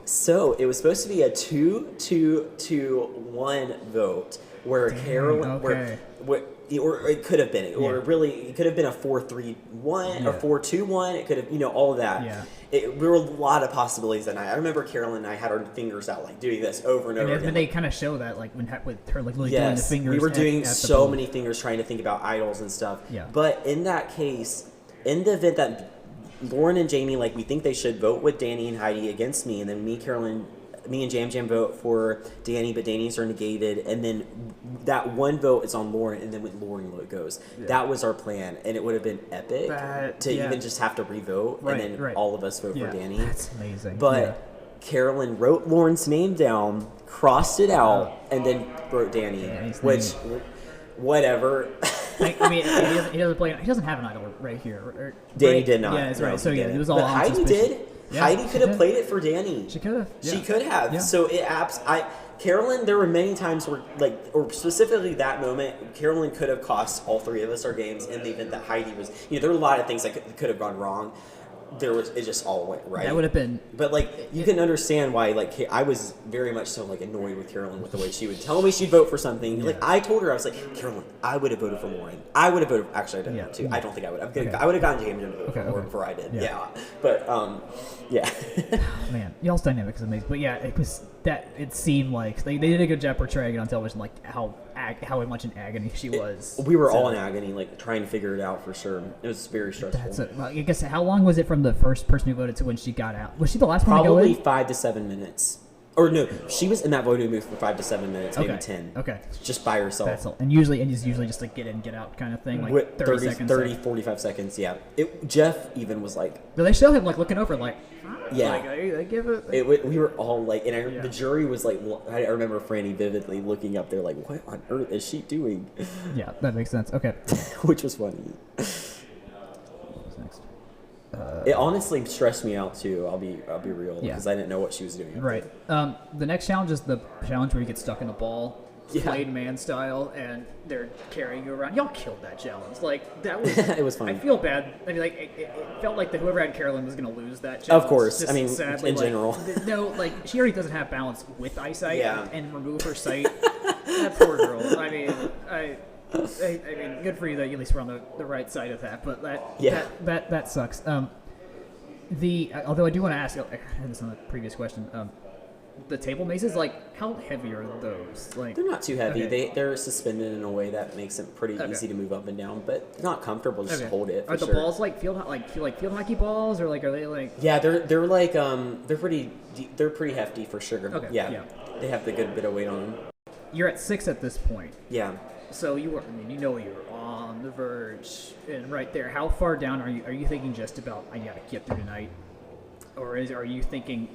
[SPEAKER 2] So it was supposed to be a 2-2-1 vote where Carolyn, or it could have been, or really it could have been a 4-3-1 or 4-2-1. It could have, all of that.
[SPEAKER 1] Yeah.
[SPEAKER 2] There were a lot of possibilities that night. I remember Carolyn and I had our fingers out, like doing this over and over again.
[SPEAKER 3] And they kind of show that, like with her, like really doing the fingers.
[SPEAKER 2] We were doing so many fingers trying to think about idols and stuff.
[SPEAKER 1] Yeah.
[SPEAKER 2] But in that case, in the event that Lauren and Jamie, like, we think they should vote with Danny and Heidi against me, and then me and Jam Jam vote for Danny, but Danny's are negated, and then that one vote is on Lauren, and then with Lauren it goes. Yeah. That was our plan, and it would have been epic to even just have to re-vote, and then all of us vote for Danny.
[SPEAKER 1] That's amazing.
[SPEAKER 2] But Carolyn wrote Lauren's name down, crossed it out, and then wrote Danny, whatever.
[SPEAKER 3] He doesn't play. He doesn't have an idol right here.
[SPEAKER 2] Danny did not.
[SPEAKER 3] Yeah, that's right.
[SPEAKER 2] No,
[SPEAKER 3] so it was all.
[SPEAKER 2] But Heidi did. Yeah, Heidi could have played it for Danny.
[SPEAKER 3] She could have. Yeah.
[SPEAKER 2] She could have. Yeah. So Carolyn, there were many times where, or specifically that moment, Carolyn could have cost all 3 of us our games in the event that Heidi was. There were a lot of things that could have gone wrong. It just all went right.
[SPEAKER 3] That would have been.
[SPEAKER 2] But you can understand why. I was very much so annoyed with Carolyn with the way she would tell me she'd vote for something. Yeah. I told her, I was like, Carolyn, I would have voted for Lauren. I would have voted. Actually, I didn't want to. I don't think I would. I would have gotten Jamie to vote for Lauren before I did. Yeah. But yeah.
[SPEAKER 3] Man, y'all's dynamic is amazing. But yeah, it was that. It seemed like they did a good job portraying it on television, how much in agony she was.
[SPEAKER 2] We were all in agony, trying to figure it out for sure. It was very stressful.
[SPEAKER 3] I guess, how long was it from the first person who voted to when she got out? Was she the last one to go in?
[SPEAKER 2] Probably 5 to 7 minutes. Or no, she was in that voting booth for 5 to 7 minutes, maybe 10.
[SPEAKER 3] Okay.
[SPEAKER 2] Just by herself.
[SPEAKER 3] That's all. And usually just get in, get out kind of thing, 30 seconds.
[SPEAKER 2] 45 seconons, yeah. Jeff even was like...
[SPEAKER 3] Did they show him looking over
[SPEAKER 2] yeah.
[SPEAKER 3] They give it...
[SPEAKER 2] We were all and the jury was I remember Franny vividly looking up there what on earth is she doing?
[SPEAKER 3] Yeah, that makes sense. Okay.
[SPEAKER 2] Which was funny.
[SPEAKER 3] What's next?
[SPEAKER 2] It honestly stressed me out too. I'll be real because I didn't know what she was doing.
[SPEAKER 3] Right. The next challenge is the challenge where you get stuck in a ball, played man style, and they're carrying you around. Y'all killed that challenge. That was.
[SPEAKER 2] It was fun.
[SPEAKER 3] I feel bad. I mean, it felt like whoever had Carolyn was going to lose that challenge.
[SPEAKER 2] Of course.
[SPEAKER 3] Just
[SPEAKER 2] I mean,
[SPEAKER 3] sadly,
[SPEAKER 2] in general.
[SPEAKER 3] No, she already doesn't have balance with eyesight, and remove her sight. That poor girl. I mean, I mean, good for you that you at least were on the right side of that, but that sucks. Although I do want to ask, I had this on the previous question. The table mazes, how heavy are those?
[SPEAKER 2] They're not too heavy. Okay. They're suspended in a way that makes it pretty easy to move up and down, but not comfortable. Just hold it.
[SPEAKER 3] Are the balls field hockey balls, or are they
[SPEAKER 2] Yeah, they're pretty hefty for sure. Okay. Yeah. They have the good bit of weight on them.
[SPEAKER 3] You're at 6 at this point.
[SPEAKER 2] Yeah.
[SPEAKER 3] So you're on the verge, and right there. How far down are you? Are you thinking just about I gotta get through tonight, or are you thinking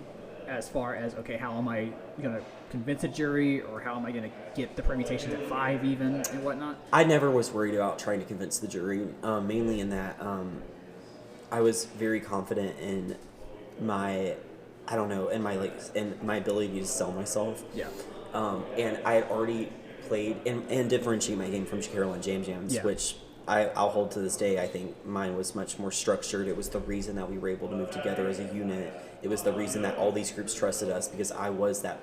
[SPEAKER 3] as far as how am I gonna convince a jury, or how am I gonna get the permutations at 5 even and whatnot?
[SPEAKER 2] I never was worried about trying to convince the jury, mainly in that I was very confident in my in my ability to sell myself.
[SPEAKER 3] Yeah.
[SPEAKER 2] And I had already played and differentiate my game from Carolyn Jam Jams, which I'll hold to this day. I think mine was much more structured. It was the reason that we were able to move together as a unit. It was the reason that all these groups trusted us, because I was the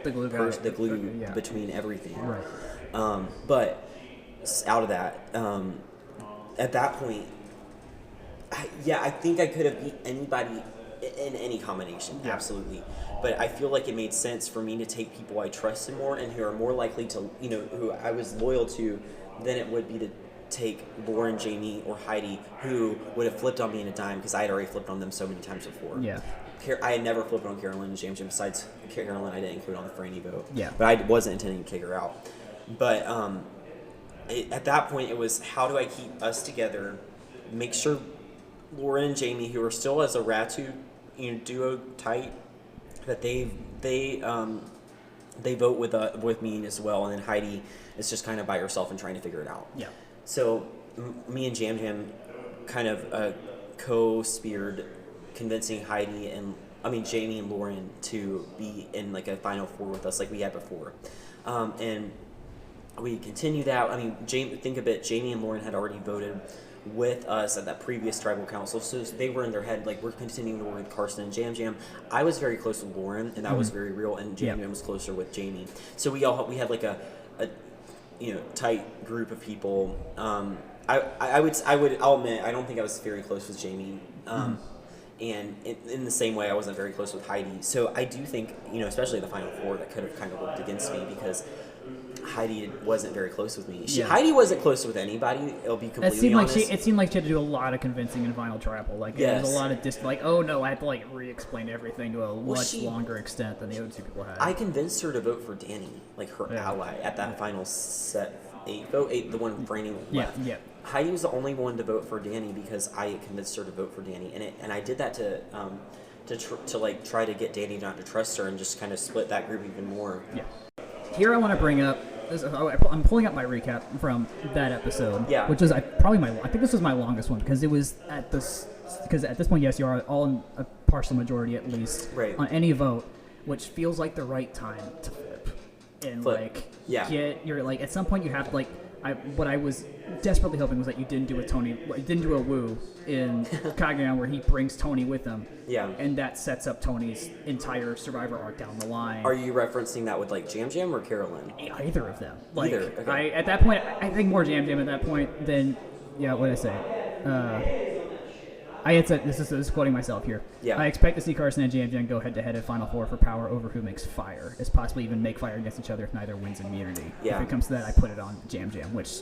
[SPEAKER 2] glue between everything.
[SPEAKER 3] Right.
[SPEAKER 2] But out of that, at that point, I think I could have beat anybody in any combination, absolutely. But I feel like it made sense for me to take people I trusted more and who are more likely to, who I was loyal to, than it would be to take Lauren, Jamie, or Heidi, who would have flipped on me in a dime, because I had already flipped on them so many times before.
[SPEAKER 3] Yeah.
[SPEAKER 2] I had never flipped on Carolyn and Jam Jam, besides Carolyn I didn't include on the Franny vote.
[SPEAKER 3] Yeah.
[SPEAKER 2] But I wasn't intending to kick her out. But at that point, it was, how do I keep us together, make sure Lauren and Jamie, who are still as a Ratu, duo tight that they vote with me as well, and then Heidi is just kind of by herself and trying to figure it out.
[SPEAKER 3] Yeah.
[SPEAKER 2] So me and Jam Jam kind of co-speared convincing Jamie and Lauren to be in like a Final Four with us like we had before, and we continue that. I mean, think of it. Jamie and Lauren had already voted with us at that previous tribal council, so they were in their head like we're continuing to work with Carson and Jam Jam. I was very close with Lauren, and that was very real, and Jam Jam was closer with Jamie. So we had like a tight group of people. I'll admit I don't think I was very close with Jamie. And in the same way, I wasn't very close with Heidi. So I do think, especially the Final Four, that could have kind of worked against me because Heidi wasn't very close with me. Heidi wasn't close with anybody. I'll be completely honest.
[SPEAKER 3] It seemed like she had to do a lot of convincing in Final Tribal. Like there was a lot of oh no, I had to like re-explain everything to a much longer extent than the other two people had.
[SPEAKER 2] I convinced her to vote for Danny, like her ally, at that final set 8, the one Brandon left.
[SPEAKER 3] Yeah.
[SPEAKER 2] Heidi was the only one to vote for Danny because I convinced her to vote for Danny, and I did that to try to get Danny not to trust her and just kind of split that group even more.
[SPEAKER 3] Yeah. Here I want to bring up. I'm pulling up my recap from that episode.
[SPEAKER 2] Yeah.
[SPEAKER 3] Which was I think this was my longest one because it was at this point, yes, you are all in a partial majority at least on any vote, which feels like the right time to flip and get your at some point you have to what I was desperately hoping was that you didn't do a woo in Kageyama where he brings Tony with him.
[SPEAKER 2] Yeah.
[SPEAKER 3] And that sets up Tony's entire Survivor arc down the line.
[SPEAKER 2] Are you referencing that with Jam Jam or Carolyn?
[SPEAKER 3] Either of them.
[SPEAKER 2] Either. Okay.
[SPEAKER 3] At that point, I think more Jam Jam at that point than, what did I say? I had said, this is quoting myself here.
[SPEAKER 2] Yeah.
[SPEAKER 3] I expect to see Carson and Jam Jam go head-to-head at Final Four for power over who makes fire, as possibly even make fire against each other if neither wins immunity.
[SPEAKER 2] Yeah.
[SPEAKER 3] If it comes to that, I put it on Jam Jam, which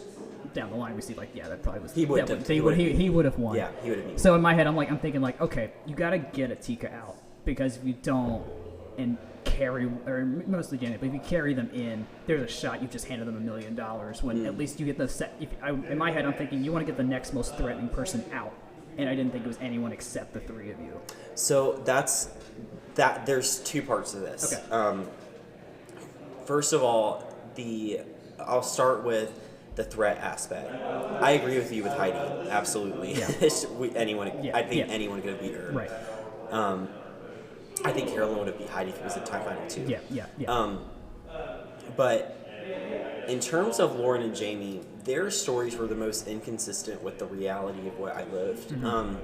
[SPEAKER 3] down the line we see that probably was... He would have won.
[SPEAKER 2] Yeah, he would have.
[SPEAKER 3] So in my head, I'm thinking okay, you got to get Atika out, because if you don't, and carry, or mostly Janet, but if you carry them in, there's a shot you've just handed them $1 million when at least you get the set. In my head, I'm thinking you want to get the next most threatening person out. And I didn't think it was anyone except the three of you.
[SPEAKER 2] So there's two parts of this.
[SPEAKER 3] Okay.
[SPEAKER 2] First of all, I'll start with the threat aspect. I agree with you with Heidi, absolutely.
[SPEAKER 3] Yeah.
[SPEAKER 2] I think anyone could have beat her.
[SPEAKER 3] Right.
[SPEAKER 2] I think Carolyn would have beat Heidi if it was a tie final too.
[SPEAKER 3] Yeah.
[SPEAKER 2] But in terms of Lauren and Jamie, their stories were the most inconsistent with the reality of what I lived.
[SPEAKER 3] Mm-hmm.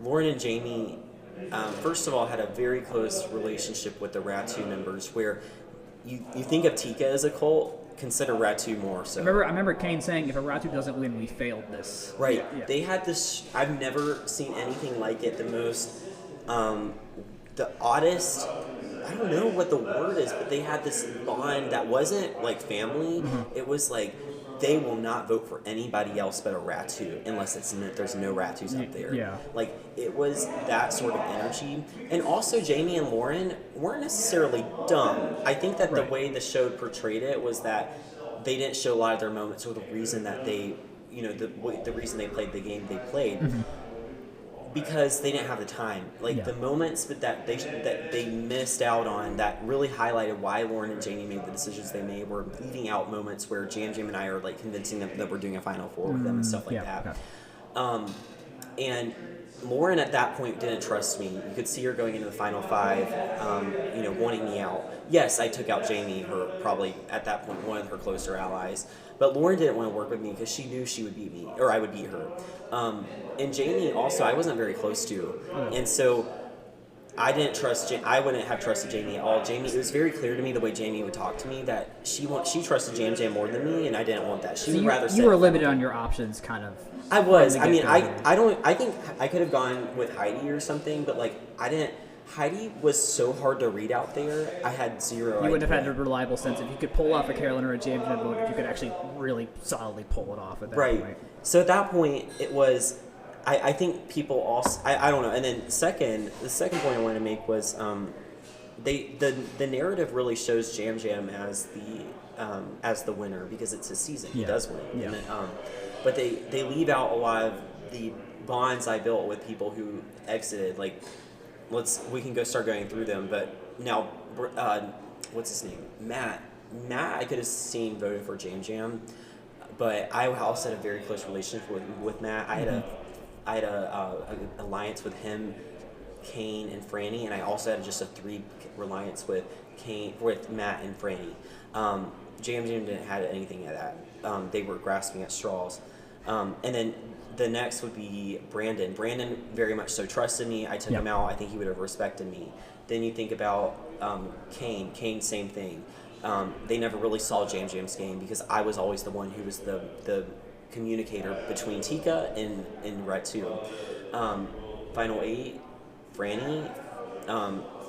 [SPEAKER 2] Lauren and Jamie, first of all, had a very close relationship with the Ratu members, where you think of Tika as a cult, consider Ratu more so.
[SPEAKER 3] I remember Kane saying, if a Ratu doesn't win, we failed this.
[SPEAKER 2] Right.
[SPEAKER 3] Yeah.
[SPEAKER 2] They had this, I've never seen anything like it, the most, the oddest, I don't know what the word is, but they had this bond that wasn't like family.
[SPEAKER 3] Mm-hmm.
[SPEAKER 2] It was like they will not vote for anybody else but a Ratu unless there's no Ratus up there.
[SPEAKER 3] Yeah.
[SPEAKER 2] Like it was that sort of energy. And also Jamie and Lauren weren't necessarily dumb. I think that the way the show portrayed it was that they didn't show a lot of their moments or the reason that they, the reason they played the game they played. Mm-hmm. Because they didn't have the time, the moments that they missed out on that really highlighted why Lauren and Jamie made the decisions they made were leaving out moments where Jam and I are convincing them that we're doing a Final Four with them and stuff like that. Okay. And Lauren at that point didn't trust me. You could see her going into the Final Five, wanting me out. Yes, I took out Jamie, her probably at that point one of her closer allies. But Lauren didn't want to work with me because she knew she would beat me, or I would beat her. And Jamie also, I wasn't very close to. And so I didn't trust I wouldn't have trusted Jamie at all. Jamie, it was very clear to me the way Jamie would talk to me that she trusted Jam Jam more than me, and I didn't want that. She would rather.
[SPEAKER 3] You were limited on your options, kind of.
[SPEAKER 2] I was. I mean, I think I could have gone with Heidi or something, but I didn't. Heidi was so hard to read out there. I had zero idea.
[SPEAKER 3] You wouldn't have had a reliable sense if you could pull off a Carolyn or a James vote, if you could actually really solidly pull it off at that point. Right.
[SPEAKER 2] So at that point, it was. I think people also. I don't know. And then the second point I wanted to make was, the narrative really shows Jam Jam as the winner because it's his season. He does win.
[SPEAKER 3] Yeah.
[SPEAKER 2] And, but they leave out a lot of the bonds I built with people who exited. we can go start going through them. But now, what's his name? Matt, I could have seen voting for Jam Jam, but I also had a very close relationship with Matt. I had a alliance with him, Kane, and Franny, and I also had just a 3 alliance with Matt and Franny. Jam Jam didn't have anything of that. They were grasping at straws. And then the next would be Brandon. Brandon very much so trusted me. I took him out. I think he would have respected me. Then you think about Kane. Kane, same thing. They never really saw Jam Jam's game because I was always the one who was the communicator between Tika and Red 2. Final 8, Franny.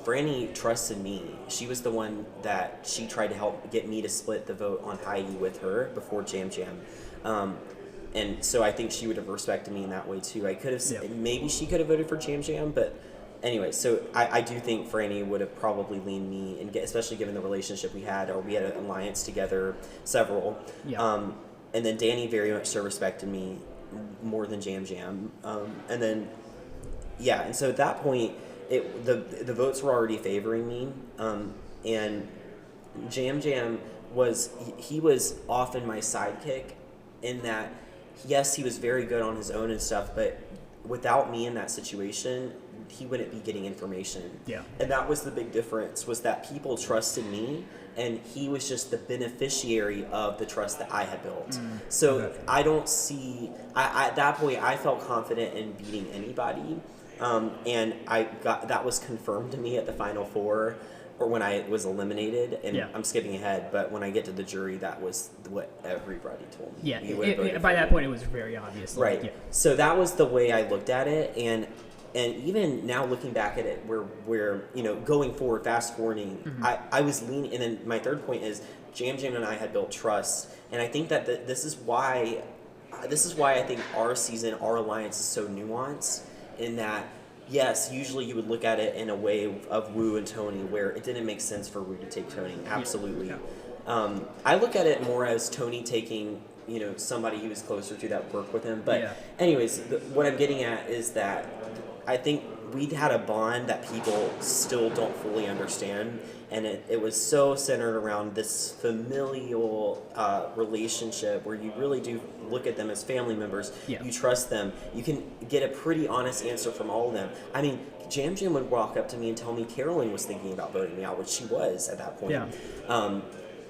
[SPEAKER 2] Franny trusted me. She was the one that she tried to help get me to split the vote on Heidi with her before Jam Jam. And so I think she would have respected me in that way too. I could have, maybe she could have voted for Jam Jam, but anyway, so I do think Franny would have probably leaned me, and especially given the relationship we had, or we had an alliance together, several. Yeah. And then Danny very much so respected me more than Jam Jam. And then, and so at that point, the votes were already favoring me, and Jam Jam was often my sidekick in that, yes, he was very good on his own and stuff, but without me in that situation, he wouldn't be getting information. Yeah. And that was the big difference, was that people trusted me, and he was just the beneficiary of the trust that I had built. So exactly. I don't see, at that point, I felt confident in beating anybody. And that was confirmed to me at the Final Four, or when I was eliminated, and I'm skipping ahead, but when I get to the jury, that was what everybody told me.
[SPEAKER 3] Yeah, by that point, it was very obvious.
[SPEAKER 2] Right. So that was the way I looked at it, and even now looking back at it, where going forward, fast forwarding, I was leaning, and then my third point is Jam Jam and I had built trust, and I think that this is why I think our season, our alliance is so nuanced, in that, yes, usually you would look at it in a way of Wu and Tony, where it didn't make sense for Wu to take Tony. Absolutely. Yeah. I look at it more as Tony taking, somebody he was closer to that worked with him. But anyways, what I'm getting at is that I think we'd had a bond that people still don't fully understand, and it was so centered around this familial relationship where you really do look at them as family members. You trust them. You can get a pretty honest answer from all of them. I mean, Jam Jam would walk up to me and tell me Carolyn was thinking about voting me out, which she was at that point.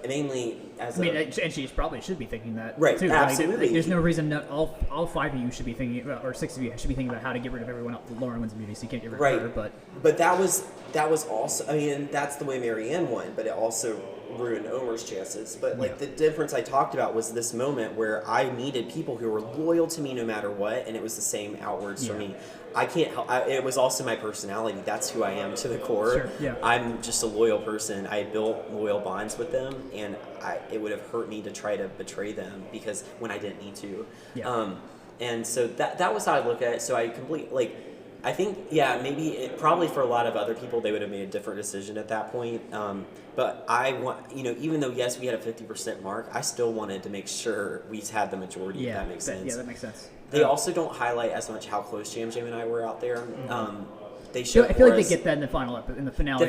[SPEAKER 2] Mainly
[SPEAKER 3] and she probably should be thinking that too.
[SPEAKER 2] Absolutely.
[SPEAKER 3] There's no reason all 5 of you should be thinking, or 6 of you should be thinking about how to get rid of everyone else. Lauren wins immunity, so you can't get rid of her.
[SPEAKER 2] But that was also, I mean, that's the way Marianne won, but it also ruined Omer's chances. But the difference I talked about was this moment where I needed people who were loyal to me no matter what, and it was the same outwards for me. I can't help. It was also my personality. That's who I am to the core.
[SPEAKER 3] Sure, yeah.
[SPEAKER 2] I'm just a loyal person. I built loyal bonds with them, and it would have hurt me to try to betray them because when I didn't need to. And so that was how I look at it. So I I think, maybe probably for a lot of other people, they would have made a different decision at that point. But I want, even though, yes, we had a 50% mark, I still wanted to make sure we had the majority, if that makes sense.
[SPEAKER 3] Yeah, that makes sense.
[SPEAKER 2] They also don't highlight as much how close Jam Jam and I were out there. They show.
[SPEAKER 3] I feel like they get that in the finale. The finale,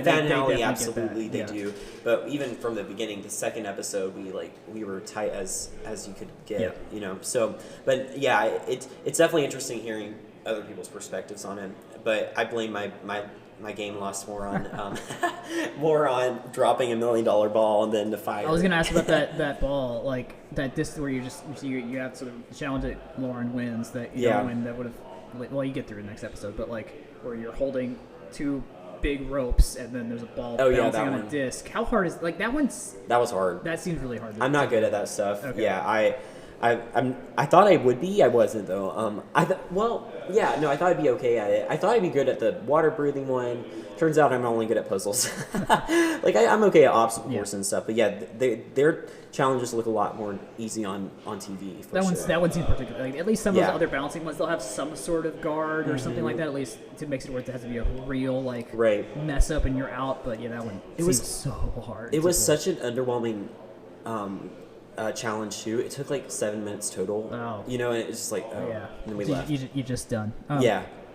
[SPEAKER 2] they absolutely they do. But even from the beginning, the second episode, we were tight as you could get. So, but it's definitely interesting hearing other people's perspectives on it. But I blame my game loss more on dropping $1 million ball and then the fire.
[SPEAKER 3] I was gonna ask about that ball, where you have sort of challenge that Lauren wins that you don't win, that would have, well, you get through the next episode, but where you're holding 2 big ropes and then there's a ball bouncing on a disc. How hard is that one's?
[SPEAKER 2] That was hard.
[SPEAKER 3] That seems really hard.
[SPEAKER 2] I'm not good at that stuff. Okay. Yeah, I thought I would be. I wasn't though. I thought I'd be okay at it. I thought I'd be good at the water breathing one. Turns out I'm only good at puzzles. I'm okay at obstacle course and stuff. But their challenges look a lot more easy on TV.
[SPEAKER 3] That one seems particularly. At least some of those other balancing ones, they'll have some sort of guard or something like that. At least it makes it where it has to be a real mess up and you're out. But that one seems so hard.
[SPEAKER 2] It was such an underwhelming challenge too. It took 7 minutes total.
[SPEAKER 3] Oh.
[SPEAKER 2] And it's just and then we left.
[SPEAKER 3] You're just done.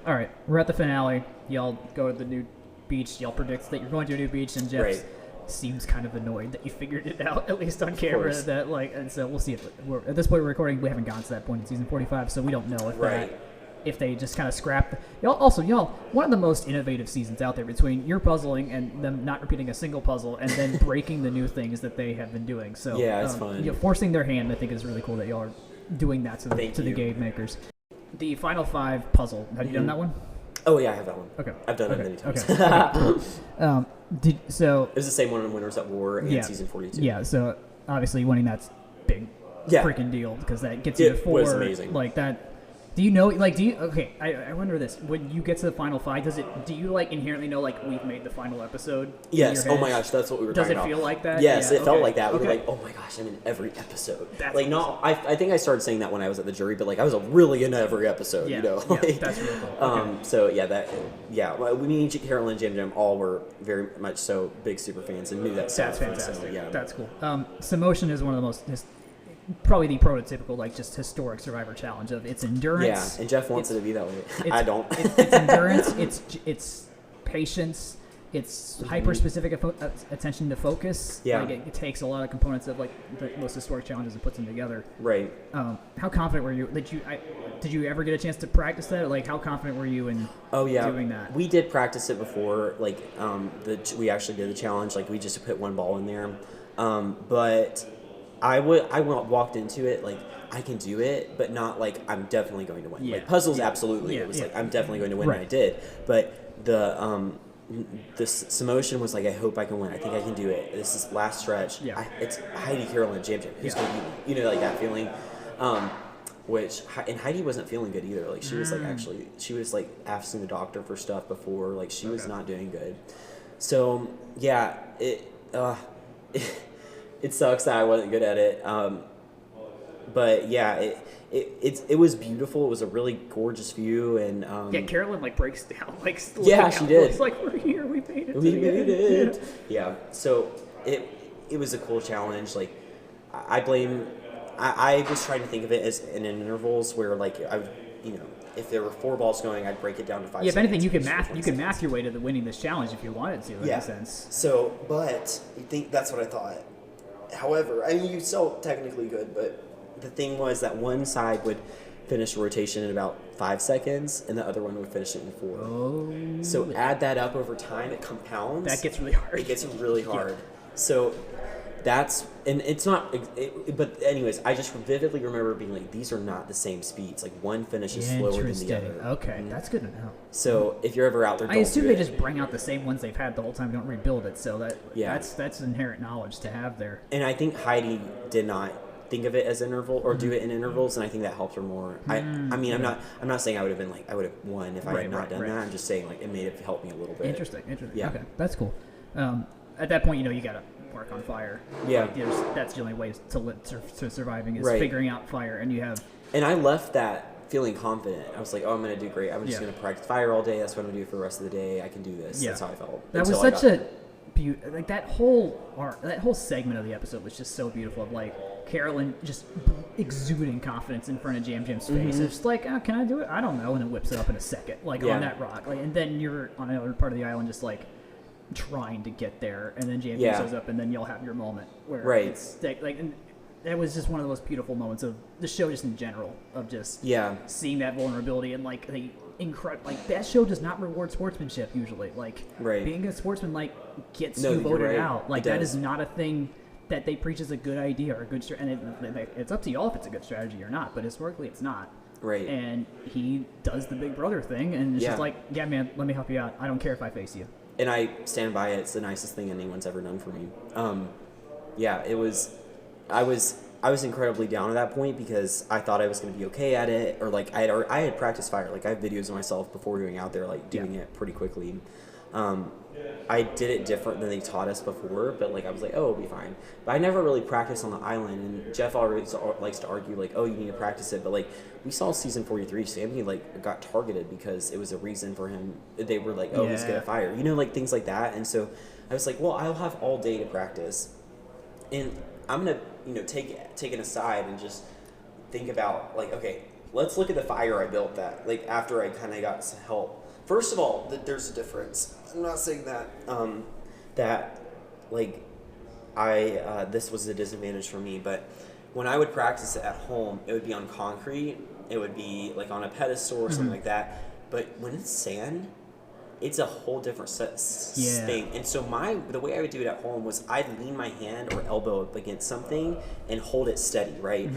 [SPEAKER 3] all right, we're at the finale. Y'all go to the new beach. Y'all predict that you're going to a new beach, and Jeff seems kind of annoyed that you figured it out, at least on camera. That and so we'll see if at this point we're recording. We haven't gotten to that point in season 45, so we don't know if they just kind of scrap. Y'all, one of the most innovative seasons out there between your puzzling and them not repeating a single puzzle and then breaking the new things that they have been doing. So
[SPEAKER 2] it's fun.
[SPEAKER 3] Forcing their hand, I think, is really cool that y'all are doing that to the game makers. The Final Five puzzle. Have you done that one?
[SPEAKER 2] Oh yeah, I have that one.
[SPEAKER 3] Okay.
[SPEAKER 2] I've done it many times.
[SPEAKER 3] Okay. It
[SPEAKER 2] was the same one in Winners at War and season 42.
[SPEAKER 3] Yeah, so obviously winning that's big freaking deal because that gets you to 4.
[SPEAKER 2] It was amazing.
[SPEAKER 3] Like that. Do you know? Like, I wonder this. When you get to the final 5, do you like inherently know like we've made the final episode?
[SPEAKER 2] Yes. Oh my gosh, that's what we were talking about.
[SPEAKER 3] Does it feel like that?
[SPEAKER 2] Yes, it felt like that. We were like, oh my gosh, I'm in every episode. That's like awesome. I think I started saying that when I was at the jury, but like I was really in every episode.
[SPEAKER 3] Yeah, that's really cool.
[SPEAKER 2] So me, Carolyn, and Jam all were very much so big super fans and knew that stuff.
[SPEAKER 3] That's fantastic.
[SPEAKER 2] So,
[SPEAKER 3] that's cool. Samotion is one of the most. Probably the prototypical, like, just historic Survivor challenge of its endurance.
[SPEAKER 2] Yeah, and Jeff wants it to be that way. I don't.
[SPEAKER 3] It's endurance, it's patience, it's hyper-specific attention to focus.
[SPEAKER 2] Yeah.
[SPEAKER 3] Like, it takes a lot of components of, like, the most historic challenges and puts them together.
[SPEAKER 2] Right.
[SPEAKER 3] How confident were you? Did you ever get a chance to practice that? Like, how confident were you in doing that?
[SPEAKER 2] We did practice it before. Like, we actually did the challenge. Like, we just put one ball in there. But I walked into it like I can do it, but not like I'm definitely going to win.
[SPEAKER 3] Yeah.
[SPEAKER 2] Like puzzles, absolutely. It was like I'm definitely going to win, and I did. But the Samotion was like, I hope I can win. I think I can do it. This is last stretch.
[SPEAKER 3] Yeah.
[SPEAKER 2] It's Heidi, Carolyn, Jam. Who's going to beat me? You know, like that feeling. And Heidi wasn't feeling good either. Like she was she was like asking the doctor for stuff before. Like she was not doing good. So yeah, it sucks that I wasn't good at it. But yeah, it was beautiful. It was a really gorgeous view, and
[SPEAKER 3] Carolyn like breaks down, like
[SPEAKER 2] she did.
[SPEAKER 3] It's like we're here, we made it.
[SPEAKER 2] We made it. Yeah. So it was a cool challenge. Like I was trying to think of it as in intervals where like I would, if there were 4 balls going, I'd break it down to 5.
[SPEAKER 3] Yeah, if anything, you can math your way to winning this challenge if you wanted to. In a sense.
[SPEAKER 2] So, but you think that's what I thought. However, I mean, you still technically good, but the thing was that one side would finish a rotation in about 5 seconds, and the other one would finish it in 4.
[SPEAKER 3] Oh.
[SPEAKER 2] So add that up over time, it compounds.
[SPEAKER 3] That gets really hard.
[SPEAKER 2] It gets really hard. So it's not, but anyways, I just vividly remember being like, these are not the same speeds. Like one finishes slower than the other.
[SPEAKER 3] Okay, that's good to know.
[SPEAKER 2] So if you're ever out there,
[SPEAKER 3] I assume they just bring out the same ones they've had the whole time, don't rebuild it. So that's inherent knowledge to have there.
[SPEAKER 2] And I think Heidi did not think of it as interval or do it in intervals, and I think that helped her more. I mean, I'm not saying I would have won if I had not done that. I'm just saying like it may have helped me a little bit.
[SPEAKER 3] Interesting.
[SPEAKER 2] Yeah.
[SPEAKER 3] Okay, that's cool. At that point, you gotta work on fire.
[SPEAKER 2] Yeah.
[SPEAKER 3] Like, that's the only way to surviving is figuring out fire, and you have.
[SPEAKER 2] And I left that feeling confident. I was like, oh, I'm gonna do great. I'm just gonna practice fire all day. That's what I'm gonna do for the rest of the day. I can do this.
[SPEAKER 3] Yeah.
[SPEAKER 2] That's how I felt.
[SPEAKER 3] That was such a like that whole segment of the episode was just so beautiful. Of like Carolyn just exuding confidence in front of Jam's face. It's just like, oh, can I do it? I don't know, and then whips it up in a second, like on that rock. Like, and then you're on another part of the island, just like trying to get there, and then Jam shows up, and then you'll have your moment where it's like, and that was just one of the most beautiful moments of the show, just in general, of just seeing that vulnerability and like the incredible, like that show does not reward sportsmanship usually. Like being a sportsman like gets you voted out. Like that is not a thing that they preach as a good idea or a good strategy, and it's up to y'all if it's a good strategy or not. But historically, it's not.
[SPEAKER 2] Right.
[SPEAKER 3] And he does the big brother thing, and it's just like, yeah, man, let me help you out. I don't care if I face you.
[SPEAKER 2] And I stand by it. It's the nicest thing anyone's ever done for me. It was. I was incredibly down at that point because I thought I was going to be okay at it, or like I had practiced fire. Like I have videos of myself before going out there, like doing it pretty quickly. I did it different than they taught us before, but like I was like, oh, it'll be fine. But I never really practiced on the island, and Jeff always likes to argue like, oh, you need to practice it. But like we saw season 43, Sammy like got targeted because it was a reason for him. They were like, oh, he's good at fire, like things like that. And so I was like, well, I'll have all day to practice, and I'm gonna take it aside and just think about, like, okay, let's look at the fire I built that, like, after I kind of got some help. First of all, there's a difference. I'm not saying that, that, like, this was a disadvantage for me, but when I would practice it at home, it would be on concrete, it would be, like, on a pedestal or something like that, but when it's sand, it's a whole different thing. And so the way I would do it at home was I'd lean my hand or elbow up against something and hold it steady, right?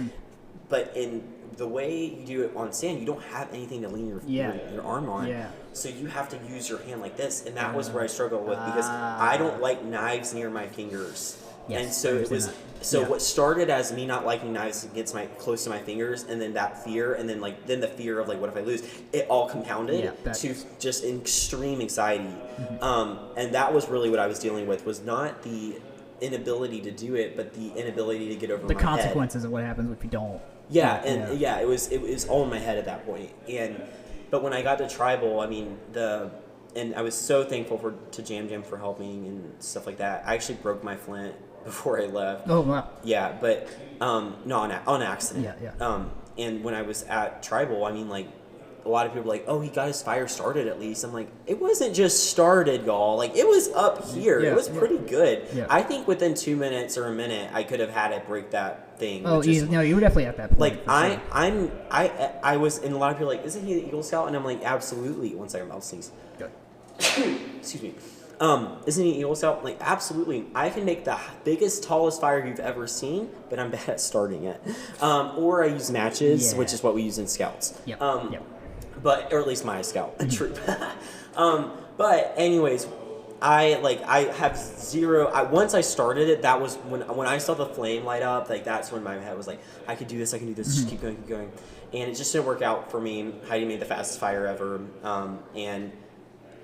[SPEAKER 2] But in the way you do it on sand, you don't have anything to lean your arm on. So you have to use your hand like this, and that was where I struggled with, because I don't like knives near my fingers. And so it was what started as me not liking knives against close to my fingers, and then that fear, and then the fear of, like, what if I lose, it all compounded to just extreme anxiety. And that was really what I was dealing with, was not the inability to do it, but the inability to get over
[SPEAKER 3] the
[SPEAKER 2] my
[SPEAKER 3] consequences
[SPEAKER 2] head.
[SPEAKER 3] of what happens if you don't.
[SPEAKER 2] It was all in my head at that point. But when I got to tribal, I mean, and I was so thankful to Jam Jam for helping and stuff like that. I actually broke my flint before I left.
[SPEAKER 3] Oh, wow.
[SPEAKER 2] Yeah, but no, on accident. And when I was at tribal, I mean, like, a lot of people were like, oh, he got his fire started at least. I'm like, it wasn't just started, y'all. Like, it was up here. It was pretty good. I think within 2 minutes or a minute, I could have had it break that thing.
[SPEAKER 3] Oh, you were definitely at that point.
[SPEAKER 2] Like, I was, and a lot of people are like, isn't he the Eagle Scout? And I'm like, absolutely. One second, I'll sneeze.
[SPEAKER 3] Good.
[SPEAKER 2] Excuse me. Isn't he Eagle Scout? Like, absolutely. I can make the biggest, tallest fire you've ever seen, but I'm bad at starting it. Or I use matches, which is what we use in Scouts. But, or at least my Scout troop. But anyways, I have zero. Once I started it, that was when I saw the flame light up. Like, that's when my head was like, I could do this. Just keep going. And it just didn't work out for me. Heidi made the fastest fire ever. And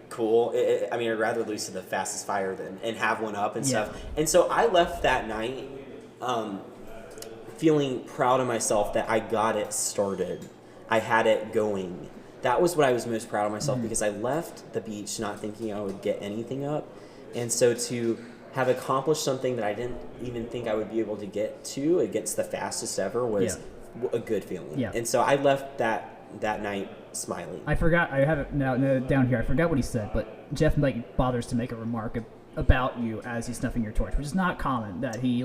[SPEAKER 2] cool. I mean, I'd rather lose to the fastest fire and have one up and stuff. And so I left that night feeling proud of myself that I got it started. I had it going. That was what I was most proud of myself, because I left the beach not thinking I would get anything up. And so to have accomplished something that I didn't even think I would be able to get to against the fastest ever was a good feeling. And so I left that night smiling.
[SPEAKER 3] I forgot. I have it now down here. I forgot what he said, but Jeff, like, bothers to make a remark about you as he's snuffing your torch, which is not common. That he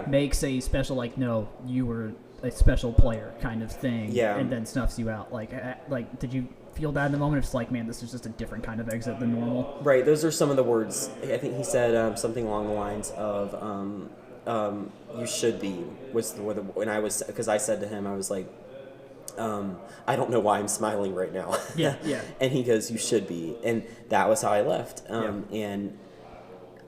[SPEAKER 3] makes a special, like, no, you were a special player kind of thing, and then snuffs you out. Like, did you feel that in the moment? It's like, man, this is just a different kind of exit than normal.
[SPEAKER 2] Right. Those are some of the words. I think he said something along the lines of, "You should be." Was when I was, because I said to him, I was like, I don't know why I'm smiling right now. And he goes, you should be. And that was how I left. And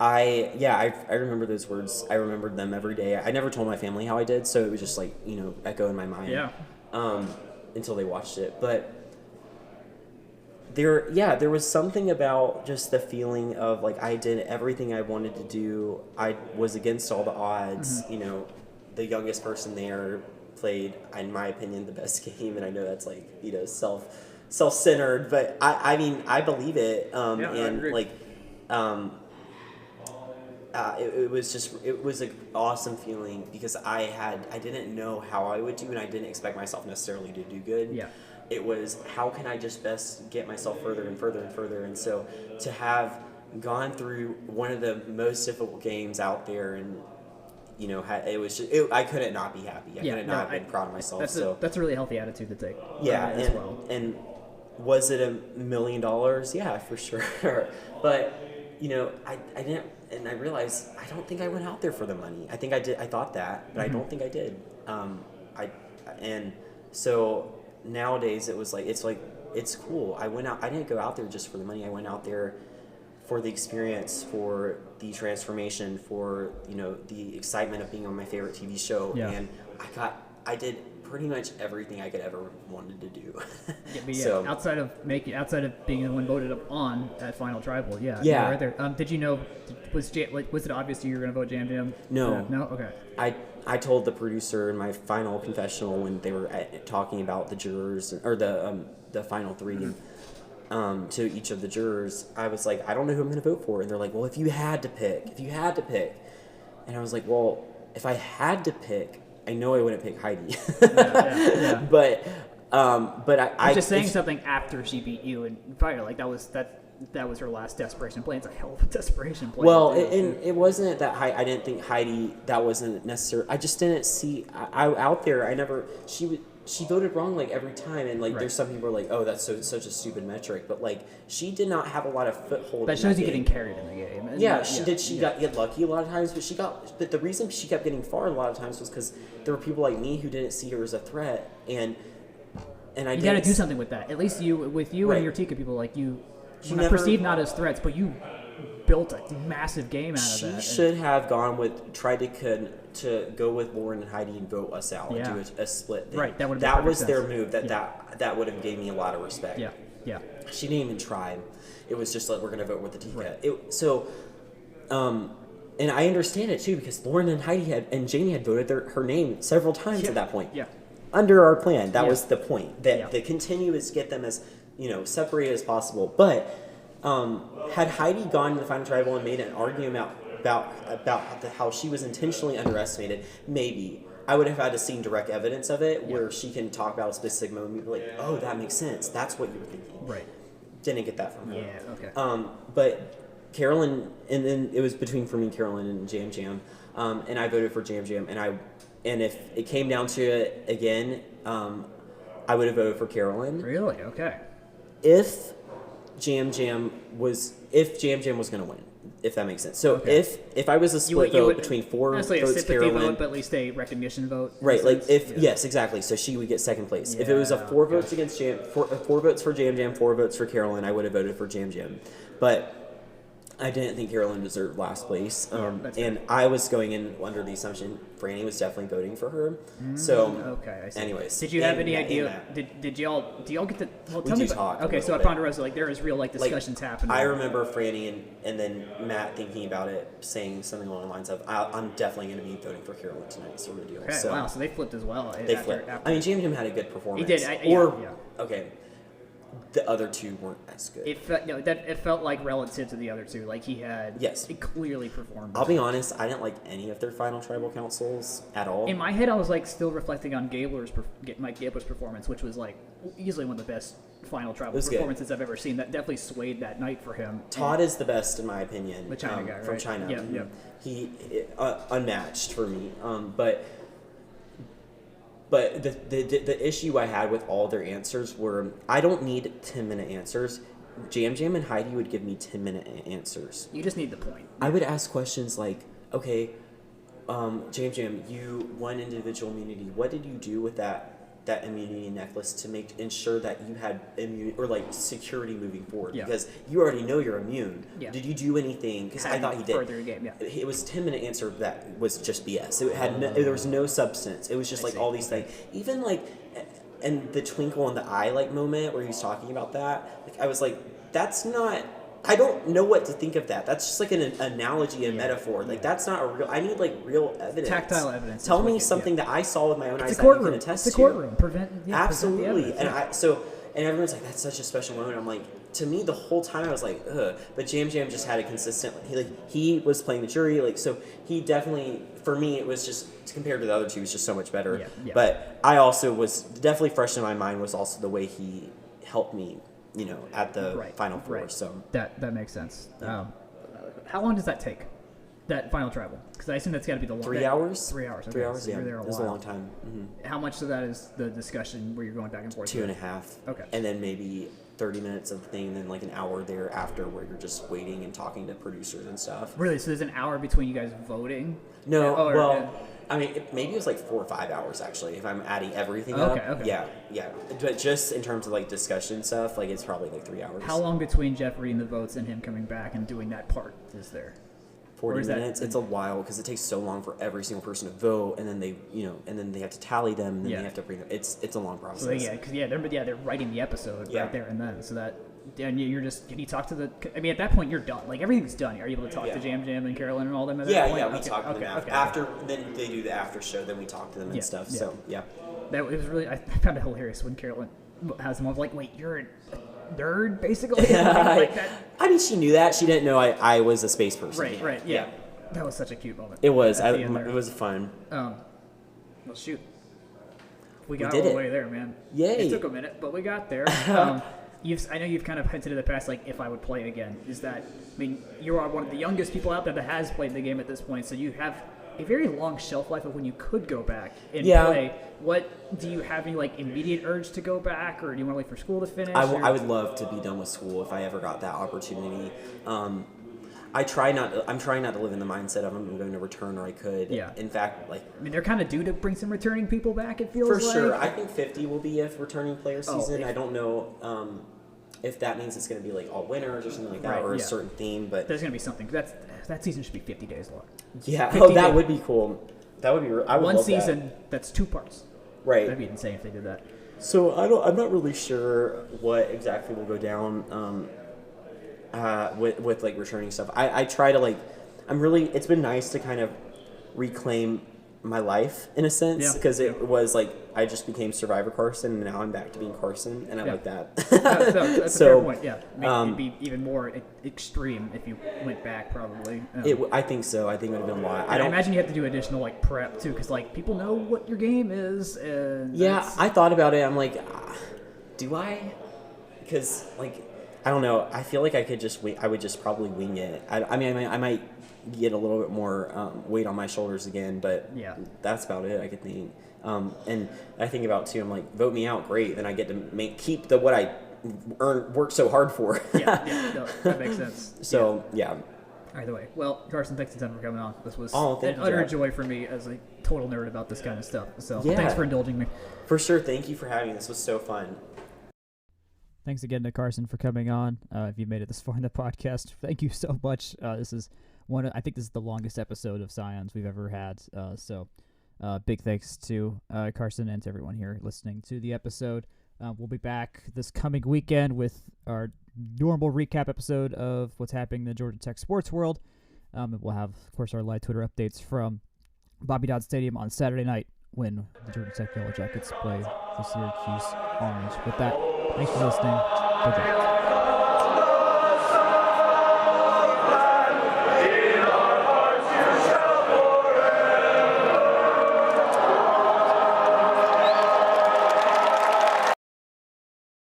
[SPEAKER 2] I remember those words. I remembered them every day. I never told my family how I did, so it was just like, echo in my mind. Until they watched it. But there was something about just the feeling of, like, I did everything I wanted to do. I was against all the odds. The youngest person there played, in my opinion, the best game, and I know that's, like, self-centered, but I mean, I believe it. And like, it was an awesome feeling, because I didn't know how I would do, and I didn't expect myself necessarily to do good. It was, how can I just best get myself further and further and further, and so to have gone through one of the most difficult games out there, and it was just, I couldn't not be happy. I couldn't not have been proud of myself.
[SPEAKER 3] That's a really healthy attitude to take.
[SPEAKER 2] As well. And was it $1 million? Yeah, for sure. But I didn't, and I realized I don't think I went out there for the money. I think I did. I thought that, but I don't think I did. And so nowadays it's cool. I went out. I didn't go out there just for the money. I went out there for the experience, for the transformation, for the excitement of being on my favorite TV show, and I did pretty much everything I could ever wanted to do. So
[SPEAKER 3] outside of being the one voted up on at Final Tribal, right there. Did you know? Was it obvious you were going to vote Jam Jam?
[SPEAKER 2] No.
[SPEAKER 3] No. Okay.
[SPEAKER 2] I told the producer in my final confessional when they were talking about the jurors, or the final three. To each of the jurors, I was like, I don't know who I'm going to vote for. And they're like, well, if you had to pick. And I was like, well, if I had to pick, I know I wouldn't pick Heidi.
[SPEAKER 3] Yeah.
[SPEAKER 2] But I
[SPEAKER 3] just saying something after she beat you and Fire, like that was her last desperation play. It's a hell of a desperation play.
[SPEAKER 2] Well, it wasn't that I didn't think Heidi, that wasn't necessary. I just didn't see, out there, she voted wrong like every time, and like there's some people who are like, oh, that's such a stupid metric, but like she did not have a lot of foothold.
[SPEAKER 3] That shows you getting carried in the game.
[SPEAKER 2] Yeah, she did. She got lucky a lot of times, but the reason she kept getting far a lot of times was because there were people like me who didn't see her as a threat, and I
[SPEAKER 3] you got to do something with that. At least you and your Tika people, like you perceived not as threats, but you built a massive game out of that.
[SPEAKER 2] She should have tried to go with Lauren and Heidi and vote us out and do a split thing.
[SPEAKER 3] Right, that
[SPEAKER 2] was their
[SPEAKER 3] sense.
[SPEAKER 2] move. That would have gave me a lot of respect.
[SPEAKER 3] Yeah.
[SPEAKER 2] She didn't even try. It was just like, we're going to vote with the Tika. Right. And I understand it too, because Lauren and Heidi and Jamie had voted her name several times at that point.
[SPEAKER 3] Yeah.
[SPEAKER 2] Under our plan, that was the point. That the continue is get them as separated as possible. But had Heidi gone to the final tribal and made an argument about how she was intentionally underestimated, maybe I would have had to see direct evidence of it, where she can talk about a specific moment and be like, oh, that makes sense. That's what you were thinking.
[SPEAKER 3] Right.
[SPEAKER 2] Didn't get that from her.
[SPEAKER 3] Yeah. Okay.
[SPEAKER 2] But Carolyn, and then it was between for me, Carolyn and Jam Jam, and I voted for Jam Jam, and if it came down to it again, I would have voted for Carolyn.
[SPEAKER 3] Really? Okay.
[SPEAKER 2] If Jam Jam was going to win, if that makes sense. So if I was a split vote between 4 votes,
[SPEAKER 3] a
[SPEAKER 2] Carolyn,
[SPEAKER 3] vote, but at least a recognition vote.
[SPEAKER 2] Right? Like yes, exactly. So she would get second place. If it was a 4 votes against four votes for Jam Jam, 4 votes for Carolyn, I would have voted for Jam Jam. But I didn't think Carolyn deserved last place, and I was going in under the assumption Franny was definitely voting for her. So,
[SPEAKER 3] I see.
[SPEAKER 2] Anyways,
[SPEAKER 3] did you have any idea? Do y'all get the? Well, tell me.
[SPEAKER 2] Talk
[SPEAKER 3] okay, so at Ponderosa, like there is real discussions happening.
[SPEAKER 2] I remember Franny and then Matt thinking about it, saying something along the lines of, "I'm definitely going to be voting for Carolyn tonight," sort of deal.
[SPEAKER 3] Okay,
[SPEAKER 2] so,
[SPEAKER 3] wow, so they flipped as well.
[SPEAKER 2] They flipped. I mean, Jam Jam had a good performance.
[SPEAKER 3] He did.
[SPEAKER 2] Okay. The other two weren't as good.
[SPEAKER 3] It felt like relative to the other two, like he had
[SPEAKER 2] it
[SPEAKER 3] clearly performed.
[SPEAKER 2] I'll be honest, I didn't like any of their final tribal councils at all.
[SPEAKER 3] In my head, I was like still reflecting on Mike Gabler's performance, which was like easily one of the best final tribal performances I've ever seen. That definitely swayed that night for him.
[SPEAKER 2] Todd is the best in my opinion.
[SPEAKER 3] The China guy,
[SPEAKER 2] from
[SPEAKER 3] right?
[SPEAKER 2] China.
[SPEAKER 3] Yeah.
[SPEAKER 2] He unmatched for me. But the issue I had with all their answers were, I don't need 10-minute answers. Jam Jam and Heidi would give me 10-minute answers.
[SPEAKER 3] You just need the point.
[SPEAKER 2] I would ask questions like, okay, Jam Jam, you won individual immunity. What did you do with that immunity necklace to ensure that you had security moving forward?
[SPEAKER 3] Yeah.
[SPEAKER 2] Because you already know you're immune.
[SPEAKER 3] Yeah.
[SPEAKER 2] Did you do anything? Because I thought he did.
[SPEAKER 3] Further game, yeah.
[SPEAKER 2] It was 10-minute answer that was just BS. It had there was no substance. It was just all these things. Even and the twinkle in the eye moment where he was talking about that. I was like, that's not. I don't know what to think of that. That's just like an analogy, a metaphor. That's not a real. I need real evidence.
[SPEAKER 3] Tactile evidence.
[SPEAKER 2] Tell me something that I saw with my own eyes that you can attest to.
[SPEAKER 3] It's a courtroom.
[SPEAKER 2] Absolutely.
[SPEAKER 3] Prevent the evidence,
[SPEAKER 2] And everyone's like, that's such a special moment. I'm like, to me, the whole time I was like, ugh. But Jam Jam just had a consistent. He was playing the jury. So he definitely, for me, it was just compared to the other two, it was just so much better.
[SPEAKER 3] Yeah.
[SPEAKER 2] But I also was definitely fresh in my mind was also the way he helped me. At the Final Four.
[SPEAKER 3] Right.
[SPEAKER 2] So
[SPEAKER 3] that makes sense. Yeah. How long does that take? That final travel? Because I assume that's got to be the long.
[SPEAKER 2] 3 hours.
[SPEAKER 3] 3 hours. Okay.
[SPEAKER 2] 3 hours.
[SPEAKER 3] So
[SPEAKER 2] Yeah,
[SPEAKER 3] it
[SPEAKER 2] was a long time. Mm-hmm.
[SPEAKER 3] How much of that is the discussion where you're going back and forth?
[SPEAKER 2] 2.5.
[SPEAKER 3] Okay.
[SPEAKER 2] And then maybe 30 minutes of the thing, and then an hour thereafter where you're just waiting and talking to producers and stuff.
[SPEAKER 3] Really? So there's an hour between you guys voting?
[SPEAKER 2] No. I mean, maybe it was 4 or 5 hours actually. If I'm adding everything up.
[SPEAKER 3] Okay.
[SPEAKER 2] Yeah. But just in terms of discussion stuff, it's probably 3 hours.
[SPEAKER 3] How long between Jeff reading the votes and him coming back and doing that part is there?
[SPEAKER 2] 40 minutes. It's a while because it takes so long for every single person to vote, and then they have to tally them, and then they have to bring them. It's a long process.
[SPEAKER 3] So they're writing the episode right there and then. So that. And you're just, can you talk to at that point you're done. Everything's done. Are you able to talk to Jam Jam and Carolyn and all them at that point?
[SPEAKER 2] Yeah, we talk to them after. Then they do the after show, then we talk to them and stuff. Yeah. So, yeah.
[SPEAKER 3] It was really, I found it hilarious when Carolyn has them. I was like, wait, you're a nerd, basically? That.
[SPEAKER 2] I mean, she knew that. She didn't know I was a space person.
[SPEAKER 3] Right, yeah. That was such a cute moment.
[SPEAKER 2] It was. It was fun.
[SPEAKER 3] Well, shoot. We got
[SPEAKER 2] did
[SPEAKER 3] all the
[SPEAKER 2] it.
[SPEAKER 3] way there, man.
[SPEAKER 2] Yay.
[SPEAKER 3] It took a minute, but we got there. I know you've kind of hinted in the past, like, if I would play again. You are one of the youngest people out there that has played the game at this point, so you have a very long shelf life of when you could go back and play. What do you have any like immediate urge to go back, or do you want to wait for school to finish?
[SPEAKER 2] I would love to be done with school if I ever got that opportunity. I'm trying not to live in the mindset of I'm going to return or I could.
[SPEAKER 3] Yeah.
[SPEAKER 2] In fact,
[SPEAKER 3] they're kind of due to bring some returning people back. It feels
[SPEAKER 2] for
[SPEAKER 3] like.
[SPEAKER 2] sure. I think 50 will be a returning player season. I don't know if that means it's going to be like all winners or something like that, or a certain theme. But
[SPEAKER 3] there's going to be something. That season should be 50 days long.
[SPEAKER 2] Yeah. Oh, that would be cool. That would be. I would
[SPEAKER 3] one
[SPEAKER 2] love
[SPEAKER 3] season. That's 2 parts.
[SPEAKER 2] Right.
[SPEAKER 3] That'd be insane if they did that.
[SPEAKER 2] So I'm not really sure what exactly will go down with like returning stuff. I try to it's been nice to kind of reclaim my life in a sense, because it was like I just became Survivor Carson and now I'm back to being Carson, and I like that.
[SPEAKER 3] That's a fair point. Yeah, it'd be even more extreme if you went back, probably.
[SPEAKER 2] I think so. I think it would have been a lot.
[SPEAKER 3] I imagine you have to do additional like prep too, because like people know what your game is. And
[SPEAKER 2] I thought about it. I'm like, do I? Because like I don't know. I feel like I could just wait. I would just probably wing it. I might get a little bit more weight on my shoulders again, but that's about it. I could think. And I think about too. I'm like, vote me out, great. Then I get to keep what I work so hard for.
[SPEAKER 3] No, that makes sense.
[SPEAKER 2] So
[SPEAKER 3] Either way, well, Carson, thanks a ton for coming on. This was
[SPEAKER 2] an
[SPEAKER 3] utter joy for me as a total nerd about this kind of stuff. So thanks for indulging me.
[SPEAKER 2] For sure. Thank you for having me. This was so fun.
[SPEAKER 1] Thanks again to Carson for coming on. If you made it this far in the podcast, thank you so much. This is I think this is the longest episode of Scions we've ever had. So big thanks to Carson and to everyone here listening to the episode. We'll be back this coming weekend with our normal recap episode of what's happening in the Georgia Tech sports world. And we'll have, of course, our live Twitter updates from Bobby Dodd Stadium on Saturday night when the Georgia Tech Yellow Jackets play the Syracuse Orange. With that, thanks for listening. Good night.